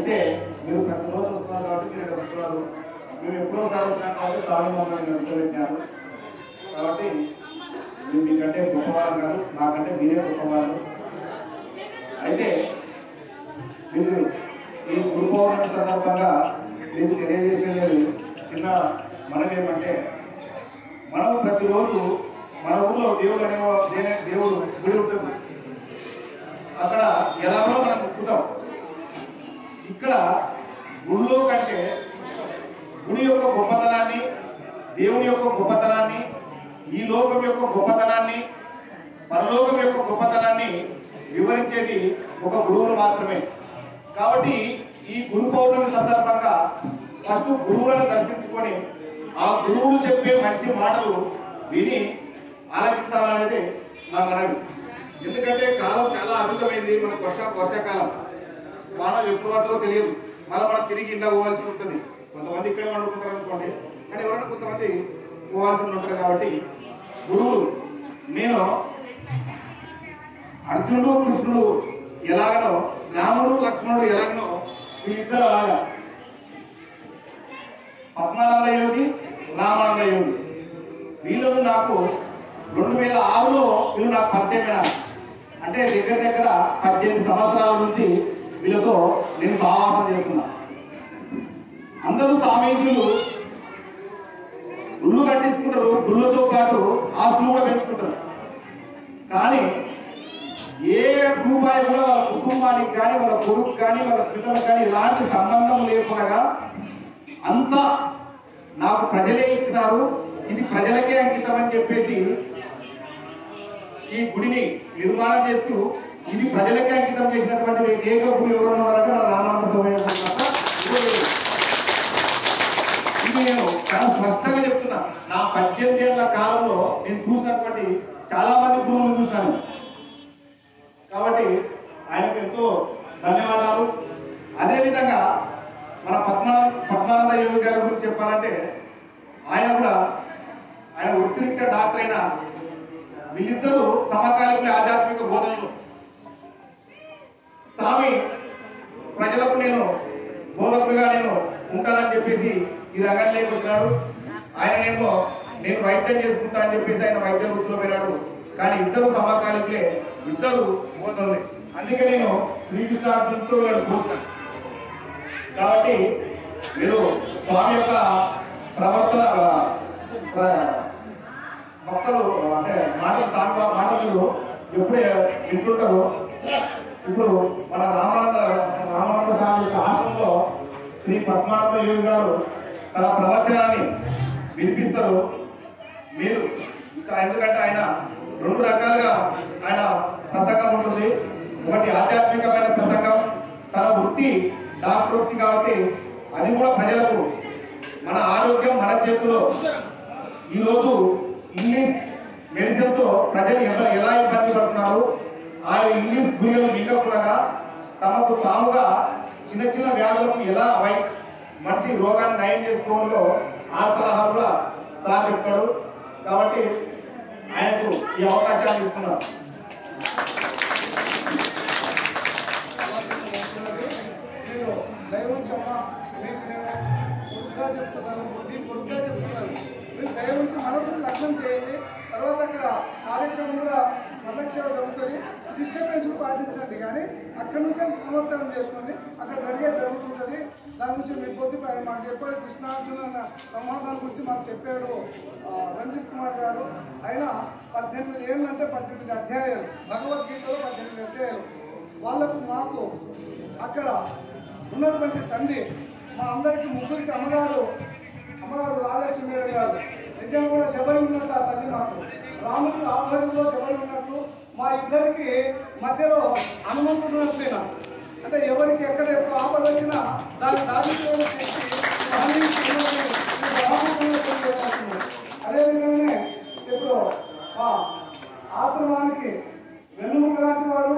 అయితే మీరు ప్రతిరోజు వస్తున్నారు కాబట్టి మీరు వస్తున్నారు, మేము ఎప్పుడో సార్ వచ్చినాం కాబట్టి చాలా మమ్మల్ని నిలబెట్టారు కాబట్టి మేము మీకంటే గొప్పవాళ్ళం కాదు, నాకంటే మీరే గొప్పవాళ్ళు. అయితే మీరు ఈ గురు పౌర్ణమి సందర్భంగా మీకు తెలియజేసేది చిన్న మనం ఏమంటే, మనం ప్రతిరోజు మన ఊళ్ళో దేవుడు దేవుడు గుడి ఉంటుంది, అక్కడ ఎలాగో మనం మొక్కుతాం. ఇక్కడ గుడిలో కంటే గుడి యొక్క గొప్పతనాన్ని, దేవుని యొక్క గొప్పతనాన్ని, ఈ లోకం యొక్క గొప్పతనాన్ని, పరలోకం యొక్క గొప్పతనాన్ని వివరించేది ఒక గురువులు మాత్రమే. కాబట్టి ఈ గురు పౌర్ణమి సందర్భంగా ఫస్ట్ గురువులను దర్శించుకొని ఆ గురువులు చెప్పే మంచి మాటలు విని ఆలకించాలనేది నా మనవి. ఎందుకంటే కాలం చాలా అద్భుతమైంది. మనకు వర్షాకాలం వానలు ఎప్పుడు పడుతుందో తెలియదు, మళ్ళీ మనం తిరిగి ఇంట్లో పోవాల్సి ఉంటుంది. కొంతమంది ఇక్కడే వండుకుంటారు అనుకోండి, కానీ ఎవరైనా కొంతమంది పోవాల్సి ఉంటారు. కాబట్టి గురువులు, నేను అర్జునుడు కృష్ణుడు ఎలాగనో, రాముడు లక్ష్మణుడు ఎలాగనో, వీళ్ళిద్దరు అలాగా పద్మానంద యోగి, రామానంద యోగి, వీళ్ళను నాకు 2006లో వీళ్ళు నాకు పరిచయమైన, అంటే దగ్గర దగ్గర 18 సంవత్సరాల నుంచి వీళ్ళతో నేను సహవాసం చేస్తున్నా. అందరూ స్వామీజీలు గుళ్ళు కట్టించుకుంటారు, గుళ్ళతో పాటు ఆస్తులు కూడా పెంచుకుంటారు. కానీ ఏ రూపాయి కూడా వాళ్ళ కుటుంబానికి కానీ, వాళ్ళ కొడుకు కానీ, వాళ్ళ పిల్లలకు కానీ ఎలాంటి సంబంధం లేకుండా అంతా నాకు ప్రజలే ఇచ్చినారు, ఇది ప్రజలకే అంకితం అని చెప్పేసి ఈ గుడిని నిర్మాణం చేస్తూ ఇది ప్రజలకే అంకితం చేసినటువంటి ఏక గుడి ఎవరు ఉన్నారంటే నా రామానంద స్వామి. ఇది నేను చాలా స్పష్టంగా చెప్తున్నా. నా 18 ఏళ్ల కాలంలో నేను చూసినటువంటి చాలా మంది గురువులు చూసినాను. కాబట్టి ఆయనకు ఎంతో ధన్యవాదాలు. అదేవిధంగా మన పద్మానంద యోగి గారి గురించి చెప్పాలంటే, ఆయన కూడా ఆయన వృత్తిరీత్యా డాక్టర్ అయినా వీళ్ళిద్దరూ సమకాలీన ఆధ్యాత్మిక బోధనలు. స్వామి ప్రజలకు నేను బోధకుడిగా నేను ఉంటానని చెప్పేసి ఈ రంగంలోకి వచ్చినాడు. ఆయనేమో నేను వైద్యం చేసుకుంటా అని చెప్పేసి ఆయన వైద్య వృత్తిలో పోయినాడు. కానీ ఇద్దరు సమకాలీకులే, ఇద్దరు బోధనలే. అందుకే నేను శ్రీకృష్ణార్జునుడితో కూర్చున్నాను. కాబట్టి మీరు స్వామి యొక్క ప్రవర్తన భక్తులు అంటే మాటలు ఎప్పుడే వింటుంటారో, ఇప్పుడు మన రామానంద స్వామి యొక్క ఆశ్రమంలో శ్రీ పద్మానంద యోగి గారు తన ప్రవచనాన్ని వినిపిస్తారు. మీరు ఎందుకంటే ఆయన 2 రకాలుగా ఆయన ప్రసంగం ఉంటుంది. ఒకటి ఆధ్యాత్మికమైన ప్రసంగం, తన వృత్తి డాక్టర్ వృత్తి కాబట్టి అది కూడా ప్రజలకు మన ఆరోగ్యం మన చేతిలో. ఈరోజు ఇంగ్లీష్ మెడిసిన్తో ప్రజలు ఎలా ఇబ్బంది పడుతున్నారు, ఆ ఇంగ్లీష్ గురియలు మింగకుండా తమకు తాముగా చిన్న చిన్న వ్యాధులకు ఎలా మంచి రోగాన్ని నయం చేసుకోవాలో ఆ సలహా కూడా సార్ చెప్తాడు. కాబట్టి ఆయనకు ఈ అవకాశాన్ని ఇస్తున్నారు. దయవుంచి మనసును లగ్నం చేయండి. తర్వాత అక్కడ కార్యక్రమం కూడా నిర్లక్ష్యాలు జరుగుతుంది, డిస్టర్బెన్స్ పాటించండి. కానీ అక్కడి నుంచే నమస్కారం చేసుకోండి, అక్కడ జరుగుతుంటుంది. దాని గురించి మీ కొద్ది మాకు చెప్పాడు కృష్ణార్జున సంవాదాల గురించి మాకు చెప్పాడు రంజిత్ కుమార్ గారు. ఆయన 18 ఏళ్ళు అంటే 18 అధ్యాయాలు, భగవద్గీతలో 18 అధ్యాయాలు. వాళ్ళకు మాకు అక్కడ ఉన్నటువంటి సంధి మా అందరికి ముగ్గురికి అమ్మగారు రాజలక్ష్మి గారు నిజంగా కూడా శబరి ఉన్నట్టు ఆ తల్లి మాకు రాముడికి ఆధ్వర్యంలో శబరి ఉన్నట్టు మా ఇద్దరికి మధ్యలో హనుమంతుడు అంటే ఎవరికి ఎక్కడ ఎప్పుడు ఆపద వచ్చినా దాన్ని దాచుకోవడం అదేవిధంగానే ఇప్పుడు మా ఆశ్రమానికి వెన్నుముక లాంటి వాడు,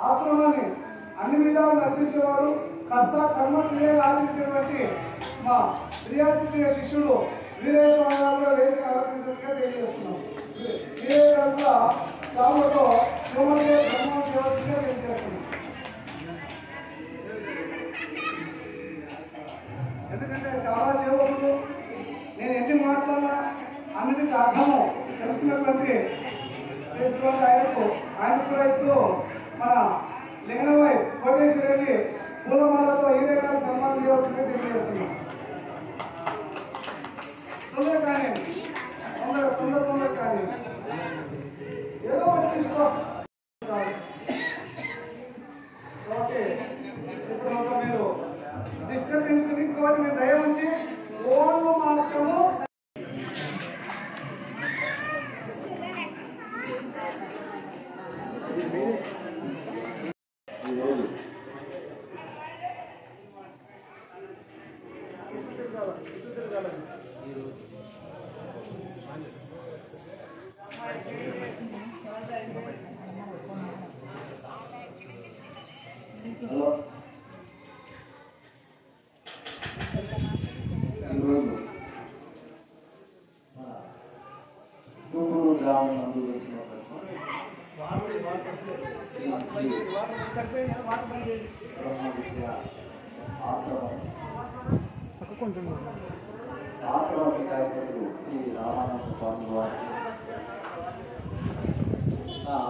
ఆశ్రమాన్ని అన్ని విధాలు నడిపించేవాడు, కర్త కర్మ క్రియలు ఆచరించేటువంటి మా శ్రీయాత్రియ శిష్యుడు వీరేశ్వర గారు కూడా వేదిక ఆలోచించినట్టుగా తెలియజేస్తున్నాం. వీరే గారు కూడా సాగుతో బ్రహ్మ చేయాల్సిందిగా తెలియజేస్తున్నాం. ఎందుకంటే చాలా సేవకులు నేను ఎన్ని మాట్లాడినా అన్నిటికీ అర్థము తెలుసుకున్నటువంటి ఆయనకు రైతు మన లింగనవాయి కోటేశ్వరెడ్డి పూలమాలతో ఈ రకాల సన్మానం చేయాల్సిందే తెలియజేస్తున్నాం. తొందర కానీ తొందర కానీ ఏదో ఒకటి తీసుకో. ఓకే, ఇప్పుడు మీరు డిస్టర్బెన్స్ ఇంకోటి మీరు దయ ఉంచి ఫోన్లు మాత్రము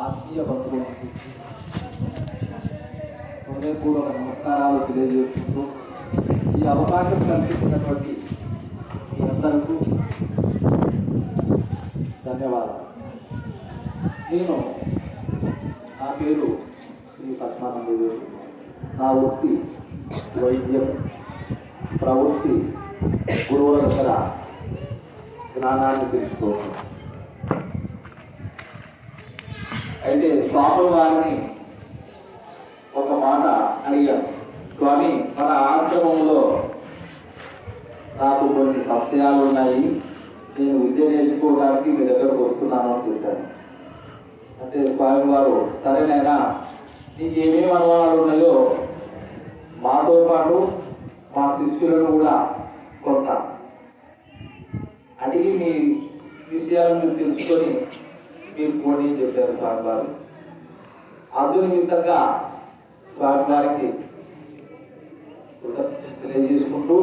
ఆత్మీయ బంధువులకు హృదయపూర్వక నమస్కారాలు తెలియజేస్తూ ఈ అవకాశం కల్పించినటువంటి మీ అందరికీ ధన్యవాదాలు. నేను నా పేరు శ్రీ పద్మానంద. నా వృత్తి వైద్యం, ప్రవృత్తి గురువుల దగ్గర జ్ఞానాన్ని తెలుసుకోవడం. అయితే స్వామి వారిని ఒక మాట అడిగాను, స్వామి మన ఆశ్రమంలో నాకు కొన్ని సంశయాలు ఉన్నాయి, నేను విద్య నేర్చుకోవడానికి మీ దగ్గరకు వస్తున్నాను అని చెప్పాను. అంటే స్వామి వారు సరేనైనా నీకు ఏమేమి అనుమానాలు ఉన్నాయో మాతో పాటు మా శిష్యులను కూడా కొంత అడిగి మీ విషయాలను మీరు తెలుసుకొని మీరు పోనీ చెప్పారు స్వామి వారు. అందునిమిత్తంగా స్వామి వారికి తెలియజేసుకుంటూ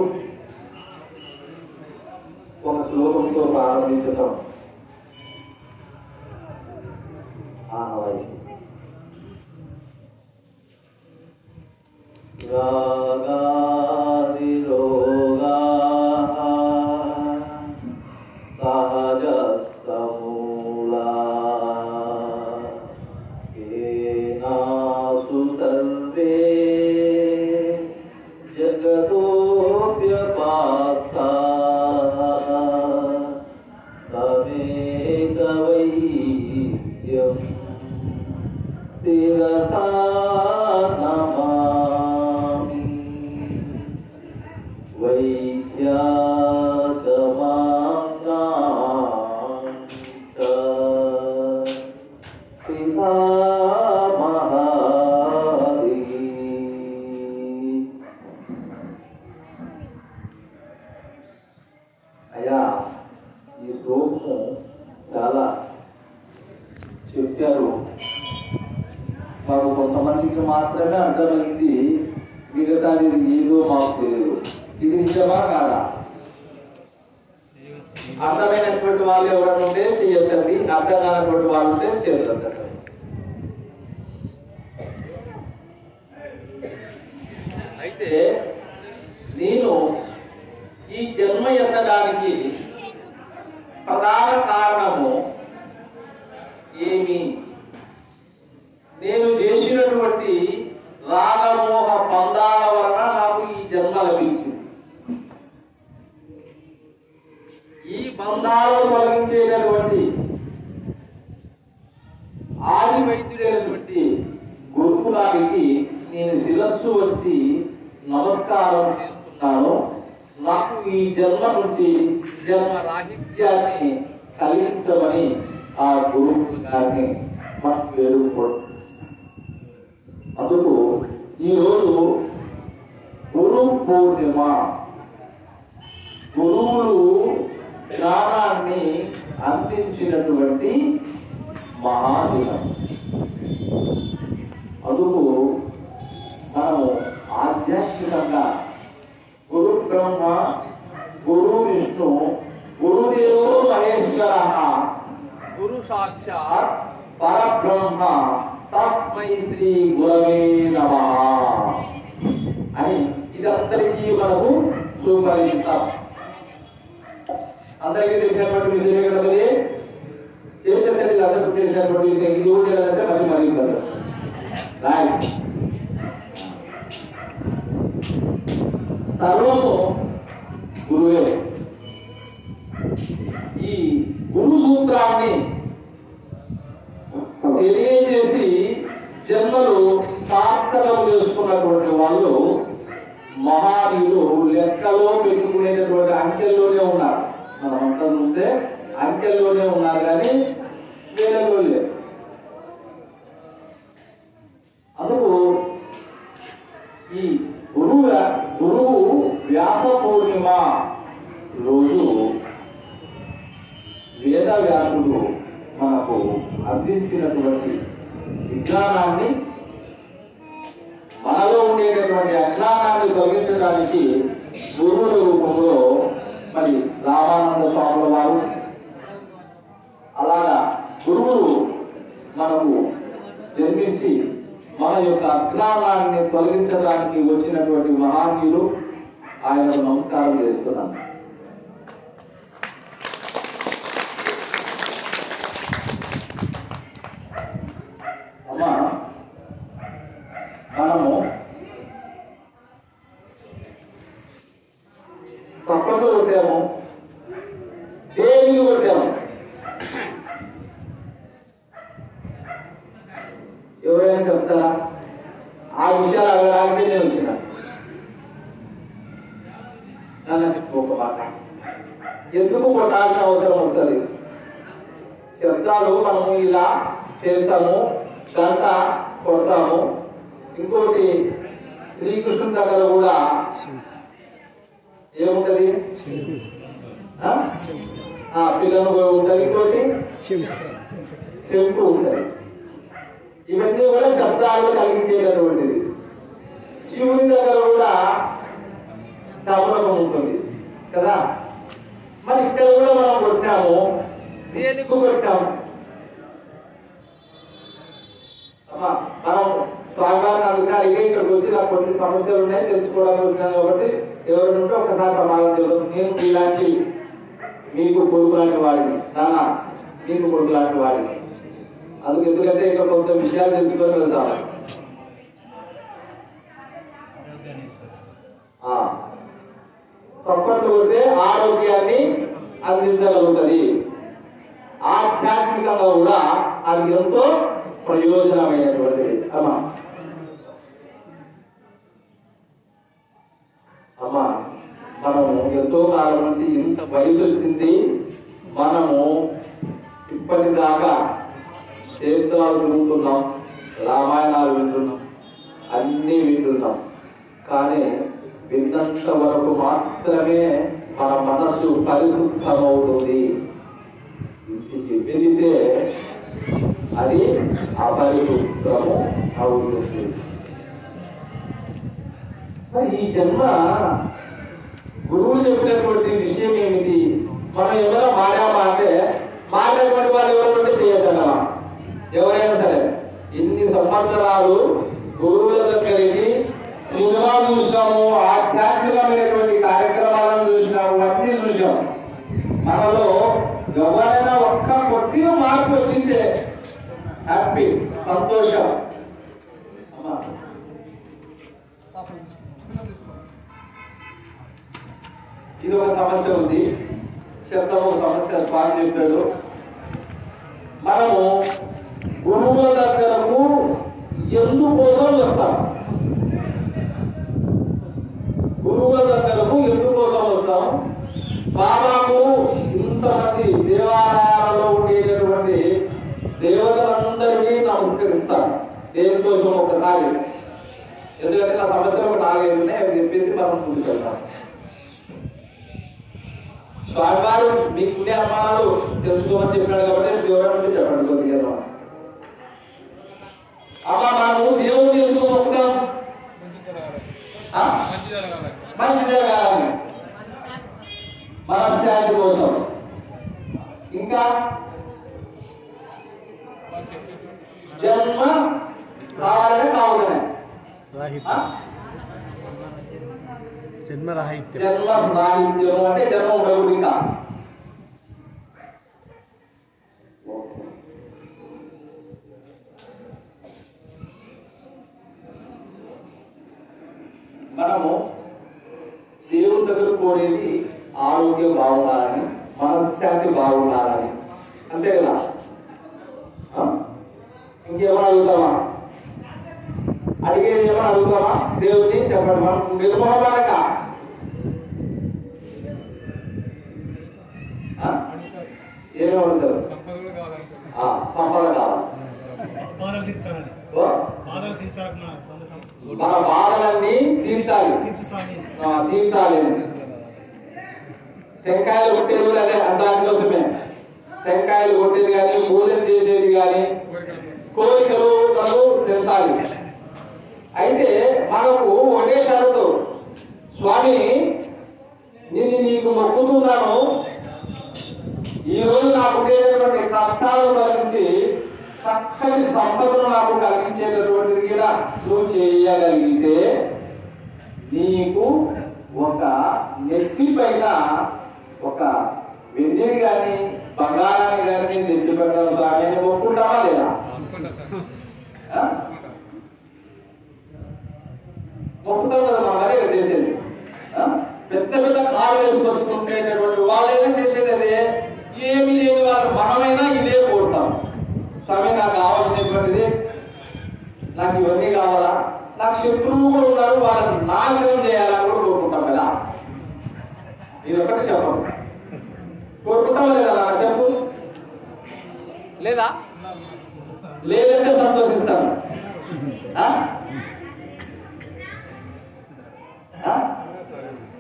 ఒక శ్లోకంతో ప్రారంభించటం ఆనవాయి. రాగాది రోగా సహజ సమూలా కేనాసు సర్వే జగతోప్యపాస్తా తమేక వైద్యం శిరసా నమామి వైద్యాగమాంగాంత పితామహాది. అయ్యా, ఈ శ్లోకము చాలా చెప్పారు, మాకు కొంతమందికి మాత్రమే అర్థమైంది, మిగతాది ఏదో మాకు తెలియదు. ఇది నిజమా కాదా? అర్థమైనటువంటి వాళ్ళు ఎవరైనా ఉంటే చేయొద్దండి, అర్థం కానటువంటి వాళ్ళు ఉంటే చేయొద్దండి. అయితే నేను ఈ జన్మ ఎత్తడానికి ప్రధాన కారణము ఏమి? నేను చేసినటువంటి రాగమోహ బంధాల వలన నాకు ఈ జన్మ లభించింది. ఈ బంధాలను తొలగించేటటువంటి ఆది వైద్యుడైనటువంటి గురుకులానికి నేను శిరస్సు వచ్చి నమస్కారం చేస్తున్నాను. నాకు ఈ జన్మ నుంచి జన్మ రాహిత్యాన్ని కలిగించమని ఆ గురువు గారిని మనం వేడుకోవడం. అందుకు ఈరోజు గురు పూర్ణిమ. గురువులు జ్ఞానాన్ని అందించినటువంటి మహాదినం. అందుకు మనము ఆధ్యాత్మికంగా గురు బ్రహ్మ సాక్షాత్ పరబ్రహ్మ తస్మై శ్రీ గురవే నమః అని ఇదందరికీ మనకు సుపరిచితం. అందరికీ తెలిసినటువంటి విషయమే కదా ఇది. చేసేది అందరికీ తెలిసినటువంటి విషయం. ఇది ఊరికెళ్ళాలంటే మరి కదా రైట్. సర్వము గురువే. ఈ గురు సూత్రాన్ని తెలియజేసి జన్మలు సార్థకం చేసుకున్నటువంటి వాళ్ళు మహానీయులు లెక్కలో పెట్టుకునేటటువంటి అంకెల్లోనే ఉన్నారు. మనం అంతా చూస్తే అంకెల్లోనే ఉన్నారు కానీ వేలలో లేదు. అందుకు ఈ గురువు వ్యాస పౌర్ణిమ రోజు వేద వ్యాసుడు మనకు అందించినటువంటి విజ్ఞానాన్ని, మనలో ఉండేటటువంటి అజ్ఞానాన్ని తొలగించడానికి గురువుల రూపంలో మరి రామానంద స్వాముల వారు, అలాగా గురువులు మనకు జన్మించి మన యొక్క అజ్ఞానాన్ని తొలగించడానికి వచ్చినటువంటి మహానీయులు. ఆయనకు నమస్కారం చేస్తున్నాను. అమ్మా, మనము చప్పట్లు కొట్టాము, దేవిని కొట్టాము. ఎవరైనా చెప్తారా? ఆ విషయాలు అడగడానికి నేను వచ్చిన నన్ను చెప్పుకోక మాట. ఎందుకు కొట్టాల్సిన అవసరం వస్తుంది? శబ్దాలు మనము ఇలా చేస్తాము, గంట కొడతాము. ఇంకోటి శ్రీకృష్ణుని దగ్గర కూడా ఏముంటది? పిల్లలు ఉంటుంది. ఇంకోటి శంకు ఉంటుంది. ఇవన్నీ కూడా శబ్దాలు కలిగించేటటువంటిది. శివుని దగ్గర కూడా తమలకం ఉంటుంది కదా. మరి ఇక్కడ కూడా మనం కొట్టాము. దేనికి కొట్టాము? మనం స్వామివారిని అందుకని అడిగే ఇక్కడికి వచ్చి నాకు కొన్ని సమస్యలు ఉన్నాయి తెలుసుకోవడానికి వచ్చినాను కాబట్టి ఎవరైనా ఉంటే ఒకసారి సమాధానం చేద్దాం. నేను ఇలాంటి మీకు కొడుకు లాంటి వాడిని, నాన్న మీకు కొడుకు లాంటి వాడిని. అందుకు ఎందుకంటే ఇక్కడ కొంత విషయాలు తెలుసుకొని వెళ్తాను. చప్పట్లు కొడితే ఆరోగ్యాన్ని అందించగలుగుతుంది. ఆధ్యాత్మికంగా కూడా అది ఎంతో ప్రయోజనమైనటువంటిది. అమ్మా మనము ఎంతో కాలం నుంచి ఇంత వయసు వచ్చింది. మనము ఇప్పటిదాకా క్షేత్రాలు తిరుగుతున్నాం, రామాయణాలు వింటున్నాం, అన్నీ వింటున్నాం. కానీ విన్నంత వరకు మాత్రమే మన మనస్సు పరిశుద్ధమవుతుంది. వినితే అది అపరిశుద్ధము అవుతుంది. మరి ఈ జన్మ గురువులు చెప్పినటువంటి విషయం ఏమిటి? మనం ఏమైనా మారామా అంటే మారినటువంటి వాళ్ళు ఎవరు చేయగలమా? ఎవరైనా సరే ఇన్ని సంవత్సరాలు గురువుల దగ్గరికి సినిమా చూసినాము, ఆధ్యాత్మికమైనటువంటి కార్యక్రమాలను చూసినాము, అన్ని చూసాము. మనలో ఎవరైనా ఒక్క కొద్దిగా మార్పు వచ్చిందే హ్యాపీ, సంతోషం. ఇది ఒక సమస్య ఉంది. శబ్దం ఒక సమస్య. స్వామి చెప్పాడు, మనము గురువుల దగ్గరకు ఎందుకోసం వస్తాం? గురువుల దగ్గరకు ఎందుకోసం వస్తాం? బాబాకు ఇంతమంది దేవాలయాలలో ఉండేటటువంటి దేవతలందరికీ నమస్కరిస్తాం. దేనికోసం? ఒకసారి ఎందుకంటే నా సమస్యలు ఒక 4-5 ఉన్నాయి, అవి చెప్పేసి మనం ముందుకెళ్తాం. స్వామివారు మీకుండే అనుమానాలు తెలుసుకోమని చెప్పాడు కాబట్టి ఎవరంటే చెప్పండి కొద్దిగా. అమ్మా, మనము దేవుడిని ఎందుకు మొక్కుతాం? మంచి జరగాలని, మనశ్శాంతి కోసం. ఇంకా జన్మ కావాలనే కావాలనే జన్మ రాహిత్యం అంటే జన్మ ఉండకూడదు ఇంకా. మనము దేవుని దగ్గర కోరేది ఆరోగ్యం బాగుండాలని, మనశ్శాంతి బాగుండాలని, అంతే కదా. ఇంకేమైనా అడుగుతామా? అడిగేది ఏమైనా అడుగుతామా దేవుడిని? చెప్పండి. మనం నిర్మోహమనక ఏమేమి అడుగుతారు? సంపద కావాలి, మన బాధలన్నీ తీర్చాలి. టెంకాయలు కొట్టేది కూడా అదే, దానికోసమే. టెంకాయలు కొట్టేది కానీ, పూజలు చేసేది కానీ, కోరికలు మనకు తెంచాలి. అయితే మనకు ఒకటే షరతు, స్వామి నేను నీకు మొక్కుతున్నాను, ఈ రోజు నాకు ఉండేటటువంటి కష్టాలను కలిగించి చక్కని సంపదను నాకు కలిగించేటటువంటిది కూడా నువ్వు చేయగలిగితే నీకు ఒక నెత్తి పైన ఒక వెండిని కానీ బంగారాన్ని కానీ నేను తెచ్చిపెట్టాను స్వామి అని ఒప్పుకుంటామా లేదా? ఒప్పుతాం కదా. మన అదే చేసేది. పెద్ద పెద్ద కాలు వేసుకొచ్చుకుంటేటటువంటి వాళ్ళైనా చేసేది అదే. ఏమి లేని వాళ్ళు మనమైనా ఇదే కోరుతాం. స్వామి నాకు కావాల్సినటువంటిది, నాకు ఇవన్నీ కావాలా, నాకు శత్రువులు కూడా ఉన్నారు, వాళ్ళని నాశనం చేయాలని కూడా కోరుకుంటాం కదా. ఇది ఒకటి చెప్పం. కోరుకుంటాం లేదా? నాకు చెప్పు. లేదా? లేదంటే సంతోషిస్తాను.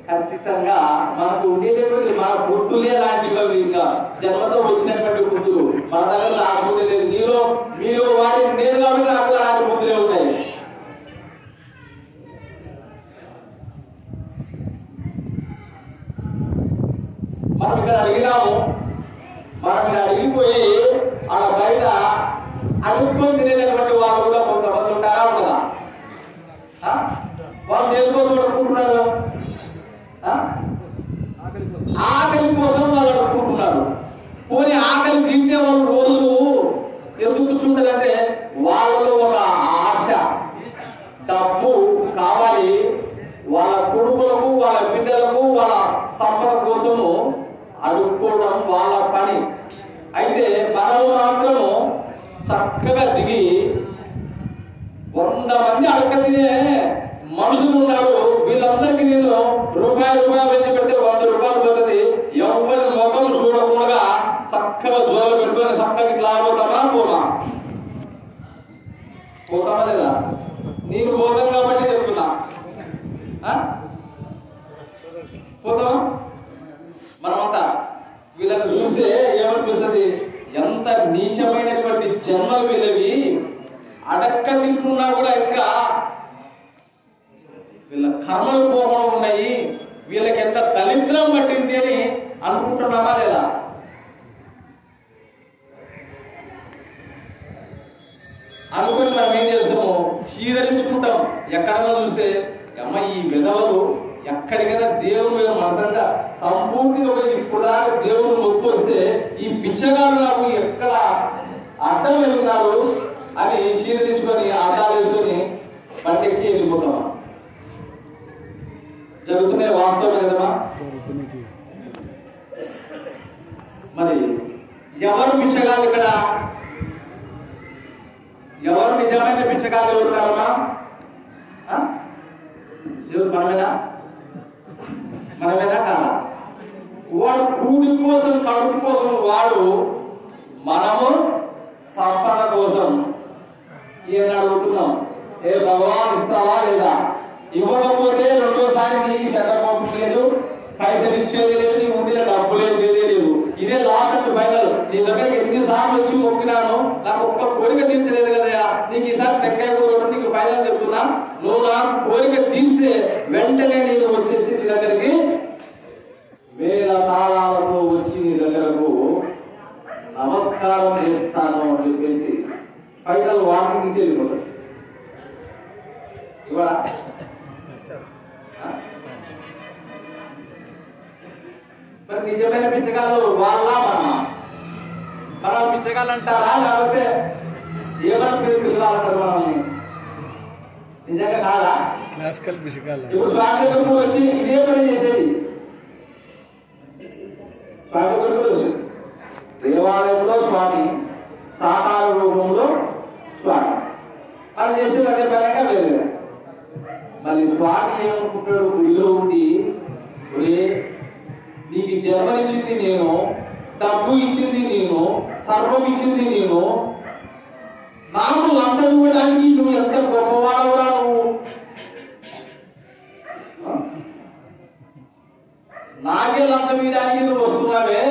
ఖచ్చితంగా మనకు ఉండేటటువంటి మన బుద్ధులే లాంటివి. ఇంకా జన్మతో వచ్చినటువంటి బుద్ధులు మన దగ్గర రాకపోతే లేదు. మీలో వాడిని నేను కాబట్టి నాకు అలాంటి బుద్ధులే ఉంటాయి. మనం ఇక్కడ అడిగినాము, మనం ఇక్కడ అడిగిపోయి ఆ బయట అడుక్కొని తినేటటువంటి వాళ్ళు కూడా కొంతమంది ఉంటారా ఉండదా? వాళ్ళు దేనికోసం అడుక్కుంటున్నారు? ఆకలి కోసం వాళ్ళు అడుక్కుంటున్నారు. పోనీ ఆకలి తీర్చే వాళ్ళు రోజులు ఎందుకు చూడాలంటే వాళ్ళలో ఒక ఆశ, డబ్బు కావాలి, వాళ్ళ కొడుకులకు, వాళ్ళ బిడ్డలకు, వాళ్ళ సంపద కోసము అడుక్కోవడం వాళ్ళ పని. అయితే మనము మాత్రము చక్కగా దిగి 100 మంది అడక తినే మనుషులు ఉన్నారు, వీళ్ళందరికీ నేను రూపాయి పెంచి పెడితే 100 రూపాయలు పోతుంది. ఎవరి ముఖం చూడకుండా చక్కగా జోలు పెట్టుకొని చక్కగా ఇట్లా పోతామా? పోతామా లేదా? నేను పోతాం కాబట్టి చెప్తున్నా. పోతాం. మనమంతా వీళ్ళని చూస్తే ఏమనిపిస్తుంది? ఎంత నీచమైనటువంటి జన్మలు వీళ్ళవి, అడక్క తింటున్నా కూడా ఇంకా వీళ్ళ కర్మలు పోకుండా ఉన్నాయి, వీళ్ళకి ఎంత దరిద్రం పట్టింది అని అనుకుంటున్నామా లేదా? అనుకుని మనం ఏం చేస్తాము? చీదరించుకుంటాం. ఎక్కడన్నా చూస్తే అమ్మ ఈ విధవలు ఎక్కడికైనా దేవుడు మనసంగా సంపూర్తిగా పోయి ఇప్పుడు దాకా దేవుడు మొక్కు వస్తే ఈ పిచ్చగాలు నాకు ఎక్కడ అడ్డం వెళ్తున్నారు అని చీదరించుకొని అడ్డాలు వేసుకొని పంటెక్కి వెళ్ళిపోతామా? జరుగుతున్నాయి. వాస్తవమే కదమ్మా? మరి ఎవరు పిచ్చగాలు ఇక్కడ? ఎవరు నిజమైన పిచ్చగాలు ఎవరున్నారమ్మా? ఎవరు? మనమేనా కాదా? వాడు కూడి కోసం, కడుపు కోసం వాడు, మనము సంపద కోసం ఏం అడుగుతున్నాం? ఏ భగవాన్ ఇస్తావా లేదా? ఇవ్వకపోతే రెండోసారి నీకు శతకోపం లేదు, పైసలు ఇచ్చేది లేదు, నీ ఉండిన డబ్బులు వేసేది లేదు. ఇదే లాస్ట్ అండ్ ఫైనల్. నీ దగ్గరికి ఎన్నిసార్లు వచ్చి మొక్కినాను, నాకు ఒక్క కోరిక తీర్చలేదు కదా, నీకు ఈసారి టెక్కాయ కూడా నీకు ఫైనల్ చెప్తున్నా. నువ్వు నాకు కోరిక తీస్తే వెంటనే నేను వచ్చేసి నీ దగ్గరికి 1000 తాళాలతో వచ్చి నీ దగ్గరకు నమస్కారం చేస్తాను అని చెప్పేసి మరి నిజమైన పిచ్చగాళ్ళు వాళ్ళ మనం పిచ్చగాళ్ళు అంటారా లేకపోతే ఏమైనా పేరు పిలవాలంటారు మనల్ని? నిజంగా కాదా? ఇప్పుడు స్వామి దగ్గరకు వచ్చి ఇదే పని చేసేది. స్వామి దగ్గరకు వచ్చి దేవాలయంలో స్వామి, సాకార రూపంలో స్వామి, మనం చేసేది అదే పనిగా వేరే. మళ్ళీ స్వామి ఏమనుకుంటాడు? గుడిలో ఉండి నీకు జన్మనిచ్చింది నేను, డబ్బు ఇచ్చింది నేను, సర్వం ఇచ్చింది నేను, నాకు లంచం ఇవ్వడానికి నువ్వు ఎంత గొప్పవాడురా నువ్వు, నాకే లంచం ఇవ్వడానికి నువ్వు వస్తున్నావే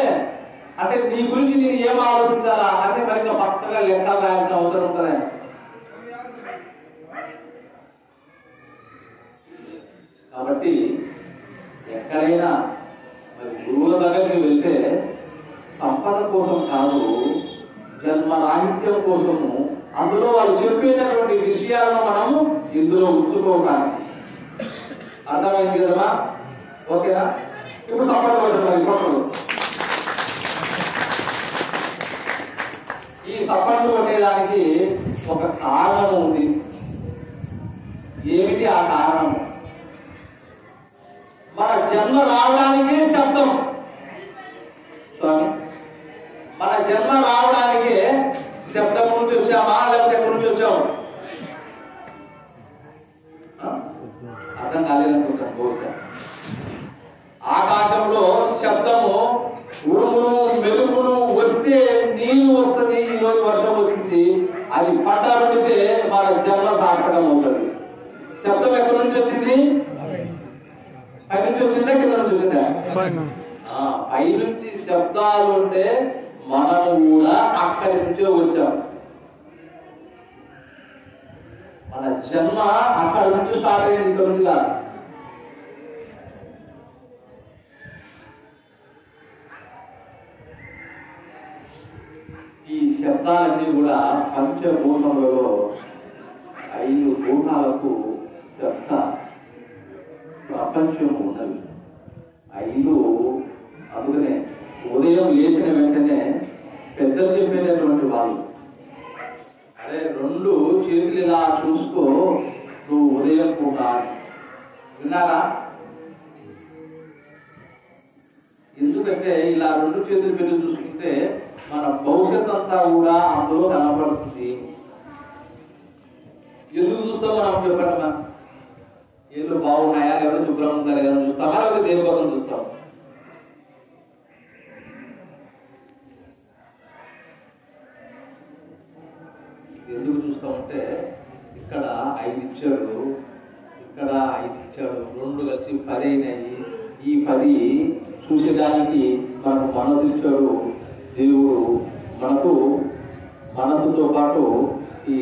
అంటే నీ గురించి నేను ఏం ఆలోచించాలా అంటే మరి పక్కగా లెక్కలు రాయాల్సిన అవసరం ఉంటుందా? కాబట్టి ఎక్కడైనా మరి గురువుల దగ్గరికి వెళ్తే సంపద కోసం కాదు, జన్మరాహిత్యం కోసము, అందులో వాళ్ళు చెప్పేటటువంటి విషయాలను మనము ఇందులో ఉంచుకోవడానికి. అర్థమైంది కదమ్మా? ఓకేనా? ఇప్పుడు సంపద పడుతున్నారు కొట్టలు. ఈ సపట్లు కొట్టేదానికి ఒక కారణం ఉంది. ఏమిటి ఆ కారణం? మన జన్మ రావడానికే శబ్దం. మన జన్మ రావడానికే శబ్దం నుంచి వచ్చామా లేకపోతే ఎక్కడి నుంచి వచ్చాము? అర్థం కాలేదనుకుంటాను బహుశా. ఆకాశంలో శబ్దము, ఉరుములు మెరుపులు వస్తే నీళ్లు వస్తుంది, ఈరోజు వర్షం వచ్చింది, అది పంట పండితే మన జన్మ సార్థకం అవుతుంది. శబ్దం ఎక్కడి నుంచి వచ్చింది? పై నుంచి వచ్చిందా కింద నుంచి వచ్చిందా? పై నుంచి శబ్దాలు ఉంటే మనము కూడా అక్కడి నుంచే వచ్చాం. మన జన్మ అక్కడి నుంచి స్టార్ట్ అయింది, ఇక్కడ నుంచి కాదు. ఈ శబ్దాలన్నీ కూడా పంచభూతములలో 5 భూతాలకు శబ్ద ప్రపంచం ఉన్నది. 5 అందుకనే ఉదయం లేచిన వెంటనే పెద్దలు చెప్పేటటువంటి వాళ్ళు, అరే 2 చేతులు ఇలా చూసుకో నువ్వు ఉదయం పూట విన్నారా? ఎందుకంటే ఇలా 2 చేతులు పెట్టి చూసుకుంటే మన భవిష్యత్ అంతా కూడా అందులో కనపడుతుంది. ఎందుకు చూస్తాం మనం చెప్పండి? ఏళ్ళు బాగున్నాయా లేకపోతే శుభ్రం ఉందా లేదా చూస్తామా లేకపోతే దేనికోసం చూస్తాం? ఎందుకు చూస్తామంటే ఇక్కడ 5 ఇచ్చాడు, ఇక్కడ 5 ఇచ్చాడు, 2 కలిసి 10 అయినాయి. ఈ 10 చూసేదానికి మనకు మనసు ఇచ్చాడు దేవుడు. మనకు మనసుతో పాటు ఈ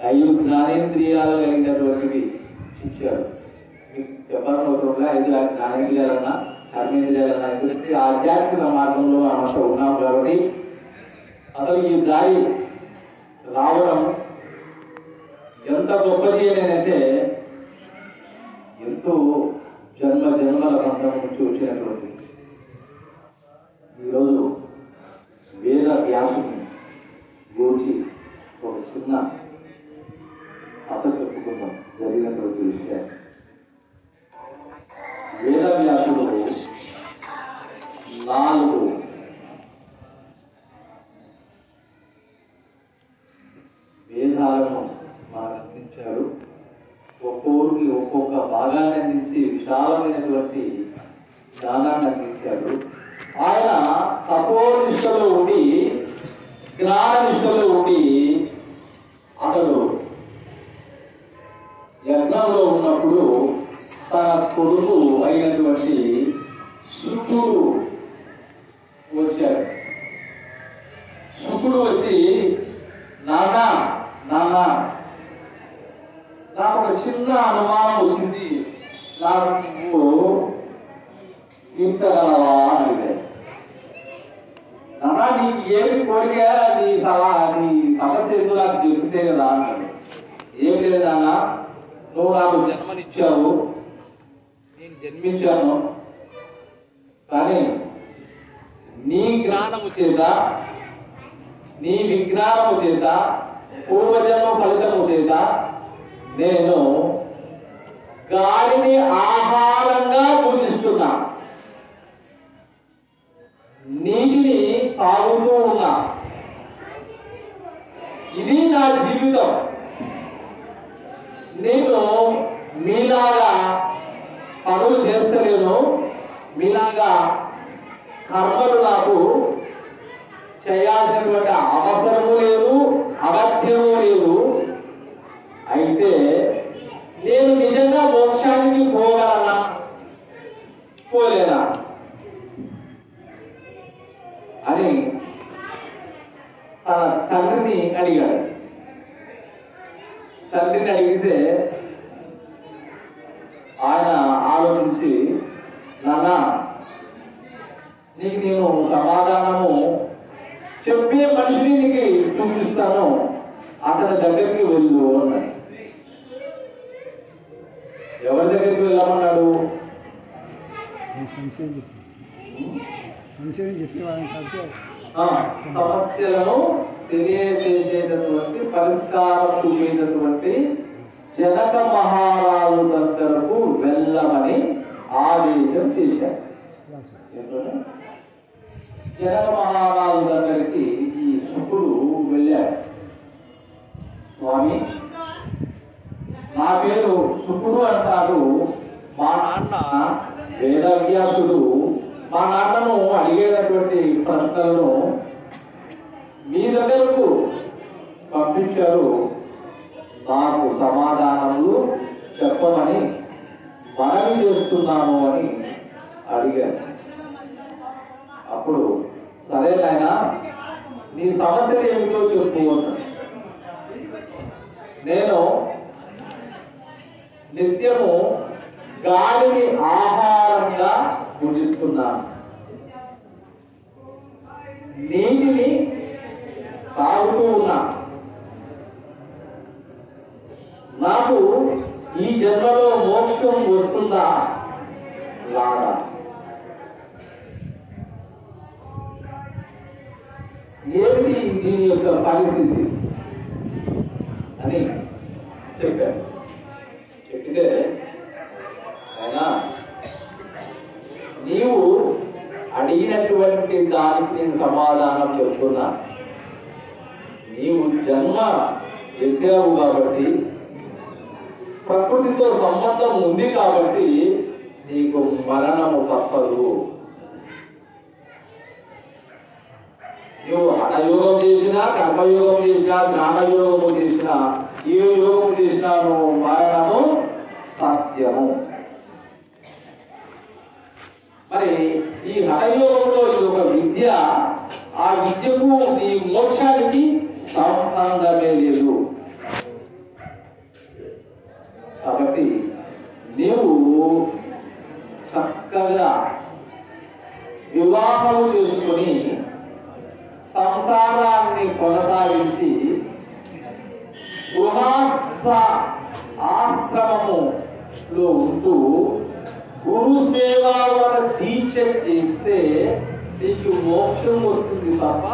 5 జ్ఞానేంద్రియాలు కలిగినటువంటివి ఇచ్చాడు. మీకు చెప్పాల్సిన అవసరంగా 5 జ్ఞానేంద్రియాలన్నా కర్మేంద్రియాలన్నా, ఎందుకంటే ఆధ్యాత్మిక మార్గంలో మనం ఉన్నాం కాబట్టి అసలు ఈ దారి రావడం ఎంత గొప్పది అంటే ఎంతో జన్మల బంధం నుంచి వచ్చినటువంటి ఈరోజు వేద వ్యాసుని గురించి ఒక చిన్న కథ చెప్పుకుందాం జరిగినటువంటి విషయాన్ని. వేద వ్యాసుడు 4 వేదాలను మనకు అందించాడు. ఒక్కొక్కరికి ఒక్కొక్క భాగాన్ని అందించి విశాలమైనటువంటి జ్ఞానాన్ని అందించాడు. ఆయన తపోనిష్టలో ఉండి జ్ఞాననిష్టలో ఉండి అతడు యజ్ఞంలో ఉన్నప్పుడు తన కొడుకు అయినటువంటి శుకుడు వచ్చాడు. శుకుడు వచ్చి నాన్న నాకు ఒక చిన్న అనుమానం వచ్చింది, నాకు నువ్వు తీర్చగలవా అని అడిగాడు. నాన్న నీకు ఏమి కోరిక, నీ సమస్య ఎందుకు నాకు చెబితే కదా అన్నాడు. ఏం లేదు నాన్న, నువ్వు నాకు జన్మనిచ్చావు, నేను జన్మించాను, కానీ నీ జ్ఞానము చేత నీ విజ్ఞానము చేత పూర్వజన్మ ఫలితము చేత నేను గాలిని ఆహారంగా పూజిస్తున్నా, నీటిని తాగుతూ ఉన్నా. ఇది నా జీవితం. నేను మీలాగా పనులు చేస్తలేను, మీలాగా కర్మలు నాకు చేయాల్సినటువంటి అవసరము లేదు, అగత్యము లేదు. అయితే నేను నిజంగా మోక్షానికి పోగలనా పోలేనా అని తన తండ్రిని అడిగాడు. తండ్రిని అడిగితే ఆయన ఆలోచించి, నాన్న నీకు నేను సమాధానము చెప్పే మనిషిని నీకు చూపిస్తాను, అతని దగ్గరికి వెళ్ళు అన్నాడు. ఎవరి దగ్గరికి వెళ్ళమన్నాడు? సమస్యలను తెలియజేసేటటువంటి పరిష్కారం చూపేటటువంటి జనక మహారాజు దగ్గరకు వెళ్ళమని ఆదేశం చేశారు. జనక మహారాజు దగ్గరికి ఈ శుకుడు వెళ్ళాడు. స్వామి, నా పేరు శుకుడు అంటారు. మా నాన్న వేదవ్యాసుడు మా నాన్నను అడిగేటటువంటి ప్రశ్నలను మీ దగ్గరకు పంపించారు, నాకు సమాధానములు చెప్పమని మనవి చేస్తున్నాను అని అడిగారు. అప్పుడు సరే నాయనా, నీ సమస్యలు ఏమిటో చెప్పు అన్నాడు. నేను నిత్యము గాలిని ఆహారంగా పూజిస్తున్నాను, నీటిని తాగుతూ ఉన్నా. నాకు ఈ జన్మలో మోక్షం వస్తుందా రాదా? ఏమిటి దీని యొక్క పరిస్థితి అని చెప్పారు. చెప్తే అయినా నీవు అడిగినటువంటి దానికి నేను సమాధానం చెప్తున్నా. నీవు జన్మ ఎత్తావు కాబట్టి, ప్రకృతితో సంబంధం ఉంది కాబట్టి నీకు మరణము తప్పదు. నువ్వు హఠయోగం చేసినా, కర్మయోగం చేసినా, జ్ఞానయోగము చేసినా, ఏ యోగం చేసినా నువ్వు మరణము సత్యము. మరి ఈ హఠయోగంలో ఇది ఒక విద్య, ఆ విద్యకు నీ మోక్షానికి సంబంధమే లేదు. కాబట్టి నీవు చక్కగా వివాహము చేసుకుని సంసారాన్ని కొనసాగించి గృహస్థ ఆశ్రమములో ఉంటూ గురు సేవావన దీక్ష చేస్తే నీకు మోక్షం వస్తుంది తప్ప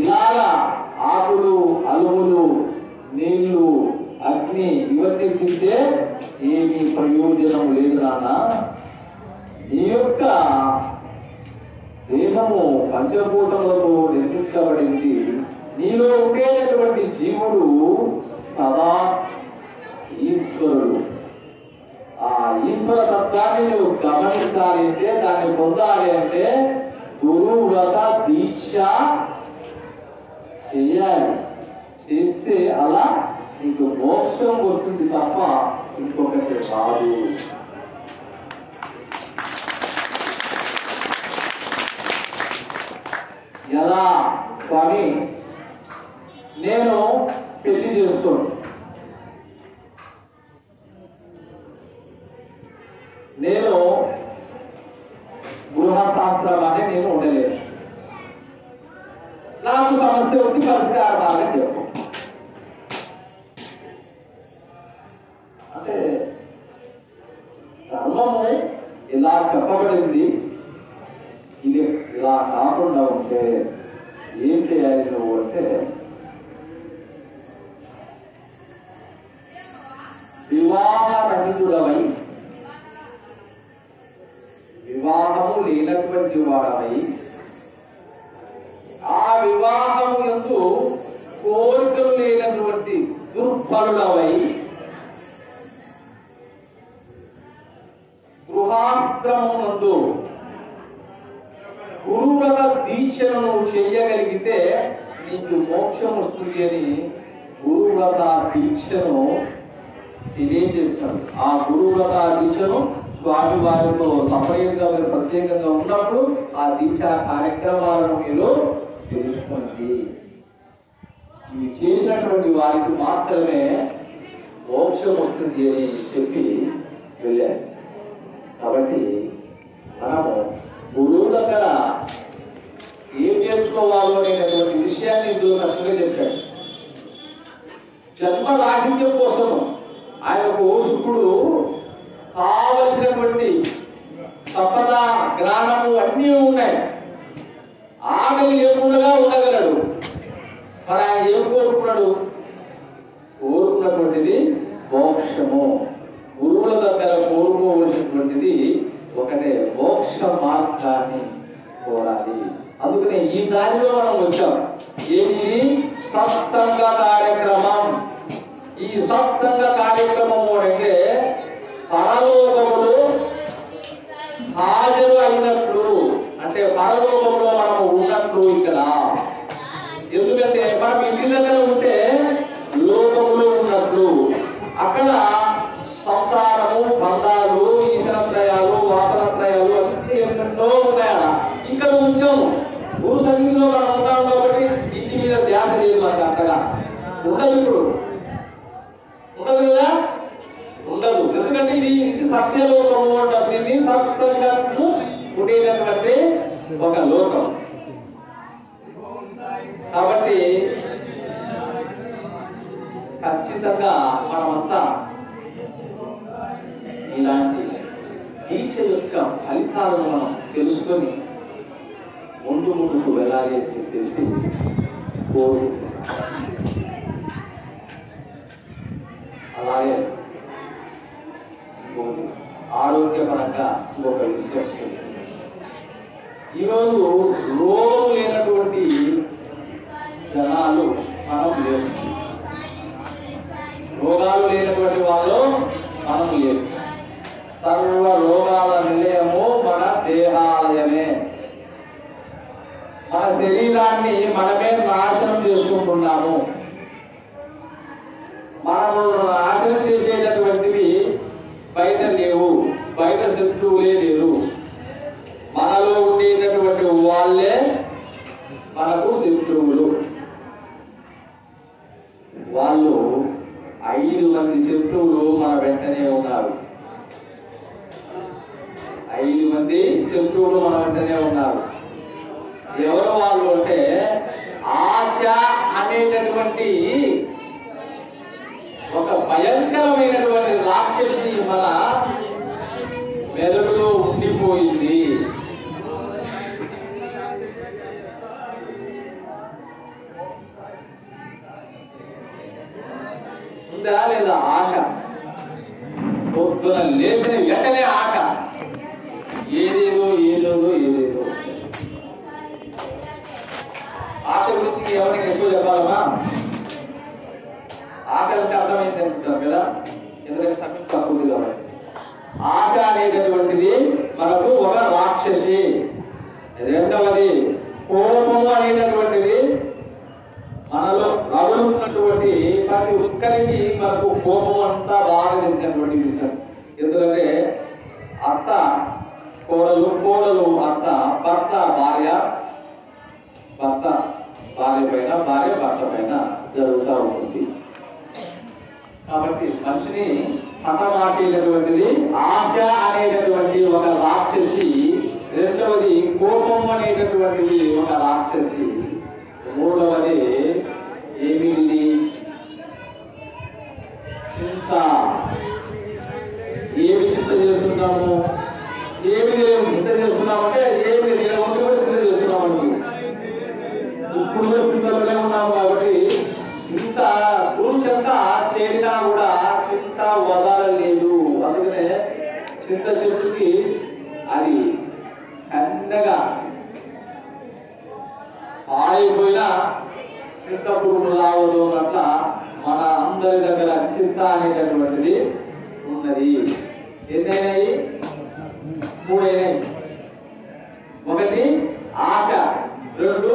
ఇలాగా ఆకులు, అలుములు, నీళ్లు, అగ్ని ఇవన్నీ తింటే ఏమీ ప్రయోజనం లేదు నాన్న. నీ యొక్క దేహము పంచభూతములతో నిర్మించబడింది. నీలో ఉండేటటువంటి జీవుడు సదా ఈశ్వరుడు. ఆ ఈశ్వర తత్వాన్ని నువ్వు గమనించాలి అంటే, దాన్ని పొందాలి అంటే గురువ్రత దీక్ష చేయాలి. చేస్తే అలా నీకు మోక్షం వస్తుంది తప్ప ఇంకొకటి రాదు. ఎలా స్వామి? నేను పెళ్లి చేసుకోను, నేను గృహశాస్త్రాన్ని నేను ఉండలేను, నాకు సమస్య ఉంది, పరిష్కారం బాగా చెప్పు అంటే ధర్మము ఇలా చెప్పబడింది, ఇది ఇలా ఇలా కాకుండా ఉంటే ఏం చేయాలి నువ్వు అంటే వివాహరహితుడవై వివాహము లేనటువంటి వాడవై ఆ వివాహము యందు కోరికలు లేనటువంటి దుర్బలుడవై గృహాశ్రమమునందు గురువ్రత దీక్షను చేయగలిగితే నీకు మోక్షం వస్తుంది అని గురువ్రత దీక్షను తెలియజేస్తాడు. ఆ గురువ్రత దీక్షను స్వామి వారితో సపరేట్గా మీరు ప్రత్యేకంగా ఉన్నప్పుడు ఆ దీక్షా కార్యక్రమాలను మీరు తెలుసుకోండి. ఇవి చేసినటువంటి వారికి మాత్రమే మోక్షం వస్తుంది అని చెప్పి వెళ్ళారు. కాబట్టి మనము గురువు దగ్గర ఏం చేసుకోవాలో అనేటువంటి విషయాన్ని ఇందులో చక్కగా చెప్పాడు. జన్మ రాహిత్యం కోసము ఆయనకు ఇప్పుడు కావలసినటువంటి సంపద జ్ఞానము అన్నీ ఉన్నాయి. ఆకలి లేకుండా ఉండగలడు. మరి ఆయన ఏం కోరుకున్నాడు? కోరుకున్నటువంటిది మోక్షము. గురువుల దగ్గర కోరుకోవలసినటువంటిది ఒకటే, మోక్ష మార్గాన్ని కోరాలి. అందుకనే ఈ దారిలో మనం వచ్చాం. ఏది? సత్సంగ కార్యక్రమం. ఈ సత్సంగ కార్యక్రమము అంటే పరలోకములు హాజరు అయినట్లు, అంటే పరలోకంలో మనం ఉన్నట్లు ఇక్కడ. ఎందుకంటే మనం ఇంటి దగ్గర ఉంటే లోకములో ఉన్నట్లు, అక్కడ సంసారము, బంధాలు, ఈశనత్రయాలు, వాసనత్రయాలు అన్ని ఎన్నెన్నో ఉన్నాయా. ఇక్కడ ఉంచాము గురు సన్నిధిలో మనం ఉంటాం కాబట్టి ఇంటి మీద ధ్యాస లేదు మనకి. అంతగా ఉండదు, ఇప్పుడు ఉండదు కదా, ఉండదు. ఎందుకంటే ఇది సత్యలోకము అంటారు. దీన్ని సత్సంగము ఉండేటటువంటి ఒక లోకం. కాబట్టి ఖచ్చితంగా మనమంతా ఇలాంటి దీక్ష యొక్క ఫలితాలను మనం తెలుసుకొని ముందుకు వెళ్ళాలి అని చెప్పేసి కోరుకుంటున్నాం. అలాగే ఆరోగ్యపరంగా ఇంకొక విషయం, ఈరోజు రోగం లేనటువంటి జనాలు మనం లేవు. రోగాలు లేనటువంటి వాళ్ళు మనం లేవు. సర్వ రోగాల నిలయము మన దేహాలయమే. మన శరీరాన్ని మనమే నాశనం చేసుకుంటున్నాము. మనము నాశనం చేసేటటువంటివి బయట లేవు, బయట శత్రువులే లేరు. మనలో ఉండేటటువంటి వాళ్ళే మనకు శత్రువులు. వాళ్ళు 5 మంది శత్రువులు మన వెంటనే ఉన్నారు. 5 మంది శత్రువులు మన వెంటనే ఉన్నారు. ఎవరు వాళ్ళు అంటే ఆశ అనేటటువంటి ఒక భయంకరమైనటువంటి రాక్షసి మన మెదడులో ఉండిపోయింది. ఉందా లేదా ఆశ? పొద్దున లేచిన వెంటనే ఆశ, ఏదేదో ఏదేదో ఏదేదో. ఆశ గురించి ఎవరికి ఎక్కువ చెప్పాలన్నా? ఆశలకి అర్థమైంది అనుకుంటారు కదా, ఎందుకంటే సమయం తక్కువ కాబట్టి. ఆశ అనేటటువంటిది మనకు ఒక రాక్షసి. రెండవది కోపము అనేటటువంటిది మనలో రగులుతున్నటువంటి ప్రతి ఒక్కరికి మనకు కోపం అంతా బాగా తెలిసినటువంటి విషయం. ఎందుకంటే అత్త కోడలు, కోడలు అత్త, భర్త భార్య, భర్త భార్య పైన, భార్య భర్త పైన జరుగుతూ ఉంటుంది. కాబట్టి మనిషిని హతమార్చేటటువంటిది ఆశ అనేటటువంటి ఒక రాక్షసి. రెండవది కోపం అనేటటువంటిది ఒక రాక్షసి. మూడవది ఏమిటి? చింత. ఏమి చింత చేస్తున్నాము? ఏమి చింత చేస్తున్నామంటే ఏమి ఉండి కూడా చింత చేస్తున్నాం. అది అండగా ఆగిపోయిన చింత పురుగులు రావదు అట్లా మన అందరి దగ్గర చింత అనేటటువంటిది ఉన్నది. ఎన్నైనాయి? 3 అయినాయి. 1 ఆశ, 2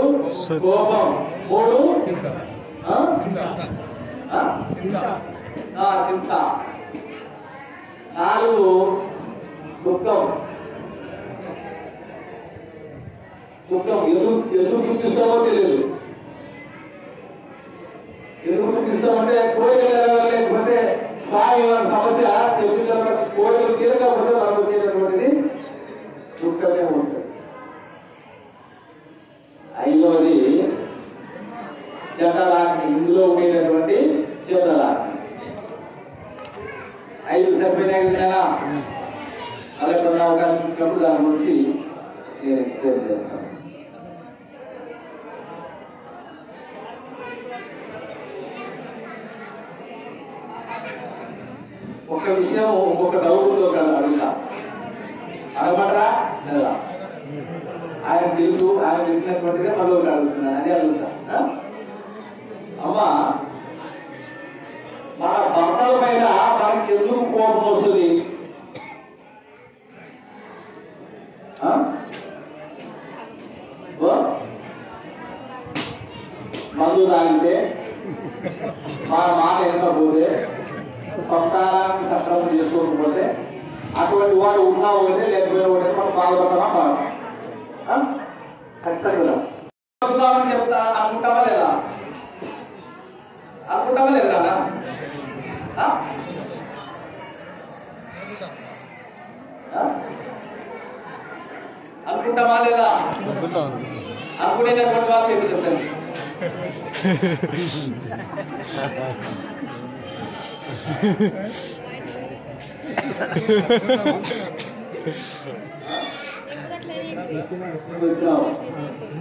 కోపం, 3 చింత, 4 దుఃఖం. ఎందుకు గుర్తిస్తామో తెలియదు. ఎందుకు గుర్తిస్తామంటే కోరికలు లేకపోతే సమస్య చెప్పిన తర్వాత కోరికలు తీరకపోతే మనకు తీరటువంటిది దుఃఖమే ఉంటుంది. 5వది జటలాగ్ని. ఇందులో ఉండేటటువంటి జటలాగ్ని 5 సరిపోయినాయి కదా. అలా కొన్ని అవకాశం ఇచ్చినప్పుడు దాని గురించి నేను ఎక్స్ప్లెయిన్ చేస్తాను. ఒక విషయం ఇంకొక డౌట్తో అడుగుతా, అడగబడరా లేదా? ఆయన తెలుసు, ఆయన తెలిసినటువంటిదే మళ్ళీ ఒకటి అడుగుతున్నాను, అదే అడుగుతా. అమ్మా, మన భర్తల పైన మనకి ఎందుకు కోపం వస్తుంది? మందు తాగితే, మన మాట ఎక్కకపోతే, సంతానాన్ని సక్రమం చేసుకోకపోతే, అటువంటి వాడు ఉన్నా ఒకటే లేకపోయినా ఒకటే మనం బాధపడతామా? ఖచ్చితంగా చెప్తామని అనుకుంటామా లేదా? అనుకుంటామా లేదా? అనుకుంటామా లేదా? అనుకునేటటువంటి వాళ్ళు చెప్పి చెప్తాను.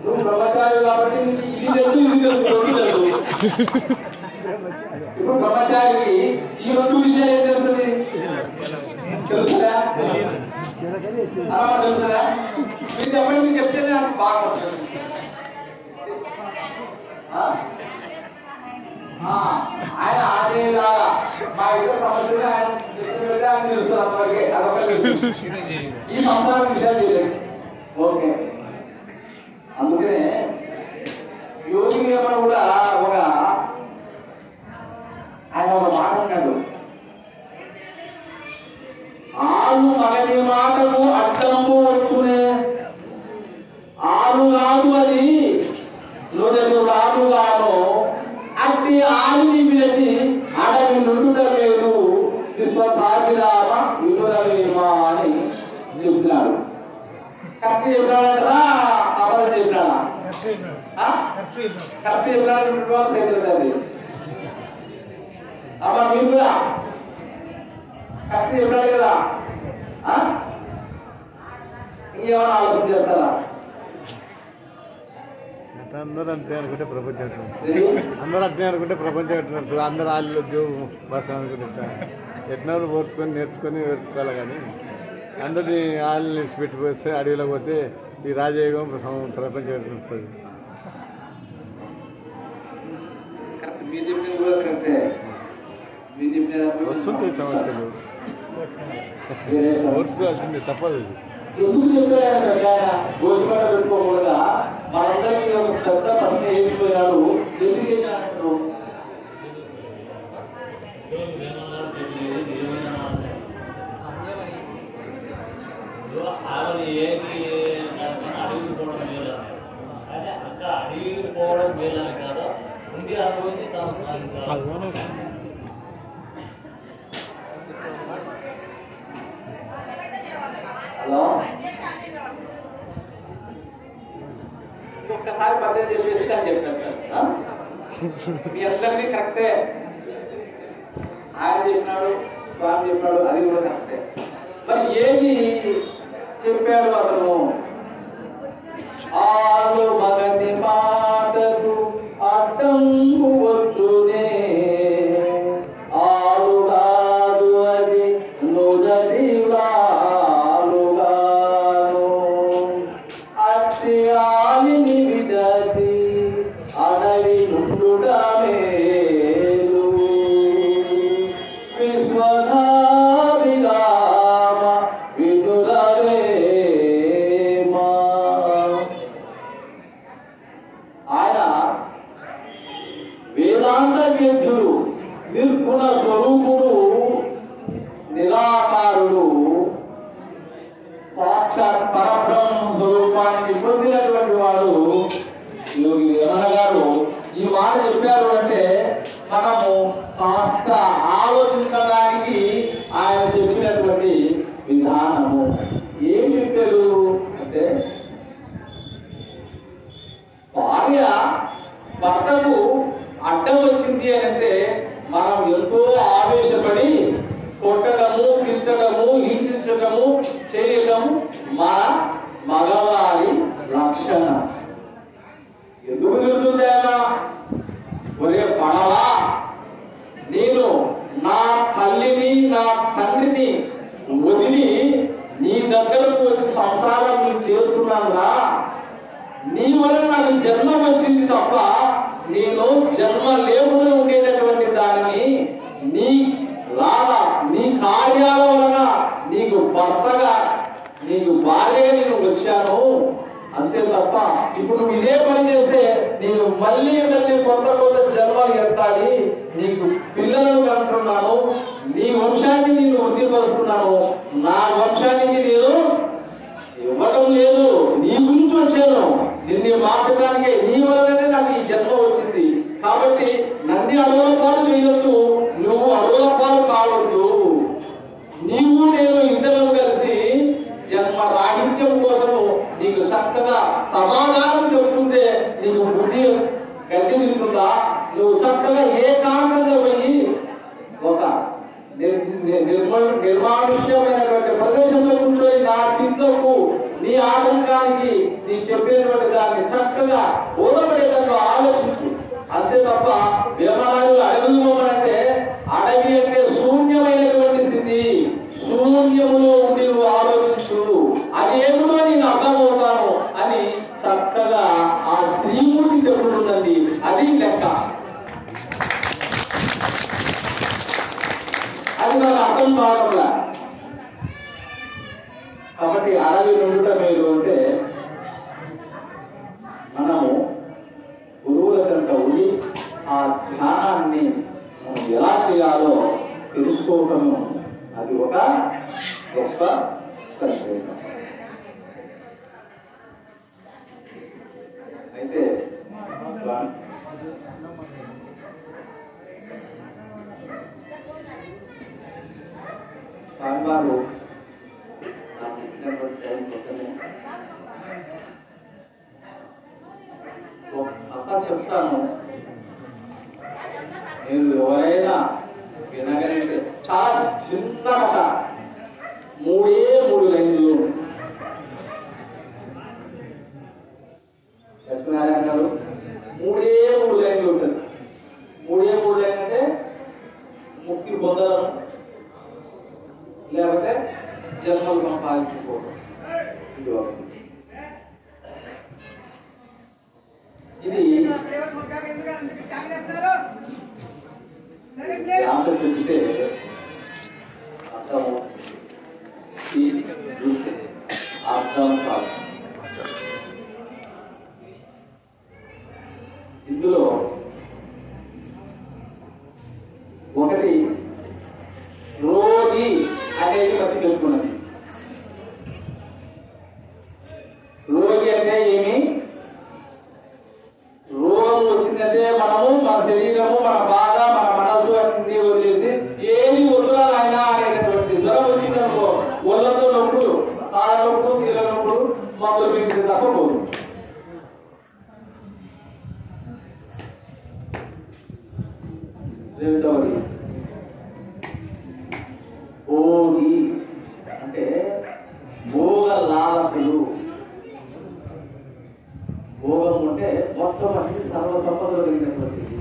నువ్వు బ్రహ్మచారి కాబట్టి ఇది తెలుసు, ఇది తెలుసు. ఇప్పుడు బ్రహ్మచారికి ఈ 2 విషయాలు ఏం తెలుస్తుంది? తెలుస్తుందా? తెలుస్తుందా? మీరు చెప్పండి, మీకు చెప్తేనే నాకు బాగా ఆయన ఆడేలాగా మా ఇద్దరు సమస్యలు ఆయన తెలుస్తుంది. అంతవరకే ఈ సంసారం విషయాలు తెలియదు. ఓకే, అందుకనే యోగి ఏమన్నా కూడా ఆయన ఒక మాట అన్నాడు, ఆలు మగని మాటకు అడ్డంబు వచ్చునే, ఆలు కాదు అది నువ్వు రాదు కాను, అట్టి ఆలిని పిలిచి అడవి నుండుట లేదు, విశ్వరామ వినురవేమా అని చెప్తున్నాడు. కరెక్ట్ చెప్పినాడంటరా? అబద్ధం చెప్పినాడా? కరెక్ట్ చెప్పినాడు. సరిపోతుంది అమ్మా, మీరు కూడా కరెక్ట్ చెప్పినాడు కదా. ఇంకేమైనా ఆలోచన చేస్తారా? అందరూ అంతే అనుకుంటే ప్రపంచం, అందరూ అట్నే అనుకుంటే ప్రపంచం ఎట్లా? అందరూ వాళ్ళు ఉద్యోగం బస్ అనుకుంటా ఎట్లా ఓర్చుకొని నేర్చుకొని నేర్చుకోవాలి. కానీ అందరినీ వాళ్ళు నిడిచిపెట్టిపోతే అడవిలో పోతే ఈ రాజయోగం ప్రపంచం ఎట్లా వస్తుంది? వస్తుంటాయి సమస్యలు, ఓర్చుకోవాల్సిందే, తప్పదు. ఎందుకు చెప్పాడు? గోధుమల పెట్టుకోకుండా మనందరికీ ఒక పెద్ద పని వేసిపోయాడు. ఎందుకు చేశాడు? అడిగిపోవడం మేలని కాదు, ఉండి అనుభవించి తాను సాధించాలి. హలో, ఒక్కసారి పద్ధతి చెప్పేసి అని చెప్పేస్తాను. మీ అందరినీ కరెక్టే, ఆయన చెప్పినాడు, స్వామి చెప్పినాడు, అది కూడా కరెక్టే. మరి ఏది చెప్పాడు అతను? ఆలు మగని మాటకు అడ్డంగు వచ్చునే, ఆలు కాదు అది నుదటి ఆలు సాక్షాత్ పరబ్రహ్మ స్వరూపాన్ని పొందినటువంటి వాడు యోగి వేమన గారు ఈ మాట చెప్పారు అంటే మనము కాస్త ఆలోచించడానికి ఆయన చెప్పినటువంటి విధానము ఏం చెప్పారు అంటే భార్య భర్తకు అడ్డం వచ్చింది అని అంటే మనం ఎంతో ఆవేశపడి కొట్టడము తిట్టడము హింసించడము చేయడం మన మగవారి లక్షణం. ఎందుకు తిరుగుతుందేమా ఒరే పడవా, నేను నా తల్లిని నా తండ్రిని వదిలి నీ దగ్గరకు వచ్చి సంసారం నేను చేస్తున్నానురా, నీ వల్ల నాకు జన్మ వచ్చింది తప్ప నేను జన్మ లేకుండా ఉండేటటువంటి దానిని నీ లాగా నీ కార్యాల వలన నీకు భర్తగా నీకు భార్యగా నేను వచ్చాను అంతే తప్ప ఇప్పుడు నువ్వు ఇదే పని చేస్తే నేను మళ్ళీ మళ్ళీ కొత్త కొత్త జన్మలు ఎత్తాలి, నీకు పిల్లలను కంటున్నాను, నీ వంశాన్ని నేను వృద్ధిపరుస్తున్నాను, నా వంశానికి నేను ఇవ్వడం లేదు, నీ గురించి వచ్చాను, నిన్ను మార్చడానికే నీ వల్లనే నాకు ఈ జన్మ వచ్చింది కాబట్టి నన్ను అడవుల పాలు చేయొద్దు, నువ్వు అడవుల పాలు కావద్దు, నీవు నేను ఇద్దరం కలిసి జన్మ రాహిత్యం కోసము నీకు చక్కగా సమాధానం చెప్తుంటే నీకు బుద్ధి గడ్డి నింటుందా? నువ్వు చక్కగా ఏకాంతంగా పోయి ఒక నిర్మానుష్యమైనటువంటి ప్రదేశంలో కూర్చొని నా చింతకు నీ ఆటంకానికి నీ చెప్పేటువంటి దాన్ని చక్కగా బోధపడేటట్లు ఆలోచించు అంతే తప్ప వేమనాడు అడవిలో అంటే అడవి అంటే శూన్యమైనటువంటి స్థితి, శూన్యములో ఉండి నువ్వు ఆలోచించు, అది ఏమిటో నేను అర్థమవుతాను అని చక్కగా ఆ శ్రీమూర్తి చెప్పుకుంటుందండి. అది లెక్క, అది నాకు అర్థం కావట్లా. కాబట్టి అడవి ఉండటం ఏదో అంటే మనము గురువుల కనుక ఉండి ఆ ధ్యానాన్ని మనం ఎలా చేయాలో తెలుసుకోవటము అది ఒక గొప్ప సందేశం. అయితే స్వామివారు నాకు ఇచ్చినటువంటి టైం కోసమే అక్క చెప్తాను, మీరు ఎవరైనా వినగలిగితే చాలా చిన్న కథ, 3 లైన్లు. లక్ష్మీనారాయణ గారు 3 లైన్లు ఉంటుంది. 3 లైన్ అంటే ముక్తి పొందడం లేకపోతే జన్మలు సంపాదించుకోవడం. ఇది చూస్తే అర్థం చూస్తే అర్థం కాదు. ఇందులో ఒకటి రోగి అనేది ప్రతి తెలుసుకున్నది. రోగి అంటే ఏమి? రోగం వచ్చిందంటే మనము మన శరీరము మన బాధ మన మనసు అన్ని వదిలేసి ఏది వద్దురా ఆయన అనేటటువంటి జ్వరం వచ్చిందనుకో ఒళ్ళతో నొప్పులు, కాళ్ళ నొప్పులు, కీళ్ళ నొప్పులు, మందులు పీల్చి తప్ప పోదు. రెండవది భోగి అంటే భోగ లాలసులు. భోగం అంటే మొత్తం అన్ని సర్వ సంపద కలిగినటువంటిది.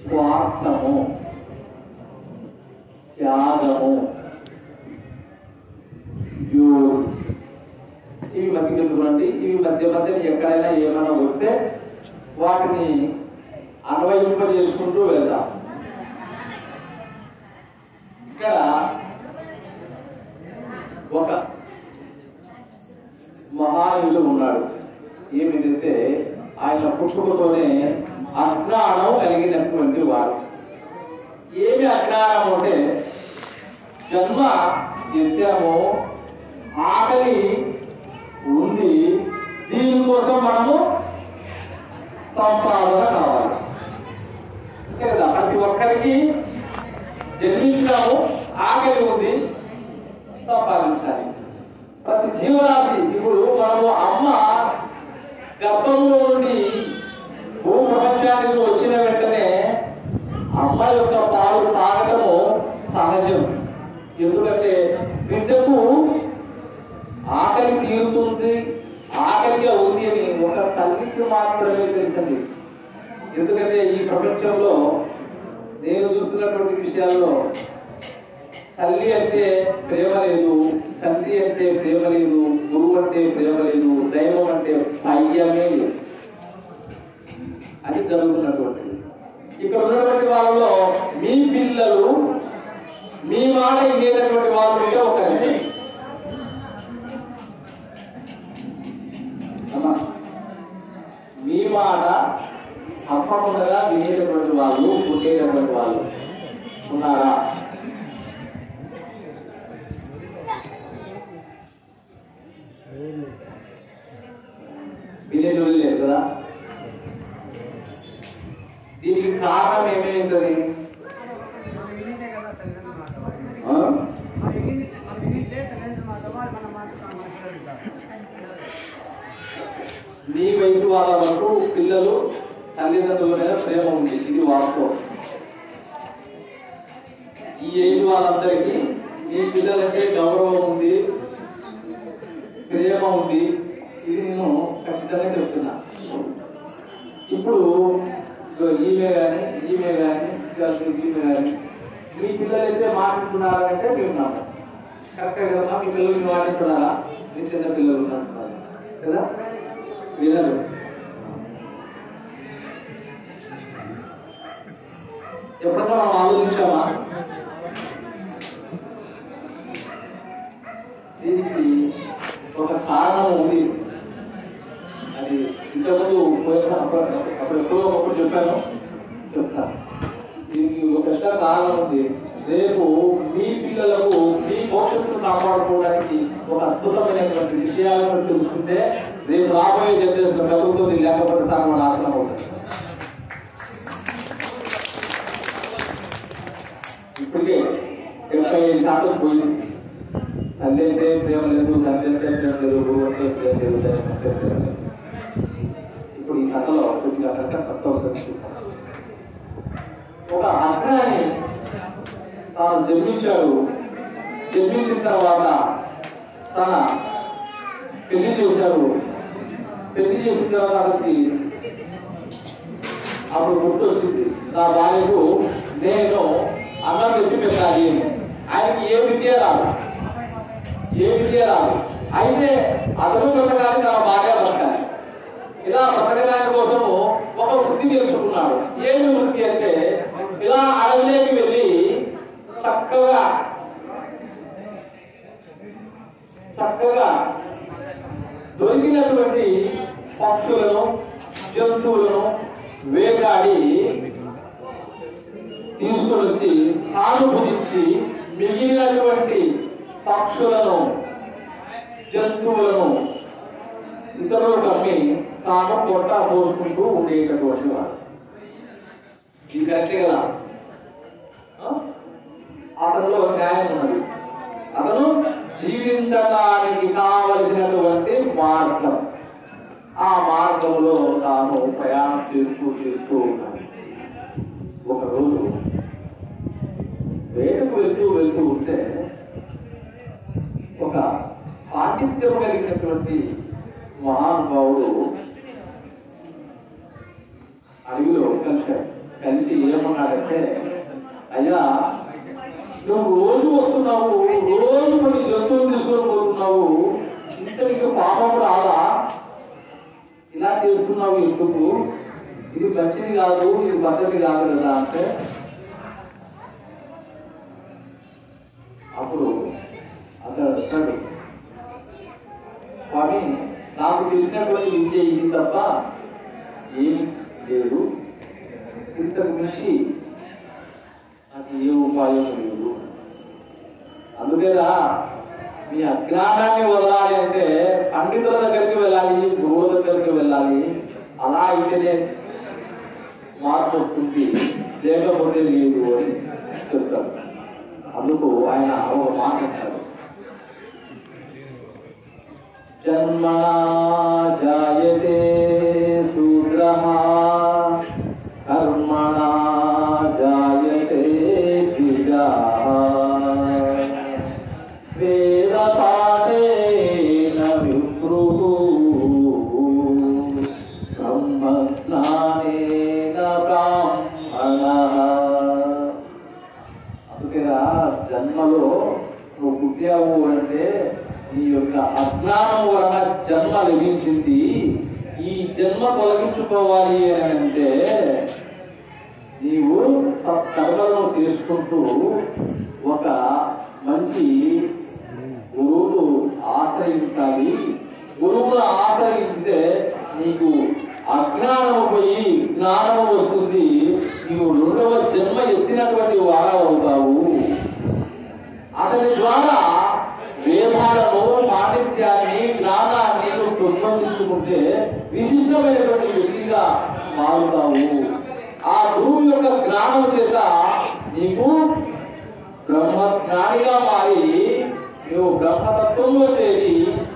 స్వార్థము, త్యాగము, ఇవి మధ్య చెప్పుకోండి. ఇవి మధ్య మధ్యన ఎక్కడైనా ఏమైనా వస్తే వాటిని అన్వయింపజేసుకుంటూ వెళ్దాం. ఇక్కడ ఒక మహానీయుడు ఉన్నాడు. ఏమిటంటే ఆయన పుట్టుకతోనే అజ్ఞానం కలిగినటువంటి వాడు. ఏమి అజ్ఞానం అంటే జన్మ ఎత్తాము, ఆకలి ఉంది, దీనికోసం మనము సంపాదన కావాలి అంతే కదా. ప్రతి ఒక్కరికి జన్మించాము, ఆకలి ఉంది, సంపాదించాలి. ప్రతి జీవరాశి ఇప్పుడు మనము అమ్మ గర్భంలో నుండి భూ ప్రపంచానికి వచ్చిన వెంటనే అమ్మ యొక్క పాలు తాగటము సహజం. ఎందుకంటే బిడ్డకు ఆకలి తీరుతుంది, ఆకలిగా ఉంది అని ఒక తల్లికి మాత్రమే తెలుస్తుంది. ఎందుకంటే ఈ ప్రపంచంలో నేను చూస్తున్నటువంటి విషయాల్లో తల్లి అంటే ప్రేమ లేదు, తండ్రి అంటే ప్రేమ లేదు, గురువు అంటే ప్రేమ లేదు, దైవం అంటే భయమే లేదు. అది జరుగుతున్నటువంటిది. ఇక్కడ ఉన్నటువంటి వాళ్ళలో మీ పిల్లలు మీ మాట వినేటటువంటి వాళ్ళు ఉంటే ఒక మీ మాట తప్పకుండా వినేటటువంటి వాళ్ళు, పుట్టేటటువంటి వాళ్ళు ఉన్నారా? వినేటోళ్ళు లేదు కదా. దీనికి కారణం ఏమేంటది? మీ వయసు వాళ్ళ వరకు పిల్లలు తల్లిదండ్రుల మీద ప్రేమ ఉంది, ఇది వాస్తవం. ఈ ఏజ్ వాళ్ళందరికీ మీ పిల్లలకి గౌరవం ఉంది, ప్రేమ ఉంది, ఇది నేను ఖచ్చితంగా చెప్తున్నా. ఇప్పుడు ఈమె కానీ మీ పిల్లలు అయితే మాట్లాడుతున్నారంటే విన్నాము కరెక్టే కదమ్మా. మీ పిల్లలు మాట్లాడుతున్నారా? మీ చిన్న పిల్లలు అంటున్నారు కదా, వినరు. ఎప్పుడైనా మనం ఆలోచించామా? దీనికి ఒక కారణం ఉంది. అది ఇంతకుముందు అప్పుడు చెప్పాను, చెప్తాను. దీనికి ఒక పెద్ద కారణం ఉంది. రేపు మీ పిల్లలకు మీ భవిష్యత్తును కాపాడుకోవడానికి ఒక అద్భుతమైనటువంటి విషయాలను తెలుసుకుంటే రేపు రాబోయే జనరేషన్ ప్రభుత్వం లేకపోతే సాగు నాశనం అవుతుంది. ఇప్పటికే 75% పోయింది. తల్లి అంటే ప్రేమ లేదు, తండ్రి అంటే ప్రేమ లేదు, గురువు అంటే ప్రేమ లేదు, దైవం అంటే ప్రేమ లేదు. ఇప్పుడు ఈ కథలో కొద్దిగా కొత్త ఒక అజ్ఞాని తాను జన్మించాడు. జన్మించిన తర్వాత తన పెళ్లి చేశాడు. పెళ్లి చేసిన తర్వాత అతనికి అప్పుడు గుర్తొచ్చింది, నా భార్యకు నేను అన్నం తెచ్చి పెట్టాలి. ఆయనకి ఏ విద్య రాదు. అయితే అతను బ్రతకాలి, తన భార్య బ్రతకాలి. ఇలా బ్రతకడానికి కోసము ఒక వృత్తి నేర్చుకున్నాడు. ఏమి వృత్తి అంటే ఇలా అడవిలోకి వెళ్ళి చక్కగా దొరికినటువంటి పక్షులను, జంతువులను వేటాడి తీసుకొని వచ్చి తాను భుజించి మిగిలినటువంటి పక్షులను, జంతువులను ఇతరులకు అమ్మి తాను పొట్ట పోసుకుంటూ ఉండేటటువంటి వాడు. ఇది కరెక్టే కదా. అతనిలో న్యాయం ఉన్నది. అతను జీవించడానికి కావలసినటువంటి మార్గం, ఆ మార్గంలో తాను ప్రయాణం చేస్తూ ఉన్నాడు. ఒకరోజు వేటకు వెళ్తూ ఉంటే ఒక పాండిత్యం కలిగినటువంటి మహానుభావుడు అడవిలో కలిసి ఏమన్నాడంటే, అయ్యా నువ్వు రోజు వస్తున్నావు, రోజు కొన్ని జంతువులు తీసుకొని పోతున్నావు, ఇంత నీకు పాపం రాదా? ఇలా చేస్తున్నావు ఎందుకు? ఇది మంచిది కాదు, ఇది పద్ధతి కాదు కదా అంటే, అప్పుడు అతడు అంటాడు, స్వామి నాకు తెలిసినటువంటి విద్య ఇది తప్ప ఏమి లేదు, ఇంతకు మించి నాకు ఉపాయం లేదు. అందుకేగా మీ అజ్ఞానాన్ని వదలాలి అంటే పండితుల దగ్గరికి వెళ్ళాలి, గురువుల దగ్గరికి వెళ్ళాలి. అలా అయితేనే మార్పు వస్తుంది, లేకపోతే లేదు అని చెప్తారు. అందుకు ఆయన ఒక మాట అంటారు, జన్మనా జాయతే శూద్రః కర్మణా జాయతే ద్విజః వేదపాఠేన విప్రుః బ్రహ్మజ్ఞానేన బ్రాహ్మణః. అందుకేగా జన్మలో నువ్వు పుట్టావు అంటే నీ యొక్క అజ్ఞానం వలన జన్మ లభించింది. ఈ జన్మ తొలగించుకోవాలి అని అంటే నీవు సత్కర్మలను చేసుకుంటూ ఒక మంచి గురువును ఆశ్రయించాలి. గురువును ఆశ్రయించితే నీకు అజ్ఞానము పోయి జ్ఞానము వస్తుంది. నీవు రెండవ జన్మ ఎత్తినటువంటి వాడవుతావు. అతని ద్వారా వేదాలను, పాండిత్యాన్ని, జ్ఞానాన్ని నువ్వు పెంపొందించుకుంటే విశిష్టమైనటువంటి వ్యక్తిగా మారుతావు. ఆ గురువు యొక్క జ్ఞానం చేత నీకు బ్రహ్మజ్ఞానిగా మారి నువ్వు బ్రహ్మతత్వంలో చేరి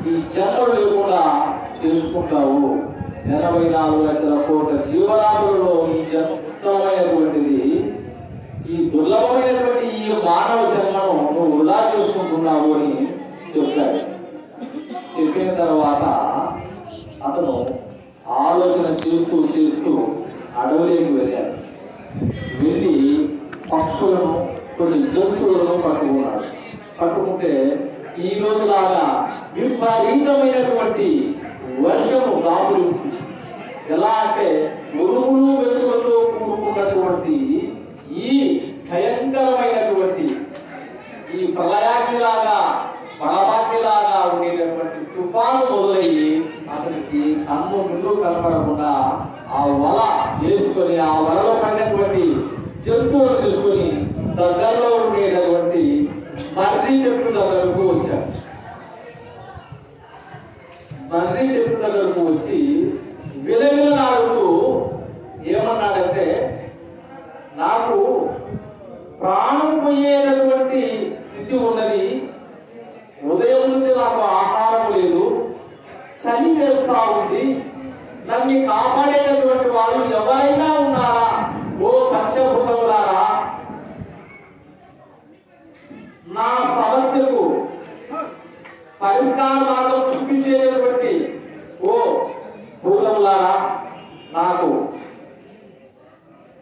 ఈ జన్మలు లేకుండా చేసుకుంటావు. 84 లక్షల కోట్ల జీవరాశులలో ఈ జన్మ ఉత్తమమైనటువంటిది. ఈ దుర్లభమైనటువంటి ఈ మానవ జన్మను నువ్వు వృధా చేసుకుంటున్నావు అని చెప్పాడు. చెప్పిన తర్వాత అతను ఆలోచన చేస్తూ చేస్తూ అడవులోకి వెళ్ళాడు. వెళ్ళి పక్షులను, కొన్ని జంతువులను పట్టుకున్నాడు. పట్టుకుంటే ఈ రోజులాగా విపరీతమైనటువంటి వర్షము దాపురించి, ఎలా అంటే ఉరుములు వెలుగులతో కూడుకున్నటువంటి ఈ భయంకరమైనటువంటి ఈ ప్రళయాగ్నిలాగా, పడవాగ్నిలాగా ఉండేటటువంటి తుఫాను మొదలయ్యి అతనికి కన్ను ముందు కనపడకుండా ఆ వల వేసుకొని ఆ వలలో పడినటువంటి జంతువులు తీసుకొని దగ్గరలో ఉండేటటువంటి మర్రి చెట్టు దగ్గరకు వచ్చాడు. మర్రి చెట్టు దగ్గరకు వచ్చి విలవిలనాడుతూ ఏమన్నాడంటే, నాకు ప్రాణం పోయేటటువంటి స్థితి ఉన్నది. ఉదయం నుంచి నాకు ఆహారం లేదు, చలి వేస్తా ఉంది. నన్ను కాపాడేటటువంటి వాళ్ళు ఎవరైనా ఉన్నారా? ఓ పంచభూతములారా, నా సమస్యకు పరిష్కార మార్గం చూపించేటటువంటి ఓ భూతములారా, నాకు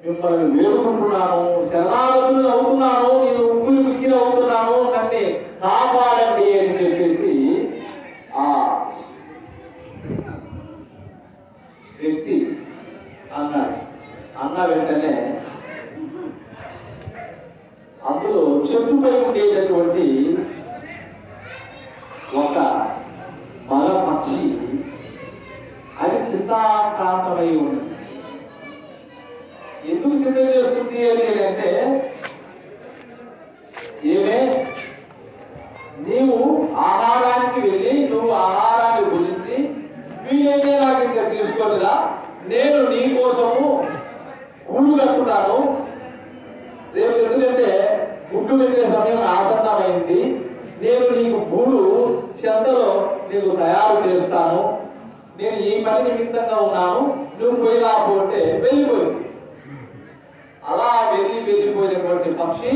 మిమ్మల్ని వేడుకుంటున్నాను, శరణాగతులు అవుతున్నాను, నేను ఉక్కులు మిక్కిలు అవుతున్నాను, నన్ను కాపాడండి అని చెప్పేసి ఆ వ్యక్తి అన్నాడు. అన్న వెంటనే అందులో చెట్టుపై ఉండేటటువంటి ఒక మగ పక్షి అది చింతాక్రాంతమై ఉంది. ఎందుకు చింత చేస్తుంది అని అంటే, ఏమే నీవు ఆహారానికి వెళ్ళి నువ్వు ఆహారాన్ని గురించి వీలైతే నాకు ఇంకా తీసుకొనిరా, నేను నీ కోసము గుళ్ళు కట్టుతాను. రేపు ఎందుకంటే గుడ్డు పెట్టే సమయం ఆసన్నమైంది. నేను నీకు గూడు చెంతలో నీకు తయారు చేస్తాను. నేను ఈ పని నిమిత్తంగా ఉన్నాను, నువ్వు పోయి రాకపోతే వెళ్ళిపోయింది. అలా వెళ్ళిపోయినటువంటి పక్షి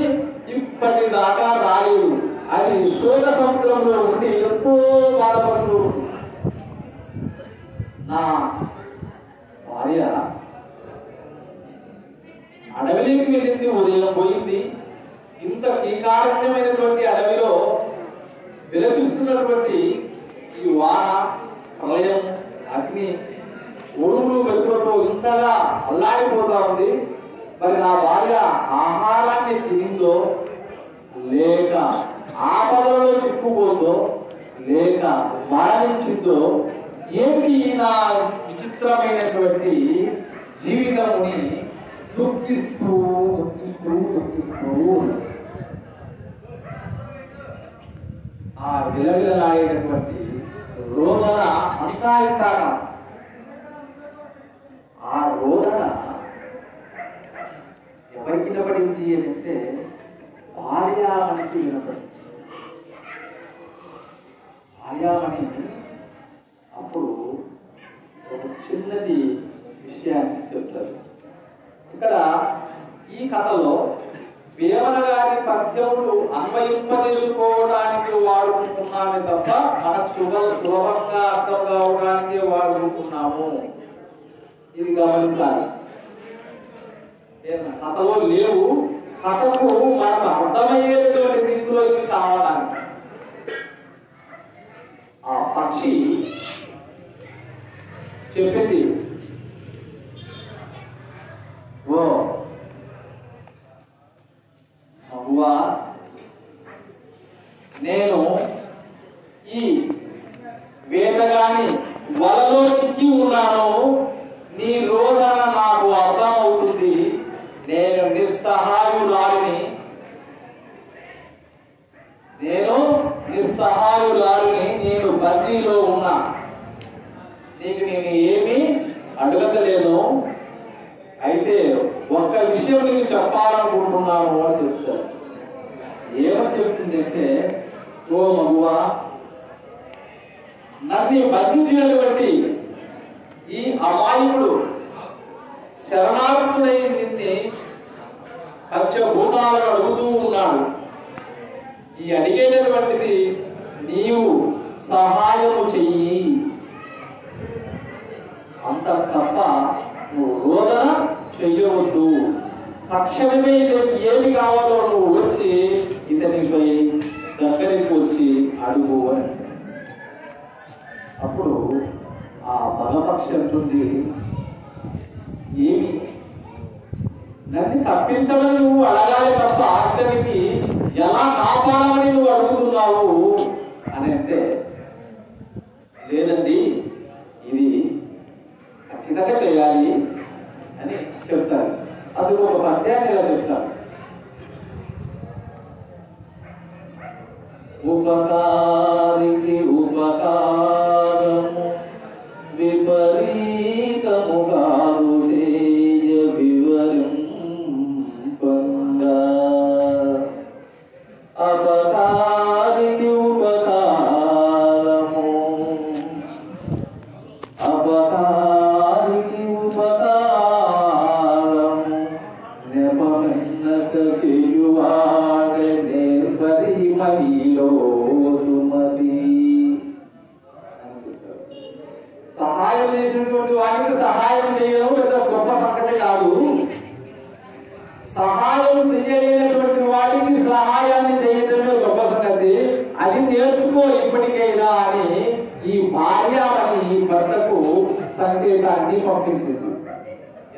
ఇప్పటిదాకా రాలేదు. అది శోక సముద్రంలో ఉండి ఎంతో బాధపడుతూ, నా భార్య అడవిలోకి వెళ్ళింది, ఉదయం పోయింది. ఇంత కీకారణ్యమైనటువంటి అడవిలో విలపిస్తున్నటువంటి ఈ వాన, ప్రళయం, అగ్ని, ఉరుములు వెలుగులతో ఇంతగా అల్లాడిపోతా ఉంది. మరి నా భార్య ఆహారాన్ని తిందో లేక ఆపదలలో చిక్కుపోతుందో లేక మరణించిందో ఏంటి నా విచిత్రమైనటువంటి జీవితముని దుఃఖిస్తూ విలవిలలాడేటటువంటి రోదన అంతా ఇంతాక ఆ రోదన ఎవరికి వినపడింది అని అంటే భార్యామణికి వినపడింది. భార్యామణి అప్పుడు ఒక చిన్నది విషయాన్ని చెప్తారు. ఇక్కడ ఈ కథలో వేమన గారి పద్యములు అన్వయింపజేసుకోవడానికి వాడుకుంటున్నామే తప్ప మనకు సులభంగా అర్థం కావడానికి వాడుకుంటున్నాము. ఇది గమనించాలి. కథలో లేవు, కథకు మనకు అర్థమయ్యేటువంటి రీతిలో ఇది కావడానికి. ఆ పక్షి చెప్పింది, ఓ మగువా, నేను ఈ వేదగాని వలలో చిక్కి ఉన్నాను. నీ రోదన నాకు అర్థమవుతుంది. నేను నిస్సహాయురాలిని, నేను బందీలో ఉన్నా. నీకు నేను ఏమీ అడగలేదు. అయితే ఒక్క విషయం నేను చెప్పాలనుకుంటున్నాను అని చెప్తాను. ఏమని చెప్తుందంటే, ఓ మగువా, నన్ను బంధించినటువంటి ఈ అమాయకుడు శరణార్థుడై నిన్ను పంచభూతాలను అడుగుతూ ఉన్నాడు. ఈ అడిగేటటువంటిది నీవు సహాయము చెయ్యి, అంత తప్ప నువ్వు రోదన చెయ్యవద్దు. తక్షణమే ఏమి కావాలో నువ్వు వచ్చి ఇతనిపై దగ్గరికి వచ్చి అడుగు అని. అప్పుడు ఆ బలపక్షి అంటుంది, ఏమి నన్ను తప్పించమని నువ్వు అడగాలి తప్ప అతనికి ఎలా కాపాడమని నువ్వు అడుగుతున్నావు అని అంటే, లేదండి ఇది ఖచ్చితంగా చేయాలి అని చెప్తారు. అది ఒక పద్యాన్ని ఇలా చెప్తారు. ఉపకారికి ఉపకారము విపరీతము కాదు చేయ వివరింపంగా, అపకారికి ఉపకారము అపకారికి ఉపకారము నెపమెన్నక చేయువాడే నేర్పరి మహిలో సుమతి. సహాయం చేసినటువంటి వారికి సహాయం చేయడం పెద్ద గొప్ప సంగతి కాదు. సహాయం చేయలేనటువంటి వాడికి సహాయాన్ని చేయడమే గొప్ప సంగతి. అది నేర్చుకో ఇప్పటికైనా అని ఈ భార్యామణి భర్తకు సంకేతాన్ని పంపించింది.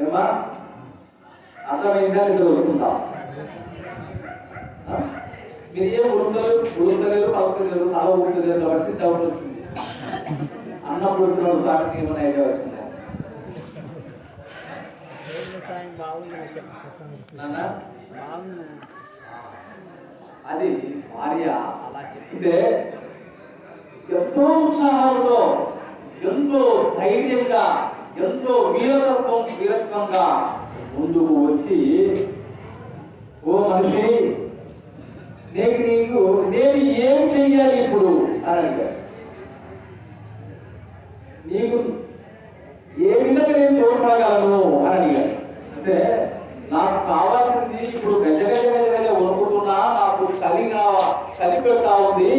ఏమా అర్థమైందా? ఇక్కడ వస్తుందా? మీరు ఏం ఉడుతలేరు పలుకలేరు, తల ఊడలేదు కాబట్టి డౌట్ వచ్చింది. అన్నం ఉడుతున్నాడు కాబట్టి ఏమైనా ఐడియా వచ్చిందా? అది భార్య అలా చెప్తే ఎంతో ఉత్సాహంతో, ఎంతో ధైర్యంగా, ఎంతో వీరత్వంగా ముందుకు వచ్చి, ఓ మనిషి, నేను ఏం చెయ్యాలి ఇప్పుడు అని అడిగారు. నీకు ఏ విధంగా నేను తోడ్పడగలను అని అడిగాడు. అంటే నాకు కావాల్సింది ఇప్పుడు గజ వణుకుతున్నా, నాకు చలి పెడతా ఉంది,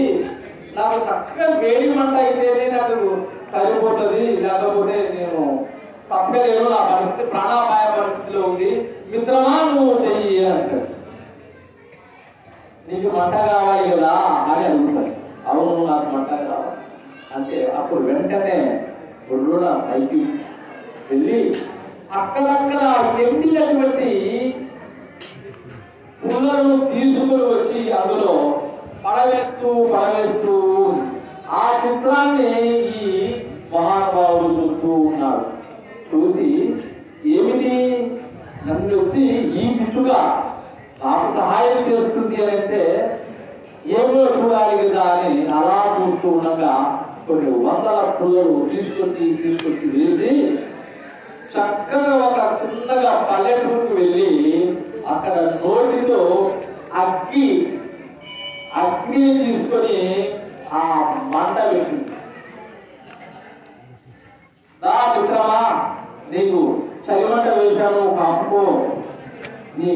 నాకు చక్కగా వేడి మంట అయితేనే నాకు సరిపోతుంది, లేకపోతే నేను తప్పలేదు, నా పరిస్థితి ప్రాణాపాయ పరిస్థితిలో ఉంది, మిత్రమా నువ్వు చెయ్యి అంటాడు. నీకు మంట కావాలి కదా అని అడుగుతాడు. అవును నాకు మంట కావాలి అంటే అప్పుడు వెంటనే ఒళ్ళున పైకి వెళ్ళి అక్కడక్కడ ఎండినటువంటి పుల్లలను తీసుకుని వచ్చి అందులో పడవేస్తూ ఆ చిత్రాన్ని ఈ మహానుభావుడు చూస్తూ ఉన్నాడు. చూసి ఏమిటి నన్ను వచ్చి ఈ పిచ్చుగా నాకు సహాయం చేస్తుంది అని అంటే ఏమో చూడాలి కదా అని అలా చూస్తూ ఉండగా కొన్ని వందల పుల్లలు తీసుకొచ్చి వేసి చక్కగా ఒక చిన్నగా పల్లెటూరుకు వెళ్ళి అక్కడ నోటితో అగ్ని తీసుకొని ఆ మంట పెట్టింది. నా మిత్రమా, నీకు చలిమంట వేశాను, కాపుకో, నీ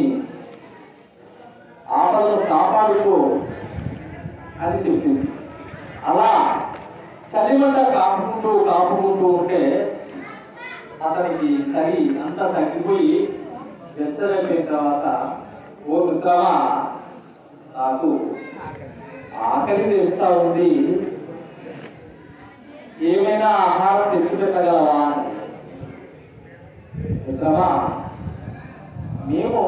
ఆపదను కాపాడుకో అని చెప్పింది. అలా చలిమంట కాపుకుంటూ ఉంటే అతనికి చలి అంతా తగ్గిపోయి వెచ్చరైపోయిన తర్వాత, ఓ మిత్రమా, నాకు ఆకలి వేస్తా ఉంది, ఏమైనా ఆహారం తెచ్చిపెట్టగలవా? మిత్రమా, మేము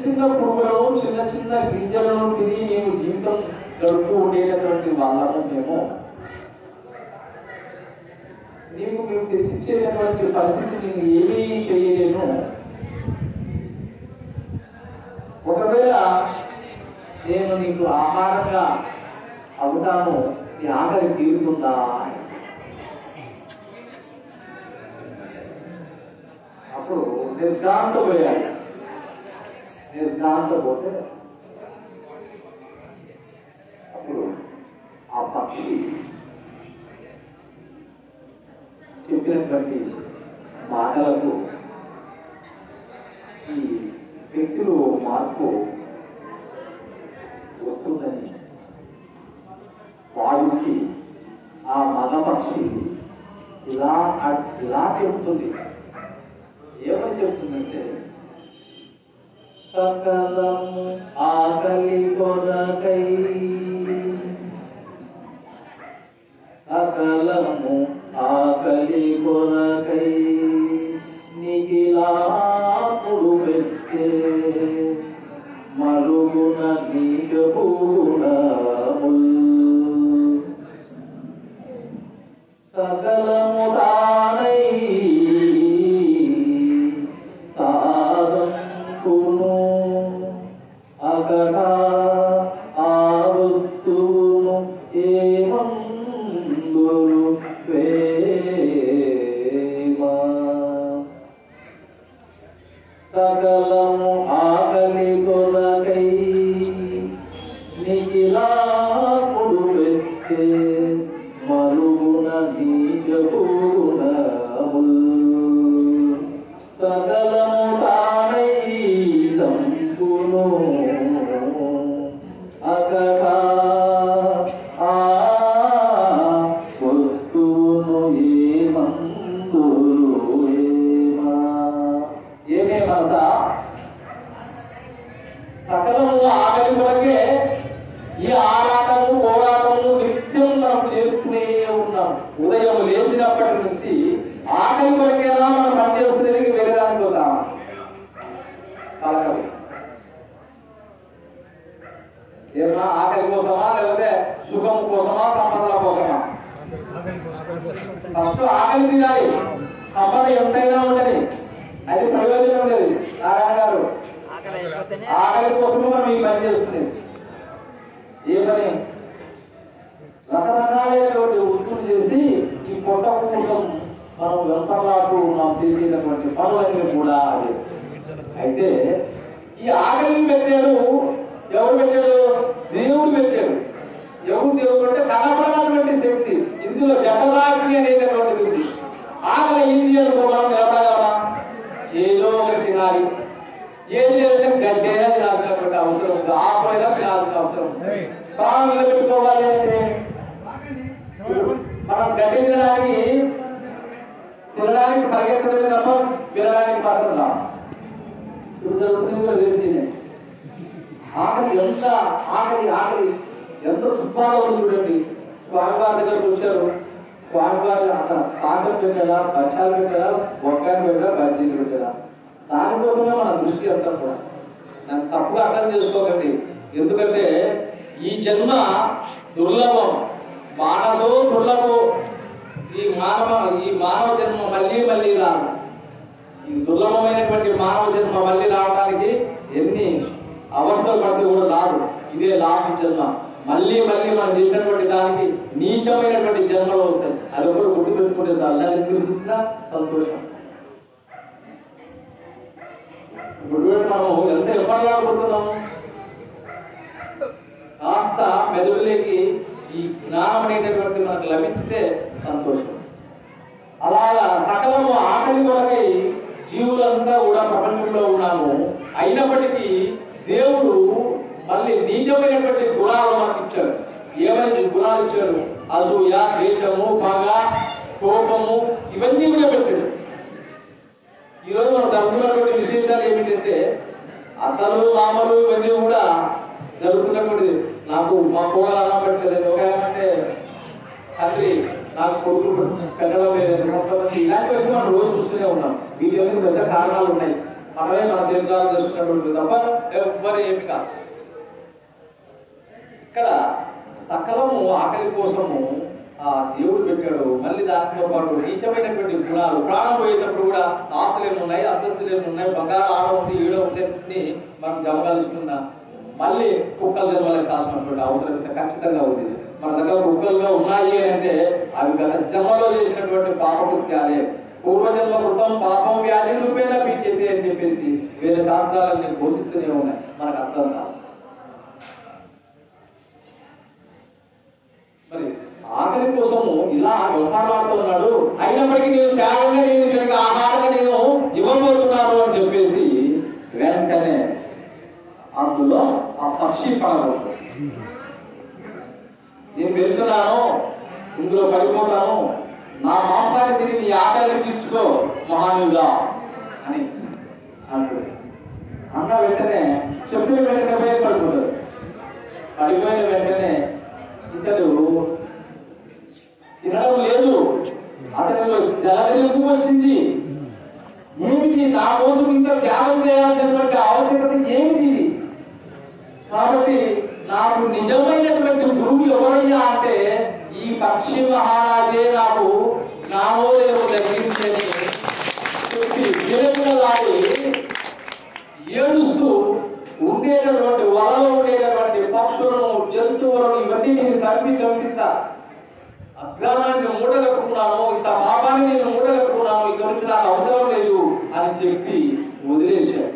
చిన్న పురుగులను చిన్న గింజలను తిని మేము జీవితం గడుపుతూ ఉండేటటువంటి వాళ్ళము. మేము తెచ్చిచ్చేటటువంటి పరిస్థితి నేను ఏమీ చేయలేను. ఒకవేళ నేను నీకు ఆహారంగా అవుతాను, నీ ఆకలి తీరుతుందా? అప్పుడు నిర్గాంతపోయాడు. నిర్గాంతపోతే అప్పుడు ఆ పక్షి చెప్పినటువంటి మాటలకు ఈ వ్యక్తులు మార్పు వస్తుందని వాడికి ఆ మగపక్షి ఇలా చెబుతుంది. ఏమని చెప్తుందంటే, సకలము ఆకలి కొరకై, సకలము ఆకలి కొరకై నిగిలాపుడు పెట్టే మరుగున నీకూడముల్ సకలము తానై తాదంకును అకట ఆవస్తును ఏమందులు సకలము ఆకలి కొరకై నిగిలాపుడు వెస్తే మరుగున నీకూడముల్ సకలము తానై సంపును అకట వస్తువును ఏమందులు ఏమేమంతా సకలము ఆకలి కొరకే ఈ ఆరాటము పోరాటము నిత్యం మనం చేస్తూనే ఉన్నాం. ఉదయం లేచినప్పటి నుంచి ఆకలి కొరకేనా మనం పనిచేస్తున్నది, వేరేదానికి పోతామా? ఏమన్నా ఆకలి కోసమా, లేకపోతే సుఖం కోసమా, సంపదల కోసమా? ఫస్ట్ ఆకలి తినాలి. సంపద ఎంతైనా ఉండదు, అది ప్రయోజనం లేదు. నారాయణ గారు ఆకలి కోసమే మనం ఈ పని చేస్తుంది. ఏ పని? రకరకాలైనటువంటి వృత్తులు చేసి ఈ పొట్ట కోసం మనం వెంపర్లాడుతూ ఉన్నాం. చేసేటటువంటి పనులన్నీ కూడా అదే. అయితే ఈ ఆకలిని పెట్టాడు ఎవరు పెట్టాడు? దేవుడు పెట్టాడు. ఎవరు దేవుడు అంటే కనపడనటువంటి శక్తి. ఇందులో జఠరాగ్ని అనేటటువంటిది ఉంది. ఆకలి ఇంది అనుకో, మనం నిలబడగలమా? ఏదో ఒకటి తినాలి. ఏది లేదంటే గడ్డైనా తినాల్సినటువంటి అవసరం ఉంది, ఆకులైనా తినాల్సిన అవసరం ఉంది. ప్రాణం నిలబెట్టుకోవాలి అంటే మనం గడ్డి తినడానికి పరిగెత్తడమే తప్ప వినడానికి పడుతుందా? ఇప్పుడు జరుగుతుంది కూడా తెలిసిందే. ఆకలి ఎంత సుఖాలు ఉంది చూడండి. స్వామివారి దగ్గర చూశారు. స్వామివారి అక్కడ పాశం పెట్టారా, పక్షాలు పెట్టారా, బొక్కాయలు పెట్టారా, బజ్జీలు పెట్టారా? దానికోసమే మన దృష్టి అంతా కూడా. నన్ను తప్పుగా అర్థం చేసుకోకండి. ఎందుకంటే ఈ జన్మ దుర్లభం, మానసో దుర్లభం. ఈ మానవ జన్మ మళ్ళీ రాదు. ఈ దుర్లభమైనటువంటి మానవ జన్మ మళ్ళీ రావడానికి ఎన్ని అవస్థలు పడితే కూడా రాదు. ఇదే లాస్ట్ జన్మ. మళ్ళీ మళ్ళీ మనం చేసినటువంటి దానికి నీచమైనటువంటి జన్మలు వస్తాయి. అది ఒకరు గుర్తు పెట్టుకుంటే చాలు. దాన్ని గుర్తున్నా సంతోషం. ఇప్పుడు మనం ఎంత ఎప్పటిగా కొడుతున్నాము. కాస్త మెదడులోకి ఈ జ్ఞానం అనేటటువంటి మనకు లభించితే సంతోషం. అలాగా సకలము ఆకలి కొరకై జీవులంతా కూడా ప్రపంచంలో ఉన్నాము. అయినప్పటికీ దేవుడు మళ్ళీ నీచమైనటువంటి గుణాలు మనకు ఇచ్చాడు. ఏమైనా గుణాలు ఇచ్చాడు? అసూయ, ద్వేషము, పగ, కోపము ఇవన్నీ కూడా పెట్టాడు. ఈరోజు మనం జరుగుతున్నటువంటి విశేషాలు ఏమిటంటే అత్తలు, మామలు ఇవన్నీ కూడా జరుగుతున్నటువంటి. నాకు మా కోడలు అన్నం పెట్టలేదు, ఒక ఏమంటే తండ్రి నాకు కొడుకులు పెట్టడం లేదని కొంతమంది ఇలాంటివన్నీ మనం రోజు చూస్తూనే ఉన్నాం. వీటి యొక్క పెద్ద కారణాలు ఉన్నాయి. మనమే మన దేశాలు చేసుకున్నటువంటి తప్ప ఎవ్వరు ఏమి కాదు. ఇక్కడ సకలము ఆకలి కోసము ఆ దేవుడు పెట్టాడు. మళ్ళీ దాంతో పాటు నీచమైనటువంటి గుణాలు. ప్రాణం పోయేటప్పుడు కూడా ఆస్తులు ఉన్నాయి, అంతస్తులు ఉన్నాయి, బంగారం ఆడ ఉంది, ఈడ ఉంది, మనం జమగాల్చుకున్నా మళ్ళీ కుక్కల జన్మలకు కాల్సినటువంటి అవసరం ఖచ్చితంగా ఉంది. మన దగ్గర కుక్కలుగా ఉన్నాయి అంటే అవి గత జన్మలో చేసినటువంటి పాపకృత్యాలే. పూర్వజన్మ కృతం పాపం వ్యాధి రూపేణ పీడితే అని చెప్పేసి వేరే శాస్త్రాలను ఘోషిస్తూనే ఉన్నాయి. మనకు అర్థం కాదు. మరి ఆకలి కోసము ఇలా వ్యవహారాడుతున్నాడు. అయినప్పటికీ నేను త్యాగంగా నేను కనుక ఆహారంగా నేను ఇవ్వబోతున్నాను అని చెప్పేసి వెంటనే అందులో ఆ పక్షి పడబోతుంది. నేను వెళ్తున్నాను, ఇందులో పడిపోతాను, నా మాంసాన్ని తిని నీ ఆకలిని తీర్చుకో మహానుగా అని అంటుంది. అన్న వెంటనే చెప్పిన వెంటనే పోయి పడిపోతాడు. పడిపోయిన వెంటనే ఇతడు తినడం లేదు, అతనిలో జలవిలుపు వచ్చింది. ఏమిటి నా కోసం ఇంత త్యాగం చేయాల్సినటువంటి ఆవశ్యకత ఏమిటి? కాబట్టి నాకు నిజమైనటువంటి గురువు ఎవరయ్యా అంటే ఈ పక్షి మహారాజే నాకు జ్ఞానోదయం జరిగిందని చెప్పి విరకులాడి ఏడుస్తూ ఉండేటటువంటి వలలో ఉండేటటువంటి పక్షులను, జంతువులను ఇవన్నీ నేను చంపిత అజ్ఞానాన్ని మూటగట్టుకున్నాను, ఇంత పాపాన్ని నేను మూటగట్టుకున్నాను, ఇక నుంచి నాకు అవసరం లేదు అని చెప్పి వదిలేశాడు.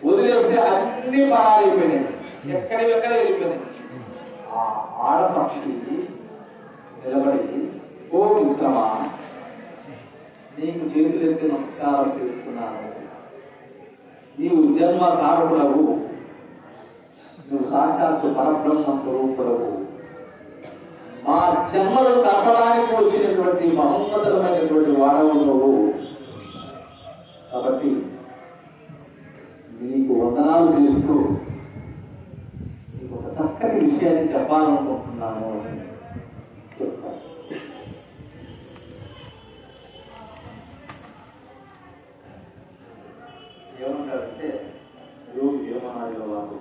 వదిలేస్తే అన్ని పరాలైపోయినాయి, ఎక్కడెక్కడ వెళ్ళిపోయినాయి. ఆ ఆడపక్షి నిలబడి, ఓ మిత్రమా, నీకు చేతులెత్తి నమస్కారం చేస్తున్నాను. నీవు జన్మ కారకుడవు, నువ్వు సాక్షాత్తు పరబ్రహ్మ స్వరూపుడవు. మా జన్మలు తప్పడానికి వచ్చినటువంటి మహోన్నతమైనటువంటి వాడవు నువ్వు. కాబట్టి నీకు వందనాలు చేస్తూ నీకు ఒక చక్కటి విషయాన్ని చెప్పాలనుకుంటున్నాను చెప్తాను. ఏమంటారంటే యోగి ఏమన్నాడు వారు,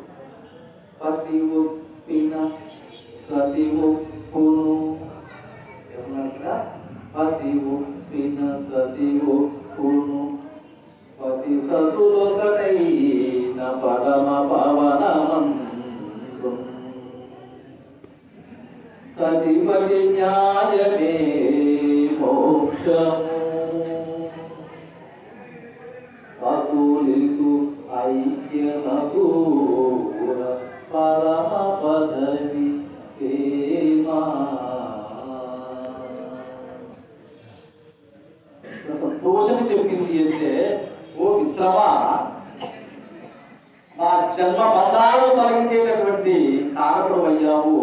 పతి ఒప్పిన సతి ఒప్పును. ఏమన్నా? పతి ఒప్పిన సతి ఒప్పును, పతి సతులొకటైన పరమ పవనమందు, సతిపతి న్యాయమే మోక్షము, వసూలికు ఐక్యమగు పరమ పదవి సంతోషంగా చెప్పింది అంటే, ఓ మిత్రమా, మా జన్మ బంధాలను తొలగించేటటువంటి కారకుడు అయ్యావు,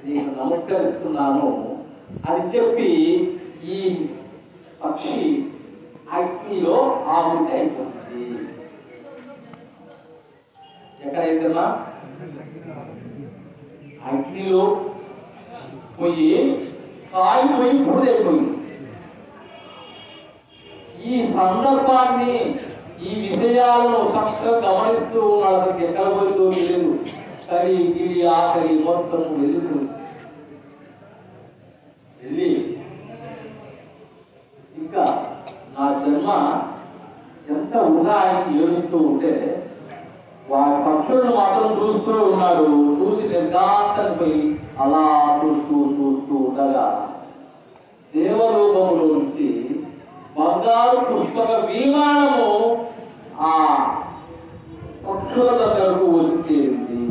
నీకు నమస్కరిస్తున్నాను అని చెప్పి ఈ పక్షి అగ్నిలో ఆహుతి అయిపోతుంది. ఎక్కడైతేనా అగ్నిలో పోయి కాలిపోయి బూడిదైపోయింది. ఈ సందర్భాన్ని, ఈ విషయాలను చక్కగా గమనిస్తూ ఉన్నాడు. అతనికి ఎక్కడ పోయిందో తెలియదు. సరి గిరి ఆఖరి మొత్తం వెళ్ళి ఇంకా నా జన్మ ఎంత వృధా అని ఏడుస్తూ ఉంటే వారి పక్షులను మాత్రం చూస్తూ ఉన్నాడు. చూసి నిర్గాంతం పోయి అలా చూస్తూ ఉండగా దేవరూపంలో నుంచి బంగారు పుష్పక విమానము ఆ పక్షుల దగ్గరకు వచ్చి చేరింది.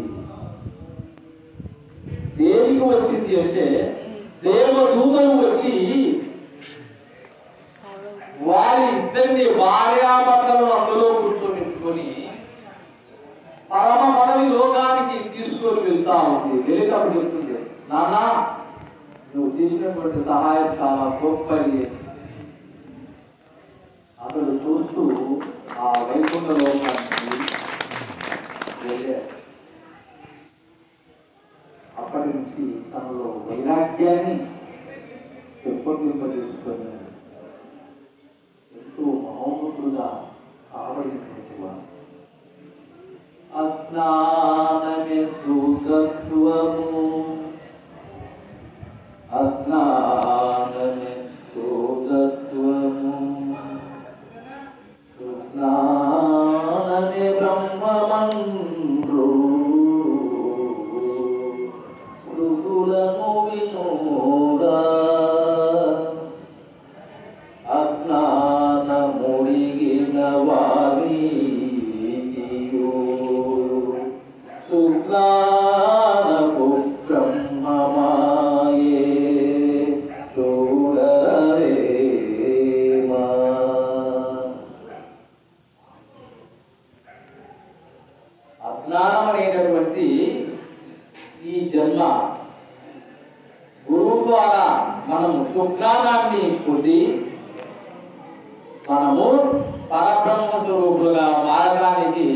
దేనికి వచ్చింది అంటే దేవదూతలు వచ్చి వారి ఇద్దరిని భార్యాభర్తలను అందులో కూర్చోబెట్టుకొని పరమ పదవి లోకానికి తీసుకొని వెళ్తా ఉంది. వెళ్ళేటప్పుడు చెప్తుంది, నాన్న నువ్వు చేసినటువంటి సహాయం చాలా గొప్పది. అతడు చూస్తూ ఆ వైకుంఠ లోకానికి వెళ్ళాడు. అప్పటి నుంచి తనలో వైరాగ్యాన్ని పెంపొందింపజేసుకొని ఎంతో మహోన్నతుడుగా కాబడినటువంటి వాడు. అజ్ఞానమే సూతత్వము, అజ్ఞానమే సూతత్వము, సుజ్ఞానమే బ్రహ్మమండ్రు, శృతులను వినోడా, అజ్ఞానముడిగిన వారి సుజ్ఞానపు బ్రహ్మమాయే చూడరేమా. అజ్ఞానం అనేటటువంటి ఈ జన్మ గురువు ద్వారా మనము సుజ్ఞానాన్ని పొంది మనము పరబ్రహ్మ స్వరూపులుగా మారడానికి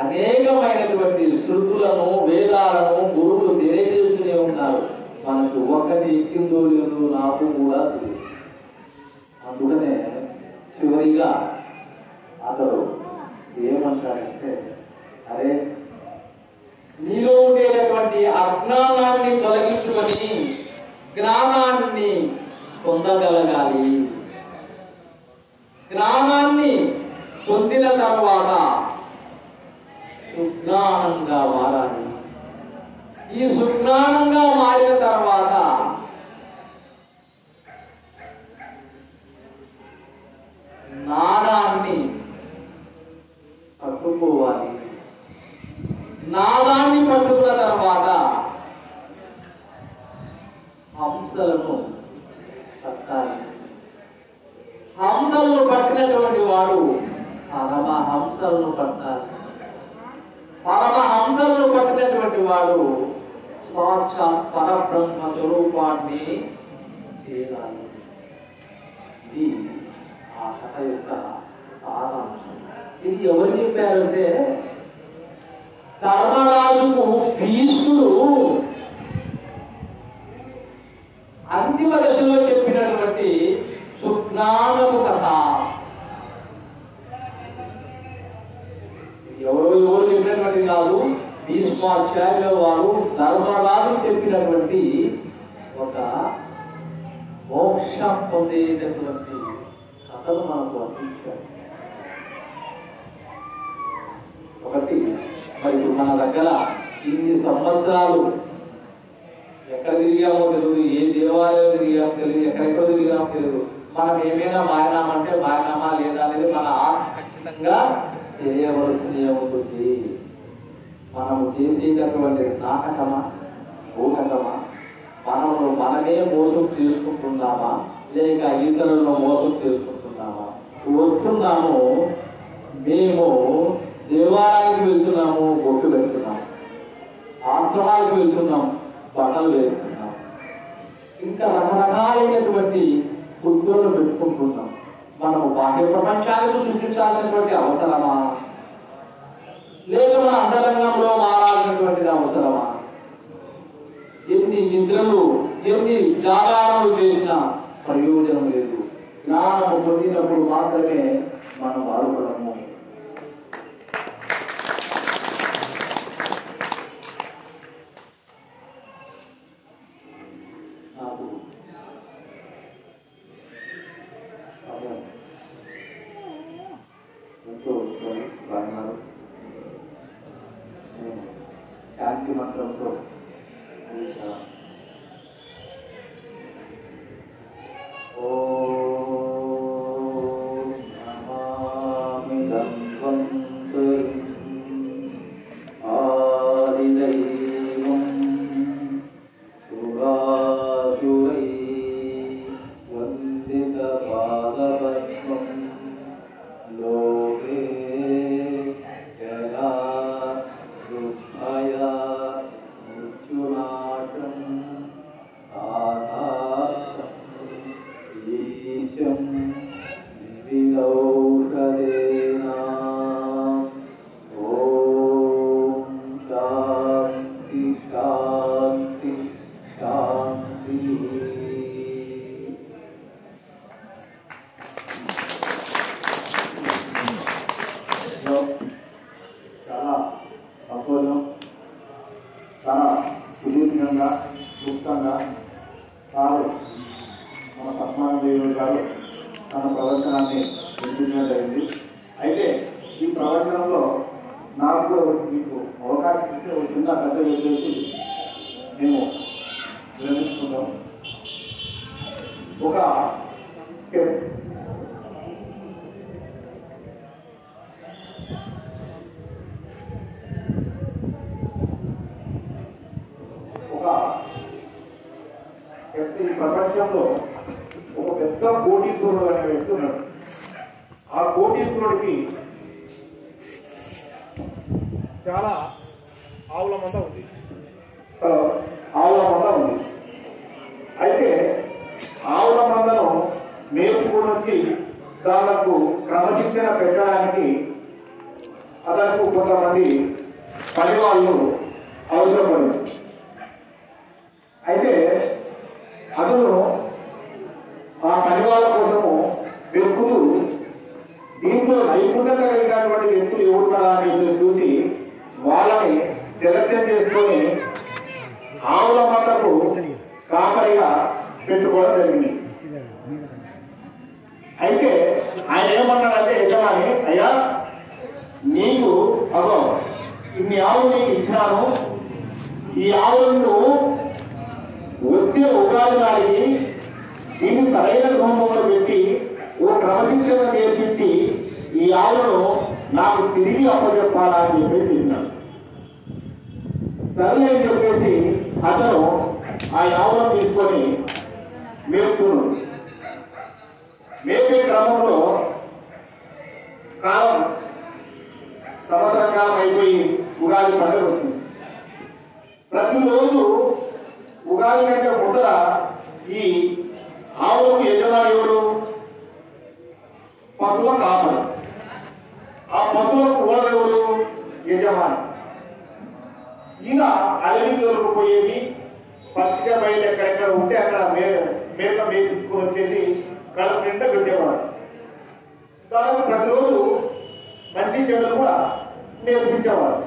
అనేకమైనటువంటి శృతులను వేదాలను గురువులు తెలియజేస్తూనే ఉన్నారు. మనకు ఒకటి ఎక్కిందో లేదో నాకు కూడా తెలియదు. అందుకనే చివరిగా అతడు ఏమంటాడంటే, అరే నీలో ఉండేటటువంటి అజ్ఞానాన్ని తొలగించుకొని జ్ఞానాన్ని పొందగలగాలి. జ్ఞానాన్ని పొందిన తర్వాత సుజ్ఞానంగా మారాలి. ఈ సుజ్ఞానంగా మారిన తర్వాత నాదాన్ని పట్టుకోవాలి. నాదాన్ని పట్టుకున్న తర్వాత హంసలను పట్టాలి. హంసలను పట్టినటువంటి వాడు పరమహంసలను పట్టాలి. పరమహంసలను పట్టినటువంటి వాడు సాక్షాత్ పరబ్రహ్మ స్వరూపాన్ని చేయాలి. ఇది ఆ కథ యొక్క సారాంశం. ఇది ఎవరు చెప్పారంటే ధర్మరాజుకు భీష్ముడు అంతిమ దశలో చెప్పినటువంటి సుజ్ఞానము కథ. ఎవరు చెప్పినటువంటి కాదు, భీష్మాచార్యుల వారు ధర్మరాజు చెప్పినటువంటి ఒక మోక్షం పొందేటటువంటి కథను మనకు అందించారు. ఒకటి మరి మన దగ్గర ఇన్ని సంవత్సరాలు ఎక్కడ తిరిగామో తెలియదు, ఏ దేవాలయం తిరిగామో తెలియదు, ఎక్కడెక్కడ తిరిగామో తెలియదు. మనం ఏమైనా మారినామంటే మారినామా లేదా అనేది మన ఆత్మ ఖచ్చితంగా తెలియవలసిందే ఉంటుంది. మనము చేసేటటువంటి నాటకమా ఊటకమా, మనము మనమే మోసం చేసుకుంటున్నామా లేక ఇతరులను మోసం చేసుకుంటున్నామా? వస్తున్నాము, మేము దేవాలయానికి వెళ్తున్నాము, బొట్టు పెడుతున్నాము, ఆశ్రమాలకు వెళ్తున్నాం, బట్టలు వేస్తున్నాం, ఇంకా రకరకాలైనటువంటి వృత్తులను పెట్టుకుంటున్నాం. మనము బాహ్య ప్రపంచాలకు సృష్టించాల్సినటువంటి అవసరమా లేక మన అంతరంగంలో మారాల్సినటువంటిది అవసరమా? ఎన్ని నిద్రలు ఎన్ని జాగారాలు చేసినా ప్రయోజనం లేదు. జ్ఞానము పొందినప్పుడు మాత్రమే మనం బాధపడము. నాకు ఎంతో రాయినారు. శాంతి మంత్రంతో చాలా సంతోషం, చాలా సుదీర్ఘంగా క్లుప్తంగా సారు మన పద్మానందేవి గారు తన ప్రవచనాన్ని వినిపించడం జరిగింది. అయితే ఈ ప్రవచనంలో నాకు కూడా మీకు అవకాశం ఇస్తే ఒక చిన్న కథ చెప్పేసి మేము విరమించుకుంటాం. ఒక ఈ ప్రపంచంలో ఒక పెద్ద కోటీశ్వరుడు అనే వ్యక్తి ఉన్నాడు. ఆ కోటీశ్వరుడికి చాలా ఆవుల మంద ఉంది. అయితే ఆవుల మందను మేపుకొని వచ్చి దానికి క్రమశిక్షణ పెట్టడానికి అతనికి కొంతమంది పనివాళ్ళు అవసరపడింది. అయితే అతను ఆ పనివాళ్ళ కోసము వెతుకుతూ దీంట్లో నైపుణ్యత కలిగినటువంటి వ్యక్తులు ఎవరున్నారా అని చూసి వాళ్ళని సెలక్షన్ చేసుకొని ఆవుల మందకు కాపరిగా పెట్టుకోవడం జరిగింది. అయితే ఆయన ఏమన్నాడంటే, యజమాని అయ్యా నీకు అగో ఇన్ని ఆవులు నీకు ఇచ్చినాను, ఈ ఆవులను వచ్చే ఉగాది నాడికి దీన్ని సరైన రూపంలో పెట్టి ఓ క్రమశిక్షణ నేర్పించి ఈ ఆవులను నాకు తిరిగి అప్పచెప్పాలా అని చెప్పేసి విన్నాను. సరే అని చెప్పేసి అతను ఆ ఆవులను తీసుకొని మేపుతున్నాడు. మేపే క్రమంలో కాలం సంవత్సర కాలం అయిపోయి ఉగాది పండుగ వచ్చింది. ప్రతిరోజు ఉగాది కంటే ముందర ఈ ఆవులకు యజమాని ఎవరు? పశువుల కాపరి. ఆ పశువులకు ఓనర్ ఎవరు? యజమాని. ఈయన అడవికి దొరికిపోయేది, పచ్చిగా బయలు ఎక్కడెక్కడ ఉంటే అక్కడ మేక మేపించుకొని వచ్చేసి కడుపు నిండా పెట్టేవాడు. దానికి ప్రతిరోజు మంచి చెడులు కూడా నేర్పించేవాడు.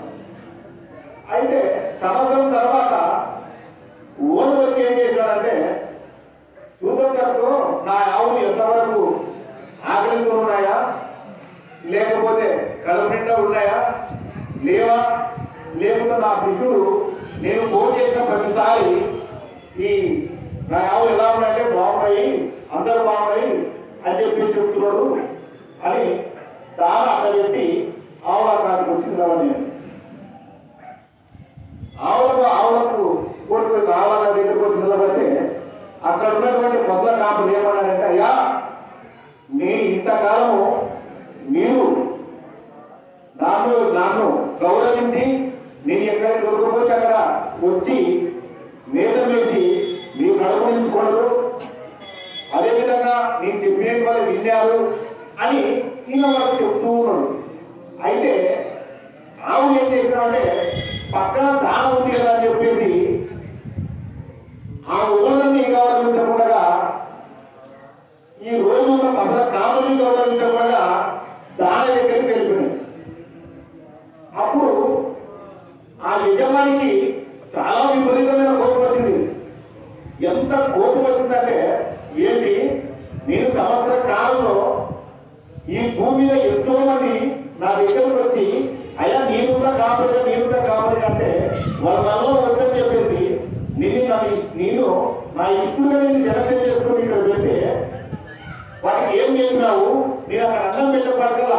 అయితే సంవత్సరం తర్వాత ఓనర్ వచ్చి ఏం చేసినాడంటే, చూద్దాం కనుకో నా ఆవులు ఎంతవరకు ఆకలితో ఉన్నాయా, లేకపోతే కడుపు నిండా ఉన్నాయా, లేవా, లేకపోతే నా శిష్యుడు నేను ఫోన్ చేసిన ప్రతిసారి ఈ నా ఆవులు ఎలా ఉన్నాయంటే బాగున్నాయి, అందరూ బాగున్నాయి అని చెప్పి చెప్తున్నాడు అని దాని అక్కడ పెట్టి ఆవుల కాడికి వచ్చిందామని ఆవులకు కోడికి ఆవుల దగ్గరకు వచ్చి నిలబడితే అక్కడ ఉన్నటువంటి పశువుల కాపులు ఏమన్నాడంటే, అయ్యా నేను ఇంతకాలము మీరు నన్ను గౌరవించి నేను ఎక్కడికి దొరకపోతే అక్కడ వచ్చి మేత వేసి మీరు కడుపు నింపుకోవడం, అదేవిధంగా నేను చెప్పినట్టు వాళ్ళు విన్నారు అని ఈయన వాళ్ళకి చెప్తూ ఉన్నాడు. అయితే ఆవు ఏం చేసినాడంటే, పక్కన దాన ఉంది కదా అని చెప్పేసి ఆ ఓనర్ని గౌరవించకుండా, ఈ రోజు ఉన్న అసలు కాపుని గౌరవించకుండా దాన దగ్గరికి వెళ్ళిపోయింది. అప్పుడు ఆ యజమానికి చాలా విపరీతమైన కోపం వచ్చింది. ఎంత కోపం వచ్చిందంటే, ఏంటి నేను సంవత్సర కాలంలో ఈ భూమి మీద ఎంతో మంది నా దగ్గరకు వచ్చి అయ్యా నేనుంటా కాపరిగా అంటే వాళ్ళ మనలో వద్దని చెప్పేసి నేను నా ఇష్టంగా నేను సెలక్షన్ చేసుకుని ఇక్కడ పెడితే వాటికి ఏం చెప్పినావు, నేను అక్కడ అన్నం పెట్టబడగల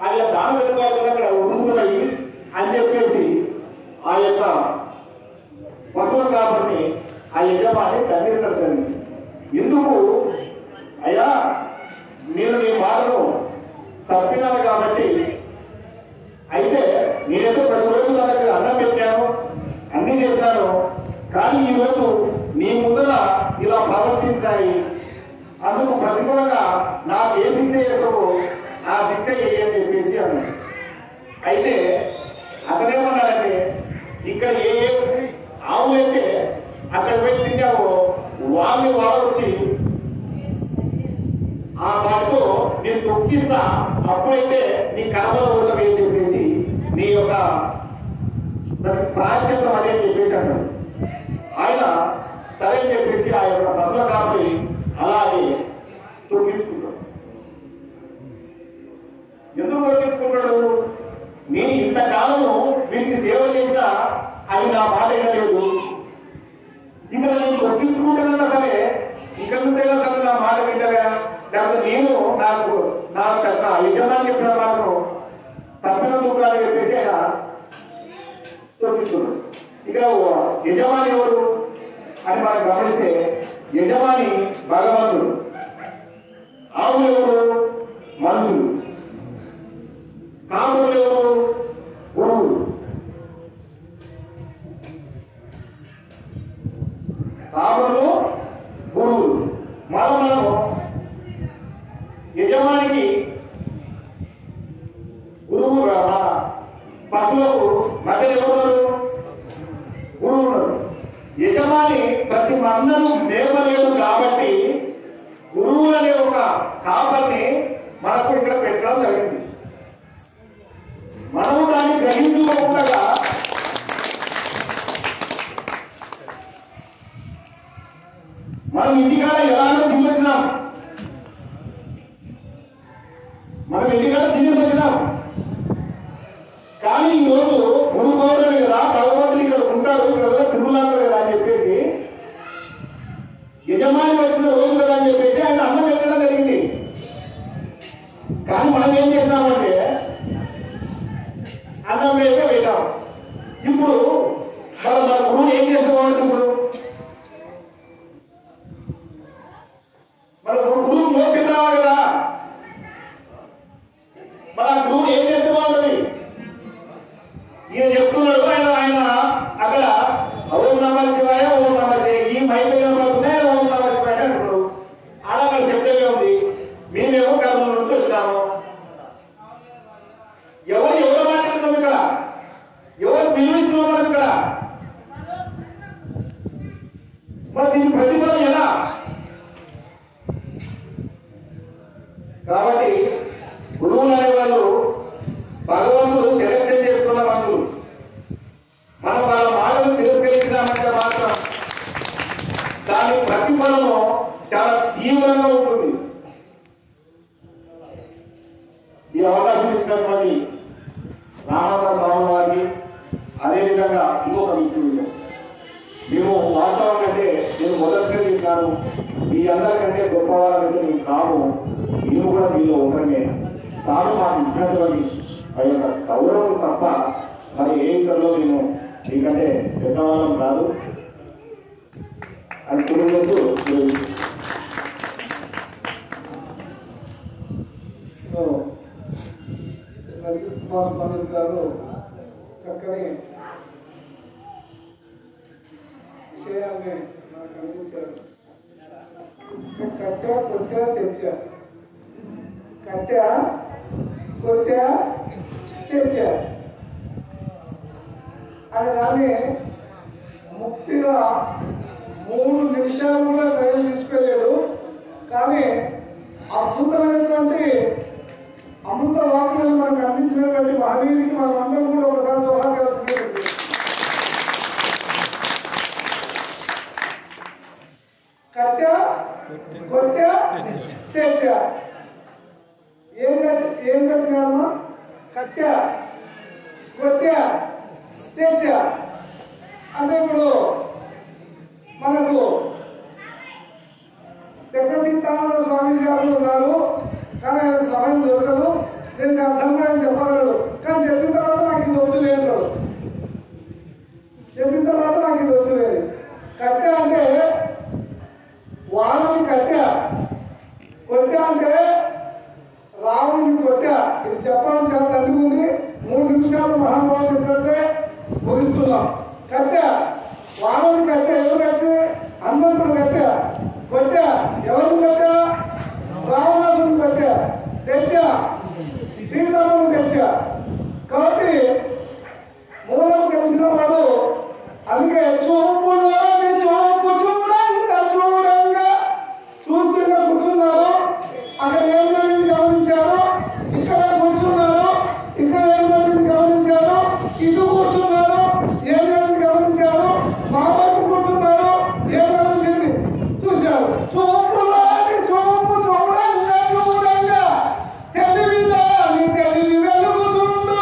ఆయన దానం పెట్టబడగల అక్కడ ఉరుకుతున్నాయి అని చెప్పేసి ఆ యొక్క పశువుల కాబట్టి ఆ యజమాని దండించడం. ఎందుకు అయ్యా నేను నీ బాధను తప్పినాను కాబట్టి, అయితే నేనైతే ప్రతిరోజు తనకు అన్నం పెట్టాను, అన్ని చేశాను, కానీ ఈరోజు నీ ముందర ఇలా ప్రవర్తించినాయి, అందుకు ప్రతిఫలంగా నాకు ఏ శిక్ష చేస్తావో ఆ శిక్ష అని చెప్పేసి అన్నాడు. అయితే అతనేమన్నాడంటే ఇక్కడ ఏ ఆవులైతే అక్కడ పోయి తిన్నావో వాళ్ళని వచ్చి ఆ వాటితో నేను తొక్కిస్తా, అప్పుడైతే నీ కనబడబోతావు అని చెప్పేసి నీ యొక్క దానికి ప్రాయశ్చిత్తం అదే అని చెప్పేసి అన్నాడు. ఆయన సరే అని చెప్పేసి ఆ యొక్క పశువుల కాపరి అలాగే తొక్కించుకుంటాడు. ఎందుకు తొక్కించుకుంటాడు? నేను ఇంతకాలము వీటికి సేవ చేసినా అవి నా మాట వినలేదు, ఇక్కడ నేను తొక్కించుకుంటానన్నా సరే ఇక్కడ నుండైనా సరే నా మాట వింటారా, లేకపోతే నేను నాకు యజమాని చెప్పిన మాటను తప్పిన తూకాలని చెప్పేసి ఆయన తొక్కించుకున్నాడు. ఇక్కడ యజమాని ఎవరు అని మనం గమనిస్తే యజమాని భగవంతుడు, ఆవులు ఎవరు మనుషులు, కాపులు ఎవరు గురువులు. కాపులు గురువులు. మనము యజమానికి గురువు మన పశువులకు మధ్యలో ఎవరు గురువు ఉన్నారు. యజమాని ప్రతి మందను మేపలేడు కాబట్టి గురువులనే ఒక కాపర్ని మనకు ఇక్కడ పెట్టడం జరిగింది. మనము దాన్ని గ్రహించుకోకుండా మనం ఇంటికాడ ఎలాగో తినొచ్చినాం, మనం ఇంటికాడ తినేసి వచ్చినాం, కానీ ఈరోజు గురు పౌర్ణమి కదా, భగవంతుడు ఇక్కడ ఉంటాడు, ఇక్కడ తిరుగులాడు కదా అని చెప్పేసి యజమాని వచ్చిన రోజు కదా అని చెప్పేసి ఆయన అన్నం పెట్టడం జరిగింది. కానీ మనం ఏం చేసినామంటే అన్నం వేస్తే పెట్టాం. ఇప్పుడు మన గురువుని ఏం చేస్తే బాగుంటుంది? ఇప్పుడు మన గురువు మోక్షం రావాలి కదా, మన గురువుని ఏం చేస్తే బాగుంటుంది? ఈయన చెప్తున్నాడు, ఆయన అక్కడ ఓం నమ శివాయ ఓం నమ శివాయ ఈ మైక్ పడుతున్నాయి, ఓం నమ శివాయ అంటున్నాడు. ఆడ అక్కడ శబ్దమే ఉంది, మేమేమో కర్నూలు నుంచి వచ్చినాము. ఎవరు మాట్లాడుతున్నాం ఇక్కడ? ఎవరు పిలుస్తున్నాం మనం ఇక్కడ? మన దీని ప్రతిఫలం ఎలా? కాబట్టి గురువులు అనేవాళ్ళు భగవంతుడు సెలక్షన్ చేసుకున్న మనుషులు. మనం వాళ్ళ మాటలు తిరస్కరించినామంటే మాత్రం దాని ప్రతిఫలము చాలా తీవ్రంగా ఉంటుంది. ఈ అవకాశం ఇచ్చినటువంటి రామనాథ స్వామి వారికి, అదేవిధంగా ఇంకొక మిత్రుడు, మేము వాస్తవం అంటే నేను మొదటిగా చెప్పాను, మీ అందరికంటే గొప్పవాళ్ళంటే మేము కాము, మేము కూడా మీలో ఒకరిమే. సాగు మాకు ఇచ్చినటువంటి ఆ యొక్క గౌరవం తప్ప మరి ఏ ఇతరులో మేము మీకంటే పెద్దవాళ్ళం కాదు అని తెలియదు. కుమార్ స్వామి గారు చక్కని విషయాన్ని నాకు అందించారు. కట్టా కొట్టా తెచ్చా, కట్టా కొట్టా తెచ్చా అని కానీ ముక్తిగా 3 నిమిషాలు కూడా టైం తీసుకోలేడు. కానీ అద్భుతమైనటువంటి అమృత వాక్కులను మనకు అందించినటువంటి మహనీయుడికి మనం అందరం కూడా ఒకసారి జోహార్ చేయాల్సింది. కట్టా కొట్టా తెచ్చా. ఏం కట్టినాడమ్మా? కట్టా కొట్టా తెచ్చా. అంటే ఇప్పుడు మనకు చక్రతీర్థానంద స్వామీజీ గారు ఉన్నారు, కానీ ఆయనకు సమయం దొరకదు. దీనికి అర్థం కూడా ఆయన చెప్పగలడు, కానీ చెప్పిన తర్వాత నాకు ఇది వచ్చు లేదు. చెప్పిన తర్వాత నాకు ఇది వచ్చు లేదు. కట్టె అంటే వాళ్ళని కట్టె, కొట్టె అంటే రావణుని కొట్టె. ఇది చెప్పడం చాలా తండ్రి ఉంది. 3 నిమిషాలు మహానుభావులు చెప్పినట్టే ముగిస్తున్నాం. కట్టె వాళ్ళని కట్టె, ఎవరు కట్టె? హనుమంతుడు కట్టె. కొట్టె ఎవరు కట్టె? రావణాసుని కట్టె. తెచ్చా సీతమ్మను తెచ్చా. కాబట్టి మూలం తెలిసిన వాడు అందుకే చూపులోని చూపు చూడంగా చూడంగా చూస్తుంటే కూర్చున్నాడు. అక్కడ ఏం జరిగింది గమనించాడు, ఇక్కడ కూర్చున్నాడు, ఇక్కడ ఏం జరిగింది గమనించాడు, ఇటు కూర్చున్నాడు, ఏం జరిగింది గమనించాడు, మా వైపు కూర్చున్నాడు, ఏం గమనించింది చూశాడు. చూపులోని చూపు చూడంగా చూడంగా తెలివిలోని తెలివి వెలుగుతుండు,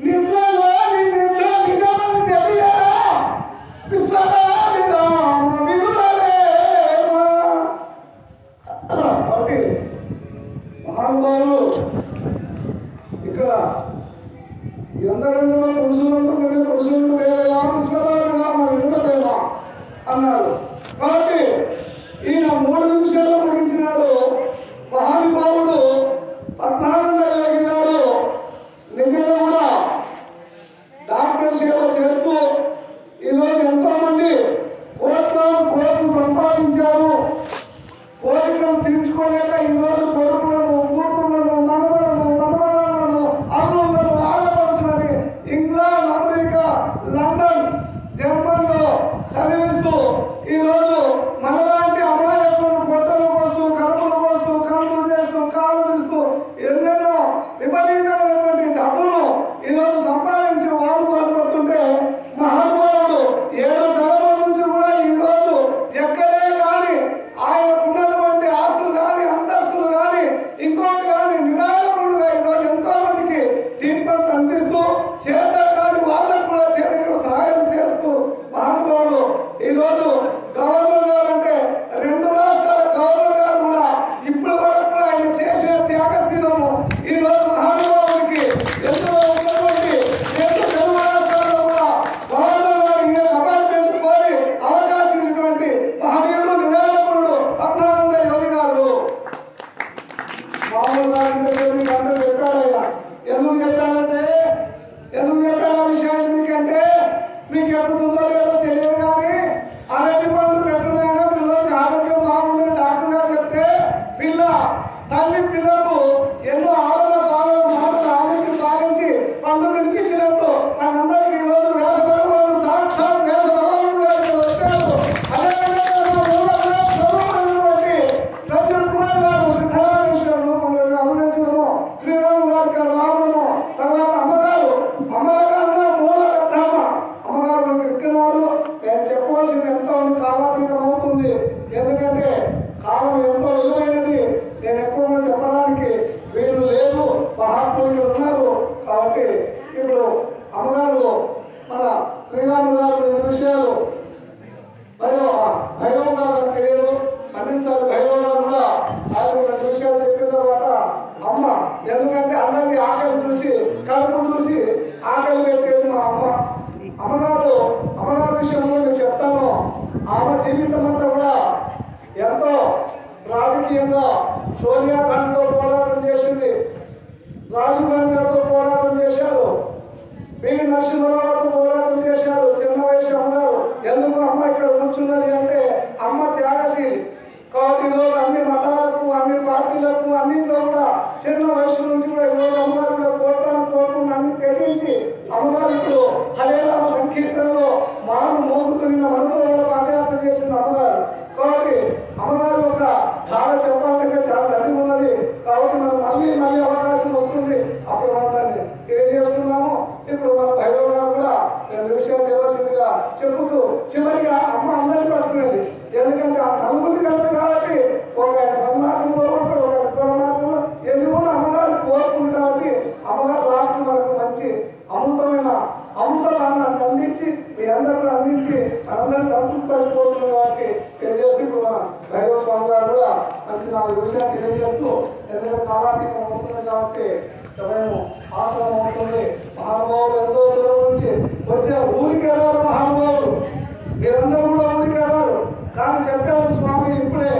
నిద్రలోని నిద్ర నిజమని తెలియరా విశ్వనామి రామ విరులవేమ. ఒకటి మహానుభావులు ఇక్కడ ఎందరెందులో పురుషులందరూ పురుషులు వేరయా విశ్వనామి రామ విరులవేమ అన్నారు. కాబట్టి ఈయన 3 నిమిషాల్లో ముగించినాడు. మహానుభావుడు 14 కలిగినాడు. నిజంగా కూడా డాక్టర్ సేవ చేస్తూ ఈరోజు ఎంతో మంది కోట్లు సంపాదించారు. కోరికలు తీర్చుకోలేక ఈరోజు కొడుకులను, కూతుర్లను, మనవరాలను, అల్లులను, ఆడపడుచులని ఇంగ్లాండ్, అమెరికా, లండన్, జర్మన్లో చదివిస్తూ ఈరోజు మనలాంటి అమాయకులను పొట్టలు కోస్తూ, కడుపులు కోస్తూ, కడుపులు చేస్తూ, కాలు తీస్తూ ఎన్నెన్నో విపరీతమైనటువంటి డబ్బులు ఈరోజు సంపాదించి వాళ్ళు బాధపడుతుంటే మహానుభావుడు 7 తరముల నుంచి కూడా ఈరోజు ఎక్కడే కానీ ఆయనకున్నటువంటి ఆస్తులు కానీ, అంతస్తులు కానీ, ఇంకోటి కానీ నిరాళములుగా ఈరోజు ఎంతో మందికి ట్రీట్మెంట్ అందిస్తూ చేత కానీ వాళ్ళకు కూడా చేత సహాయం చేస్తూ మహానుభావుడు ఈరోజు గవర్నర్ గారు అంటే 2 రాష్ట్రాల గవర్నర్ గారు కూడా ఇప్పటి వరకు కూడా ఆయన చేసే త్యాగశీలము ఈరోజు మహానుభావుడికి ఎందులో ఉన్నటువంటి 2 తెలుగు రాష్ట్రాల్లో కూడా గవర్నర్ గారు ఈయన అపాయింట్మెంట్ కోరి అవకాశం ఇచ్చినటువంటి మహనీయుడు నిరాళముడు పద్మానంద యోగి గారు. మామూలుగా గంటలు చెప్పాడయ్యా. ఎందుకు చెప్పాడంటే, ఎందుకు చెప్పాడు ఆ విషయాన్ని మీకంటే మీకు ఎక్కుతుందో లేదో తెలియదు, కానీ అరటి పండు పెట్టున్నాయన పిల్లలకి ఆరోగ్యం బాగుందని డాక్టర్ గారు చెప్తే తల్లి పిల్లకు ఎన్నో ఆడల పాలన మాటలు ఆలోచించి భావించి పండు తినిపించినప్పుడు మనందరికీ ఈరోజు వేష భగవాను సాక్షాత్ వేష భగవానుడు గారు వచ్చారు. అదేవిధంగా ప్రద్యుత్ కుమార్ గారు సిద్ధరామేశ్వర రూపంలో అభినందించడము, శ్రీరాము గారు ఇక్కడ రావడము, తర్వాత అమ్మగారు మూల పెద్దమ్మ అమ్మగారు ఎక్కినారు. నేను చెప్పవలసింది ఎంతో కాలాతీతం అవుతుంది, ఎందుకంటే కాలం ఎంతో విలువైనది. నేను ఎక్కువగా చెప్పడానికి వీలు లేదు, మహాత్ములు ఉన్నారు. కాబట్టి ఇప్పుడు అమ్మగారు మన శ్రీరాములు గారు 2 విషయాలు భైరవ గారు తెలియదు, మన్నించాలి. భైరవ గారు కూడా ఆయన 2 విషయాలు చెప్పిన తర్వాత అమ్మ, ఎందుకంటే అందరినీ ఆకలి చూసి, కడుపు చూసి ఆకలి పెట్టేది మా అమ్మ. అమ్మగారి విషయంలో నేను చెప్తాను. ఆమె జీవితం అంతా కూడా ఎంతో రాజకీయంగా సోనియా గాంధీతో పోరాటం చేసింది, రాజీవ్ గాంధీ గారితో పోరాటం చేశారు, పివి నరసింహారావుతో పోరాటం చేశారు. చిన్న వయసు అమ్మగారు. ఎందుకు అమ్మ ఇక్కడ కూర్చున్నది అంటే అమ్మ త్యాగశీలి. కాబట్టి ఈరోజు అన్ని మతాలకు, అన్ని పార్టీలకు, అన్నింటిలో కూడా చిన్న వయసు నుంచి కూడా ఈరోజు అమ్మగారు కూడా కోరుకుని అన్ని తెగించి అమ్మగారు ఇప్పుడు హరేరామ సంకీర్తనలో మారు మోగుతున్న మనతో కూడా పాదయాత్ర చేసింది అమ్మగారు. కాబట్టి అమ్మగారు ఒక బాగా చెప్పాలంటే చాలా ధన్యం ఉన్నది. కాబట్టి మనం మళ్ళీ అవకాశం వస్తుంది, అప్పుడు మనం దాన్ని తెలియజేసుకున్నాము. ఇప్పుడు మన భైరవ గారు కూడా 2 విషయాలు తెలియవలసిందిగా చెబుతూ చివరిగా అమ్మ అందరినీ పట్టుకునేది. ఎందుకంటే ఆ నలుగురిని కలదు కాబట్టి ఒక సన్మార్గంలో ఉంటాడు, ఒక విప్లవ మార్గంలో ఎన్ని కూడా అమ్మగారు కోరుకుంది. కాబట్టి అమ్మగారు లాస్ట్ మనకు మంచి అమృతమైన అమృతాన్ని అంది. ఇచ్చి మీ అందరూ కూడా అందించి మనందరూ సంతృప్తి పరిచిపోతున్న వారికి తెలియజేస్తూ ఇప్పుడు మన భైరవ స్వామి గారు కూడా మంచి 4 విషయాలు తెలియజేస్తూ ఎందుకంటే కాలాతీతం అవుతుంది కాబట్టి సమయం ఆశ్రమం అవుతుంది. మహానుభావులు ఎంతో దూరం నుంచి వచ్చే ఊరికి వెళ్ళారు మహానుభావులు, మీరందరూ కూడా ఊరికి వెళ్ళారు. కానీ చెప్పారు స్వామి ఇప్పుడే,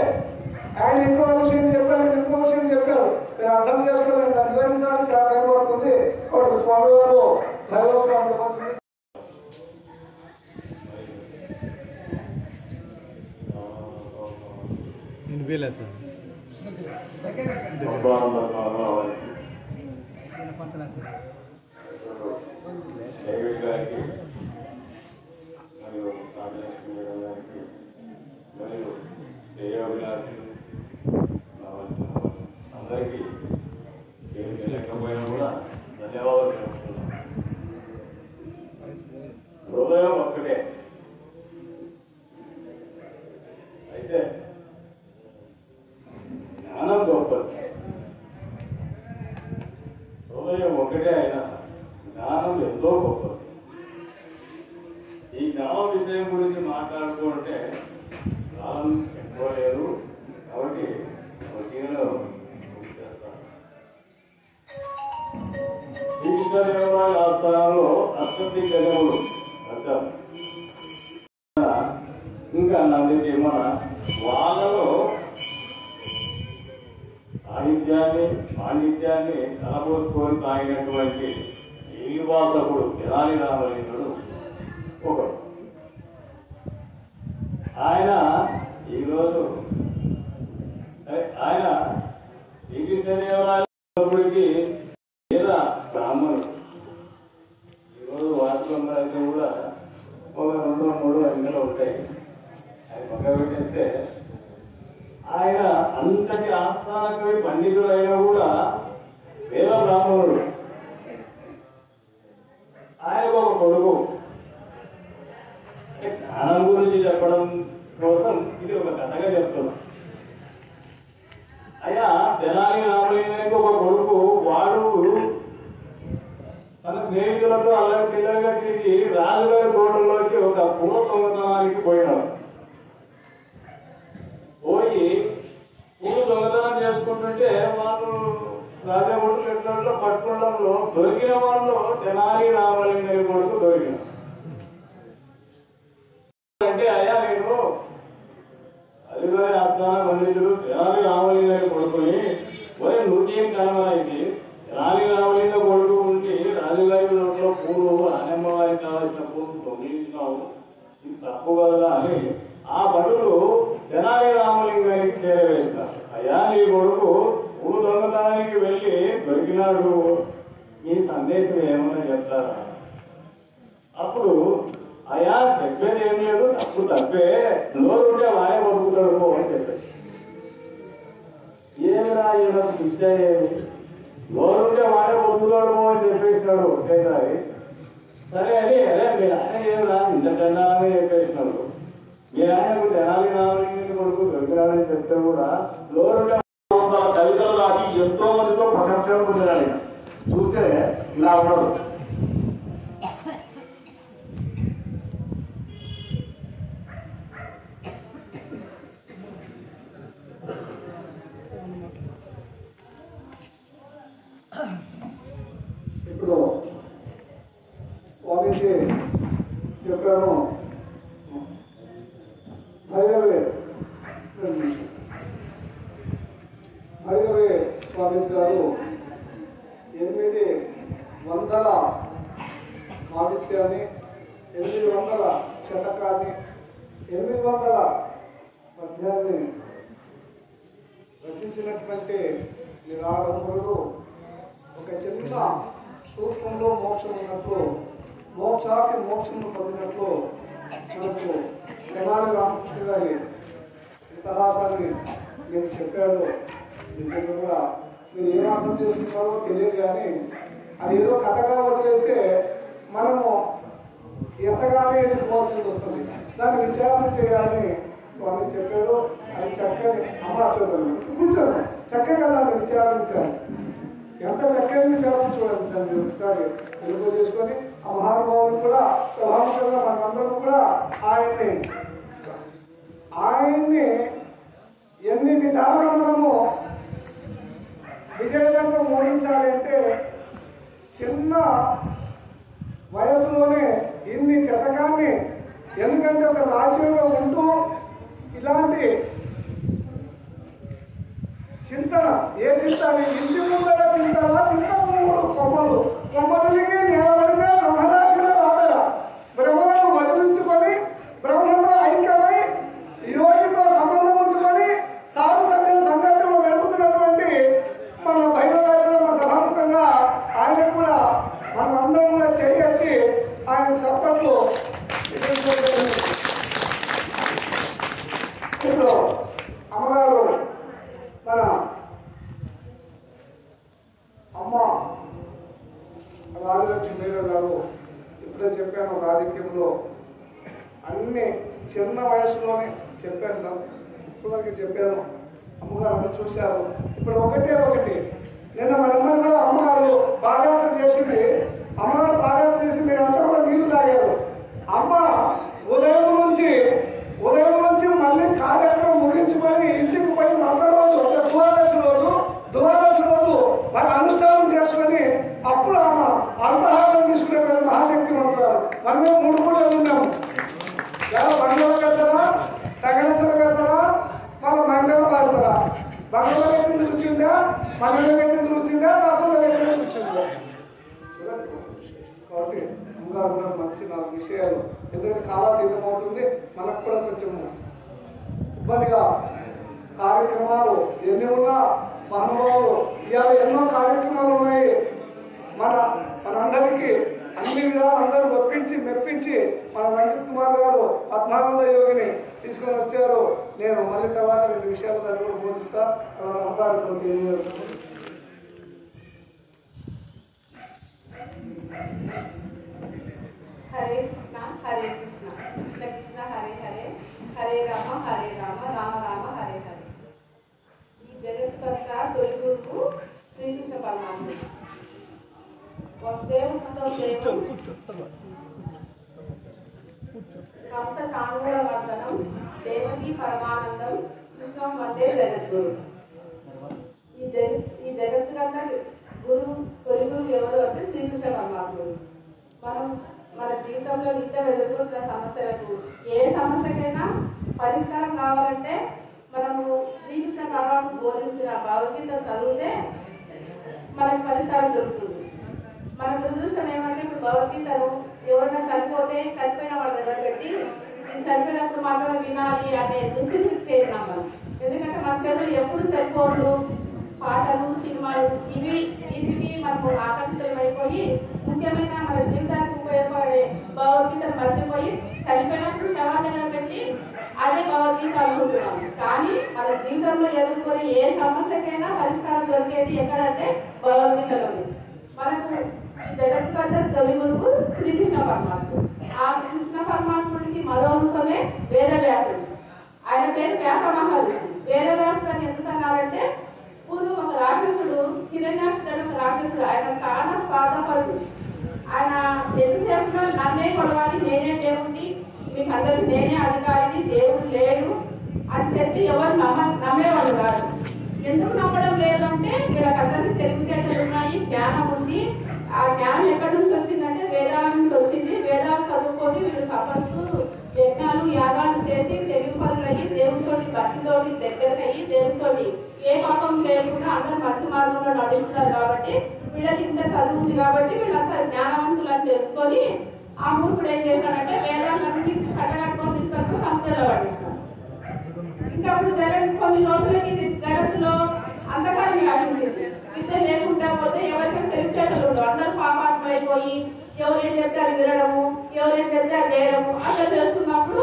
ఆయన ఇంకో విషయం చెప్పారు, ఇంకో విషయం చెప్పారు, మీరు అర్థం చేసుకోలేదు, దాన్ని వివరించడానికి చాలా టైం పడుతుంది. కాబట్టి స్వామి గారు భైరవ స్వామి చెప్పాల్సింది. డేవిడ్ గారికి మరియు రాజలక్ష్మి మేడం గారికి మరియు శ్రేయోభిలాషులు అందరికీ ఏమి లేకపోయినా కూడా ధన్యవాదాలు తెలుపుతున్నాను. హృదయం ఒక్కటే, అయితే జ్ఞానం గొప్పది. హృదయం ఒకటే అయినా జ్ఞానం ఎంతో గొప్పది. ఈ జ్ఞానం విషయం గురించి మాట్లాడుకుంటే కాలం ఎక్కువ లేదు కాబట్టి చేస్తాను. శ్రీకృష్ణదేవరాయల ఆస్థానంలో అష్టది గజములు వచ్చారు. ఇంకా నన్ను మన వాళ్ళలో సాహిత్యాన్ని పాండిత్యాన్ని కలబోసుకొని తాగినటువంటి శ్రీనివాసకుడు తెనాలి రామలింగుడు ఒకడు. ఆయన ఈరోజు ఆయన శ్రీకృష్ణదేవరాయలకి లేదా బ్రాహ్మణుడు. ఈరోజు వాటిలో అయితే కూడా ఒక 2, 3 అంగలు ఉంటాయి. ఆయన పక్క పెట్టేస్తే ఆయన అంతటి ఆస్థానకవి పండితుడు అయినా కూడా వేద బ్రాహ్మణుడు. ఆయనకు ఒక కొడుకు. జ్ఞానం గురించి చెప్పడం కోసం ఇది ఒక కథగా చెప్తున్నాం. అయ్యా తెనాలి రామలింగానికి ఒక కొడుకు, వాడు తన స్నేహితులతో అలా చిల్లరగా తిరిగి రాజుగారి కోటలోకి ఒక పూల దొంగతనానికి పోయినాడు. పోయి పూలు దొంగతనం చేసుకుంటుంటే వాళ్ళు రాజముడులు ఎట్లా పట్టుకోవడంలో దొరికిన వాళ్ళు తెనాలి రామలింగారి కొడుకు దొరికిన. అంటే అయ్యా నేను అలిగారి ఆస్థాన పండితుడు తెనాలి రామలింగారి కొడుకుని, మరి నువ్వేం కనమైంది, తెనాలి రామలింగ కొడుకు ఉండి రాజుగారి నోట్లో పూలు ఆనమ్మ వారికి కావాల్సిన పూలు దొంగిలించినావు, ఇది తప్పు కదా అని ఆ భటులు తెనాలి రామలింగానికి చేరవేసినారు. అయ్యా నీ కొడుకు పూలు దొంగతనానికి వెళ్ళి దొరికినాడు, ఈ సందేశం ఏమన్నా చెప్తారా? అప్పుడు అయ్యా చెప్పేది ఏం లేదు, తప్పు తప్పే, నోరుంటే వాడే పడుకుంటాడు అని చెప్పాడు. ఏమిరా ఈయన శిక్ష ఏమి, నోరుంటే వాడే పడుకుంటాడు అని చెప్పేసినాడు ఒకేసారి. సరే అని అదే మీ ఆయన ఏమిరా ఇంత చండాలని చెప్పేసినాడు. మీ ఆయనకు తెనాలి రామలింగ కొడుకు దొరికినాడని చెప్తే కూడా నోరుంటే కవితలు రాసి ఎంతో మందితో ప్రశంసలు పొందాడు. ఆయన చూస్తే ఇలా ఉండదు. ఇప్పుడు స్వామీజీ చెప్పాను, భైరవే స్వామీజీ గారు 800 సాహిత్యాన్ని, 800 శతకాన్ని, 800 పద్యాన్ని రచించినటువంటి నిరాడంబరుడు. ఒక చిన్న సూక్ష్మంలో మోక్షం ఉన్నట్లు, మోక్షానికి మోక్షంను పొందినట్లు మనకు తెనాలి రామకృష్ణ గారి ఇతిహాసాన్ని నేను చెప్పాడు. నిజంగా కూడా మీరు ఏం అర్థం చేసుకున్నారో తెలియదు, కానీ అది ఏదో కథగా వదిలేస్తే మనము ఎంతగానే ఎదుర్కోవాల్సి వస్తుంది. దాన్ని విచారణ చేయాలని స్వామి చెప్పారు. అది చక్కని అమ్మాచోదరు కూర్చోండి, చక్కగా దాన్ని విచారించాలి. ఎంత చక్కని విచారణ చూడండి, దాన్ని ఒకసారి తెలుగు చేసుకొని ఆ మహానుభావులు కూడా ప్రభావితంగా మనందరం కూడా ఆయన్ని ఎన్ని విధాలుగా మనము విజయవంతం మోడించాలి అంటే చిన్న వయసులోనే ఇన్ని శతకాన్ని, ఎందుకంటే ఒక రాజ్యంలో ఉంటూ ఇలాంటి చింతన, ఏ చింతన, ఇంటి ముందర చింతన, చింతమూడు కొమ్మలు, కొమ్మలికి నిలబడితే బ్రహ్మరాశిలో రాదర, బ్రహ్మను వదిలించుకొని బ్రహ్మతో ఐక్యమై యోగితో సంబంధం ఉంచుకొని సాధు సత్యం సంగతులు వెలుగుతున్నటువంటి మన భైరవ గారు కూడా మన సభాముఖంగా ఆయన కూడా మనం అందరం కూడా చేయెత్తి ఆయన సపోర్ట్లు ఇప్పుడు అమ్మగారు మన అమ్మ రాజలక్ష్మి గారు ఇప్పుడే చెప్పాను, రాజకీయంలో అన్ని చిన్న వయసులోనే చెప్పాను, ఇప్పటివరకు చెప్పాను. అమ్మగారు అన్ని చూశారు. ఇప్పుడు ఒకటి నిన్న మనందరూ కూడా అమ్మగారు పాదయాత్ర చేసింది. అమ్మగారు పాదయాత్ర చేసి మీరంతా కూడా నీళ్లు తాగారు. అమ్మ ఉదయం నుంచి మళ్ళీ కార్యక్రమం ముగించుకొని ఇంటికి పోయి మరొక రోజు ద్వాదశి రోజు మరి అనుష్ఠానం చేసుకొని అప్పుడు ఆమె అల్పాహారం తీసుకునేటువంటి మహాశక్తి మంత్రాలు. మనమే 3 కూడా ఉన్నాము. బంగాళ పెడతారా, తగడతలు పెడతారా, మన మంగళ పాడతారా? బంగాళ ఎందుకు వచ్చిందా, మంగళ ఎందుకు వచ్చిందా, భర్తలో ఎందుకు వచ్చిందా? కాబట్టి అమ్మగారు మంచి 4 విషయాలు, ఎందుకంటే కాలాతీతం అవుతుంది, మనకు కూడా కొంచెం ఇబ్బందిగా కార్యక్రమాలు ఎన్ని ఉన్నా మహానుభావులు ఇవాళ ఎన్నో కార్యక్రమాలు ఉన్నాయి. మనందరికీ అన్ని విధాలు అందరూ మెప్పించి మన రంజిత్ కుమార్ గారు పద్మానంద యోగిని తీసుకొని వచ్చారు. నేను మళ్ళీ తర్వాత 2 విషయాలు దాన్ని కూడా బోధిస్తా. అమ్మగారు హరే కృష్ణ హరే కృష్ణ కృష్ణ కృష్ణ హరే హరే హరే రామ రామ రామ హరే హరే. ఈ జగత్కంతా తొలి గురువు శ్రీకృష్ణ పరమాత్ముడు. వసుదేవ సుతం దేవం కంస చాణూర వర్ధనం దేవకీ పరమానందం కృష్ణం వందే జగద్గురు. ఈ జగత్తుకంతా గురువు తొలి గురువు ఎవరు అంటే శ్రీకృష్ణ పరమాత్ముడు. మన జీవితంలో నిత్యం ఎదుర్కొంటున్న సమస్యలకు ఏ సమస్యకైనా పరిష్కారం కావాలంటే మనము శ్రీకృష్ణ పరమాత్ముడు బోధించిన భగవద్గీత చదివితే మనకు పరిష్కారం దొరుకుతుంది. మన దురదృష్టం ఏమంటే ఇప్పుడు భగవద్గీతను ఎవరైనా చనిపోయిన వాళ్ళ దగ్గర పెట్టి నేను చనిపోయినప్పుడు మాత్రమే వినాలి అనే దుస్థితికి చేరినాం మనం. ఎందుకంటే మన చేతులు ఎప్పుడు సరిపోళ్ళు, పాటలు, సినిమాలు ఇవి మనము ఆకర్షితులమైపోయి ముఖ్యమైన మన జీవితానికి ఉపయోగపడే భగవద్గీతను మర్చిపోయి చనిపోయినప్పుడు శవాల దగ్గర పెట్టి అదే భగవద్గీత అనుకుంటున్నాం. కానీ మన జీవితంలో ఎదుర్కొని ఏ సమస్యకైనా పరిష్కారం దొరికేది ఎక్కడంటే భగవద్గీతలోనే. మనకు ఈ జగత్తు కంటే తొలి గురువు శ్రీకృష్ణ పరమాత్ముడు. ఆ కృష్ణ పరమాత్ముడికి మరో రూపమే వేదవ్యాసుడు. ఆయన పేరు వ్యాస మహర్షి. వేదవ్యాసుడు అని ఎందుకన్నారంటే పూర్వం ఒక రాక్షసుడు, హిరణ్యాక్షుడు అని ఒక రాక్షసుడు, ఆయన చాలా స్వార్థపరుడు. ఆయన ఎంతసేపులో నన్నే కొలవాలి, నేనే దేవుడిని, మీకు అందరికి నేనే అధికారిని, దేవుడు లేడు అని చెప్పి ఎవరు నమ్మేవాడు కాదు. ఎందుకు నమ్మడం లేదు అంటే వీళ్ళకందరికీ తెలివితేటలు ఉన్నాయి, జ్ఞానం ఉంది. ఆ జ్ఞానం ఎక్కడి నుంచి వచ్చిందంటే వేదాల నుంచి వచ్చింది. వేదాలు చదువుకొని వీళ్ళు తపస్సు, యజ్ఞాలు, యాగాలు చేసి తెలుగు పనులయ్యి దేవుడితోటి భక్తితోటి దగ్గరకయ్యి దేవుడితోటి ఏ పాపం చేయకుండా అందరూ మంచి మార్గంలో నడుస్తున్నారు. కాబట్టి వీళ్ళకి ఇంత చదువు ఉంది కాబట్టి వీళ్ళంతా జ్ఞానవంతులని తెలుసుకొని ఆ మూర్ఖుడు ఏం చేశాడంటే వేదాలన్నీ కట్టగట్టుకొని తీసుకొని సముద్రంలో పడేసినాడు. ఇంకా ఇప్పుడు కొన్ని రోజులకి జగత్తులో అంధకారం వ్యాపించింది. విద్య లేకుండా పోతే ఎవరికైనా తెలివితేటలు ఉండవు. అందరూ పాపాత్మలైపోయి ఎవరేం చెప్తే అది వినడము, ఎవరేం చెప్తే అది చేయడము అట్లా చేస్తున్నప్పుడు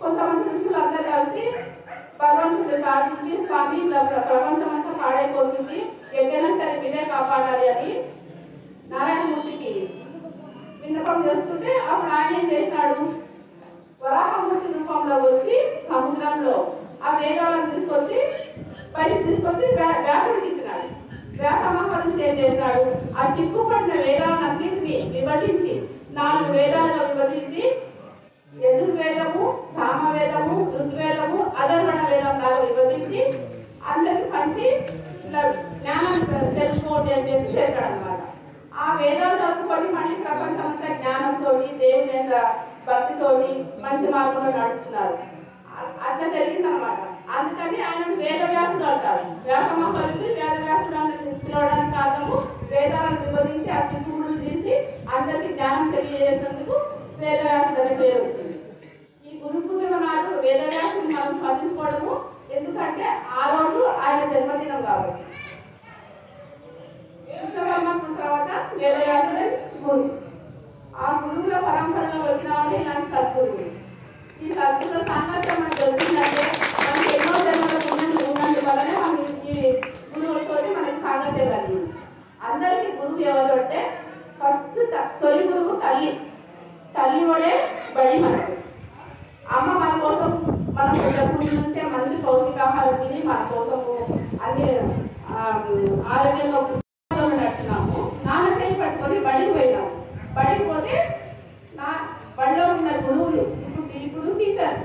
కొంతమంది ఋషులు అందరూ కలిసి భగవంతుడిని ప్రార్థించి స్వామి ఇట్లా ప్రపంచం అంతా పాడైపోతుంది, ఎక్కడైనా సరే మీరే కాపాడాలి అని నారాయణమూర్తికి విన్నపం చేసుకుంటే అప్పుడు ఆయన ఏం చేసినాడు, వరాహమూర్తి రూపంలో వచ్చి సముద్రంలో ఆ వేదాలను తీసుకొచ్చి బయటకు తీసుకొచ్చి వ్యాసుడికి ఇచ్చినాడు. వ్యాస మహర్షి ఏం చేసినాడు, ఆ చిక్కుపడిన వేదాలన్నింటినీ విభజించి 4 వేదాలుగా విభజించి యజుర్వేదము, సామవేదము, ఋగ్వేదము, అధర్వణ వేదం లాగా విభజించి అందరికి పంచి ఇట్లా జ్ఞానం తెలుసుకోండి అని చెప్పి చెప్పాడు అనమాట. ఆ వేదాలు చదువుకొని మళ్ళీ ప్రపంచం అంతా జ్ఞానంతో దేవుని యొక్క భక్తితోటి మంచి మార్గంలో నడుస్తున్నారు. అట్లా జరిగిందనమాట. అందుకని ఆయనను వేదవ్యాసుడు అంటారు. వ్యాస మహర్షి వేదవ్యాసుడు అని పిలవడానికి కారణము వేదాలను విభజించి ఆ చిక్కుముడులు తీసి అందరికి జ్ఞానం తెలియజేసినందుకు వేదవ్యాసుడు అనే పేరు వచ్చింది. ఈ గురు పూర్ణిమ నాడు వేదవ్యాసుని మనం స్మరించుకోవడము ఎందుకంటే ఆ రోజు ఆయన జన్మదినం కాబట్టి. కృష్ణ పరమాత్మ తర్వాత వేదవ్యాసుడే గురువు. ఆ గురువుల పరంపరలో వచ్చిన వాళ్ళు ఇలాంటి సద్గురువులు. ఈ సద్గురుల సాంగత్యం మనకు దొరికిందంటే మనకి ఎన్నో జన్మల ఉన్నందువల్లనే మనకి ఈ గురువులతో మనకి సాంగత్యం కలిగింది. అందరికీ గురువు ఎవరు అంటే ఫస్ట్ తొలి గురువు తల్లి. తల్లి ఒడే బడి మనకు. అమ్మ మన కోసం మనం ముందు నుంచే మంచి పౌష్టికాహారం తిని మన కోసము అన్ని ఆరోగ్యంగా నడిచినాము. నాన్న చేయి పట్టుకొని బడికి పోయినాము. బడికి పోతే నా బడిలో ఉన్న గురువులు ఇప్పుడు టీచర్,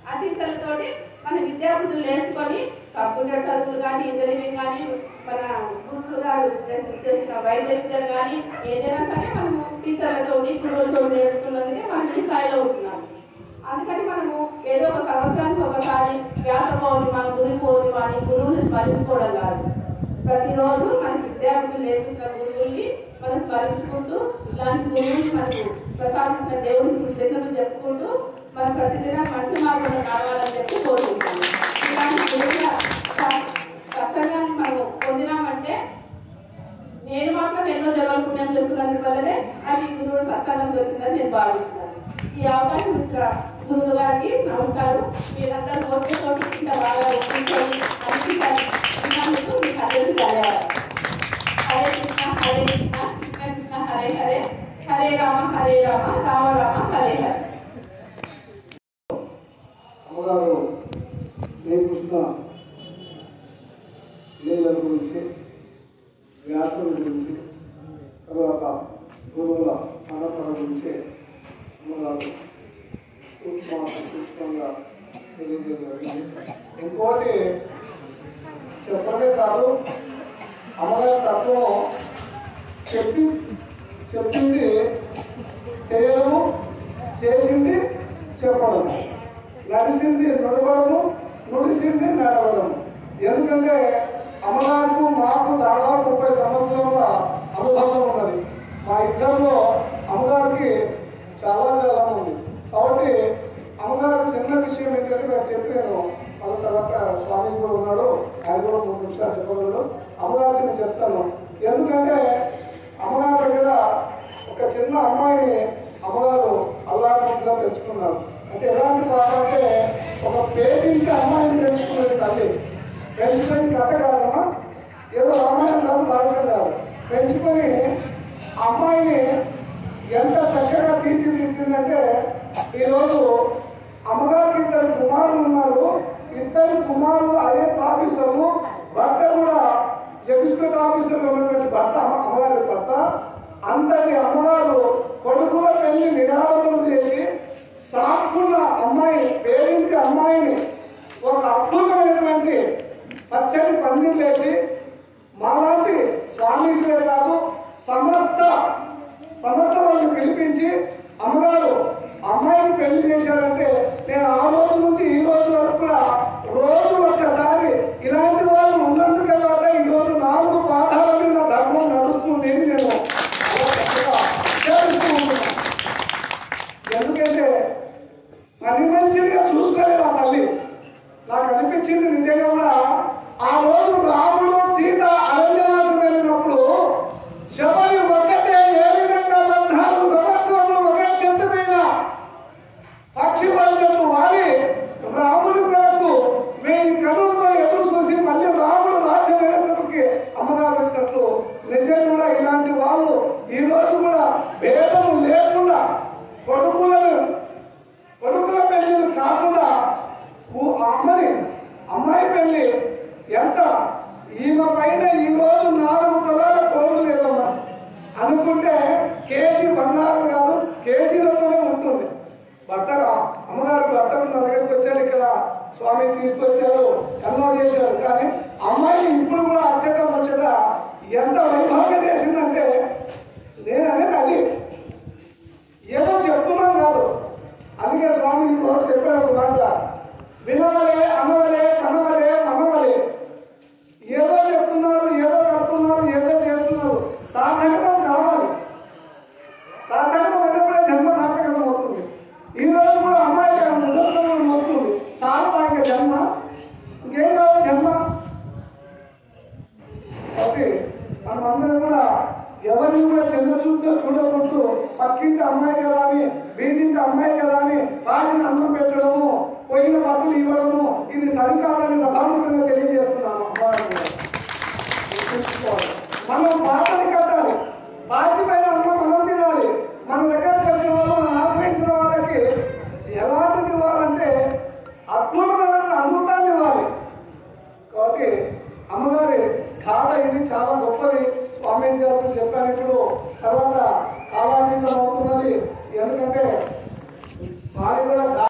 ఆ టీచర్లతోటి మన విద్యాబుద్ధులు నేర్చుకొని కంప్యూటర్ చదువులు కానీ, ఇంజనీరింగ్ కానీ, మన గురువులు గారు చేసిన వైద్య విద్యలు కానీ ఏదైనా సరే మనము టీచర్లతో గురువులతో నేర్చుకున్నందుకే మనం ఈ స్థాయిలో ఉంటున్నాము. అందుకని మనము ఏదో ఒక సంవత్సరానికి ఒకసారి వ్యాస పౌర్ణిమ, గురు పౌర్ణిమ అని గురువుని స్మరించుకోవడం కాదు. ప్రతిరోజు మనకి విద్యాబుద్ధులు నేర్పించిన గురువుల్ని మనం స్మరించుకుంటూ ఇలాంటి గురువుని మనకు ప్రసాదించిన దేవుని కృతజ్ఞతలు చెప్పుకుంటూ మనం ప్రతిదినం మంచి మార్గంలో నడవాలని చెప్పి కోరుకుంటాము. ఇలాంటి గురువుల సత్సంగాన్ని మనం పొందినామంటే నేను మాత్రం ఎన్నో జన్మలు పుణ్యం చేసుకున్నందువల్లనే అది గురువుల సత్సంగం దొరికిందని నేను భావిస్తున్నాను. ఈ అవకాశం ఇచ్చిన గురువు గారికి నమస్కారం. మీరందరూ ఓకేతోటి ఇంత బాగా కూర్చొని అనిపించినందుకు మీకు అందరికీ ధన్యవాదాలు. హరే కృష్ణ హరే కృష్ణ కృష్ణ కృష్ణ హరే హరే, హరే రామ రామ రామ హరే హరే. అమ్మగారు శ్రీకృష్ణ లీలల గురించి, వ్యాసుల గురించి, తర్వాత గురువుల పరంపర గురించి అమ్మగారు సూక్ష్మంగా తెలియజేయగలిగింది. ఇంకోటి చెప్పడమే కాదు, అమ్మగారి తత్వం చెప్పింది చేయడము, చేసింది చెప్పడం, నడిచింది నడవడము, నుడిసింది నడవడము. ఎందుకంటే అమ్మగారికి మాకు దాదాపు 30 సంవత్సరాల అనుభవం ఉన్నది. మా ఇద్దరిలో అమ్మగారికి చాలా ఉంది. కాబట్టి అమ్మగారు చిన్న విషయం ఏంటంటే నేను చెప్పాను. వాళ్ళ తర్వాత స్వామీజీ కూడా ఉన్నాడు, ఆయన కూడా 3 నిమిషాలు చెప్పగలడు. అమ్మగారికి నేను చెప్తాను. ఎందుకంటే అమ్మగారి దగ్గర ఒక చిన్న అమ్మాయిని అమ్మగారు అల్లాగా పెంచుకున్నారు. అంటే ఎలాంటి బాధ అంటే ఒక పేదింటి అమ్మాయిని పెంచుకునేది తల్లి. పెంచుకొని కథ కాదమ్మా, ఏదో రామాయణం కాదు, భారతం కాదు, పెంచుకొని అమ్మాయిని ఎంత చక్కగా తీర్చిదిద్దిందంటే ఈరోజు అమ్మగారికి 2 కుమారులు ఉన్నారు. 2 కుమారులు ఐఏఎస్ ఆఫీసర్లు, భర్త కూడా ఎగ్జిక్యూటివ్ ఆఫీసర్ ఉన్నటువంటి భర్త, అమ్మగారి భర్త. అంతటి అమ్మగారు కొడుకుల పెళ్లి నిరాడంబరం చేసి సాకున్న అమ్మాయి, పేరింటి అమ్మాయిని ఒక అద్భుతమైనటువంటి పచ్చని పందిర్లేసి మాలాంటి స్వామీజీలే కాదు సమస్త వాళ్ళని పిలిపించి అమ్మగారు అమ్మాయిని పెళ్లి చేశారంటే నేను ఆ రోజు నుంచి ఈ రోజు వరకు కూడా రోజు ఒక్కసారి ఇలాంటి వాళ్ళు ఉన్నందుకే కాక ఈ రోజు 4 పాఠాల మీద ధర్మం నడుస్తుంది అని నేను చేస్తూ ఉంటున్నాను. ఎందుకంటే పని మంచిగా చూసుకోలేదు ఆ తల్లి. నాకు అనిపించింది నిజంగా కూడా ఆ రోజు రాముడు సీత అరణ్యవాసం వెళ్ళినప్పుడు శబరి ఒక్కటే ఏ విధంగా 14 సంవత్సరాలు ఒకే చెట్టు మీద పక్షి వాళ్ళకు వారి రాముడి కొరకు మేము కనులతో ఎదురు చూసి మళ్ళీ రాముడు రాజ్యవేత్తకి అమ్మగారు వచ్చినట్లు నిజంగా కూడా ఇలాంటి వాళ్ళు ఈ రోజు కూడా భేదం లేకుండా కొడుకుల పెళ్లిని కాకుండా అమ్మాయి పెళ్లి ఎంత ఈమె పైన ఈ రోజు 4 తులాల కోరు లేదమ్మా అనుకుంటే కేజీ బంగారం కాదు, కేజీలతోనే ఉంటుంది. భర్తగా అమ్మగారు భర్తకు నా దగ్గరికి వచ్చాడు, ఇక్కడ స్వామి తీసుకొచ్చారు, ఎన్నో చేశారు. కానీ అమ్మాయిని ఇప్పుడు కూడా అచ్చట ముచ్చట ఎంత వైభవంగా చేసిందంటే నేను అనేది అది ఏదో చెప్తున్నాం కాదు. అందుకే స్వామి ఇప్పుడు చెప్పాడు ఒక మాట, వినవలే అనవలే కనవలే మనవలే. ఏదో చెప్తున్నారు, ఏదో కడుతున్నారు, ఏదో చేస్తున్నారు, సార్థకం కావాలి. సార్థకం అయినప్పుడే జన్మ సార్థకం అవుతుంది. ఈ రోజు కూడా అమ్మాయి ముసలి వస్తుంది, చాలా దానికి జన్మ, ఇంకేం కావాలి జన్మ. కాబట్టి మనం అందరం కూడా ఎవరిని కూడా చిన్న చూడకుంటూ పక్కింటి అమ్మాయి కదా అని, వీధింటి అమ్మాయి కదా అని రాసిన అన్నం పెట్టడము, పోయిన బట్టలు ఇవ్వడము ఇది సరికాదని సభాముఖంగా తెలియజేస్తున్నాము. మనం బాధని కట్టాలి, బాసిపోయిన అన్నం మనం తినాలి. మన దగ్గరకు వచ్చిన వాళ్ళు, మనం ఆశ్రయించిన వాళ్ళకి ఎలాంటిది ఇవ్వాలంటే అద్భుతమైన అమృతాన్ని ఇవ్వాలి. కాబట్టి అమ్మగారి ఖాత ఇది చాలా గొప్పది. స్వామీజీ గారితో చెప్పాను. ఇప్పుడు తర్వాత కాలాతీతం అవుతున్నది. ఎందుకంటే వారి కూడా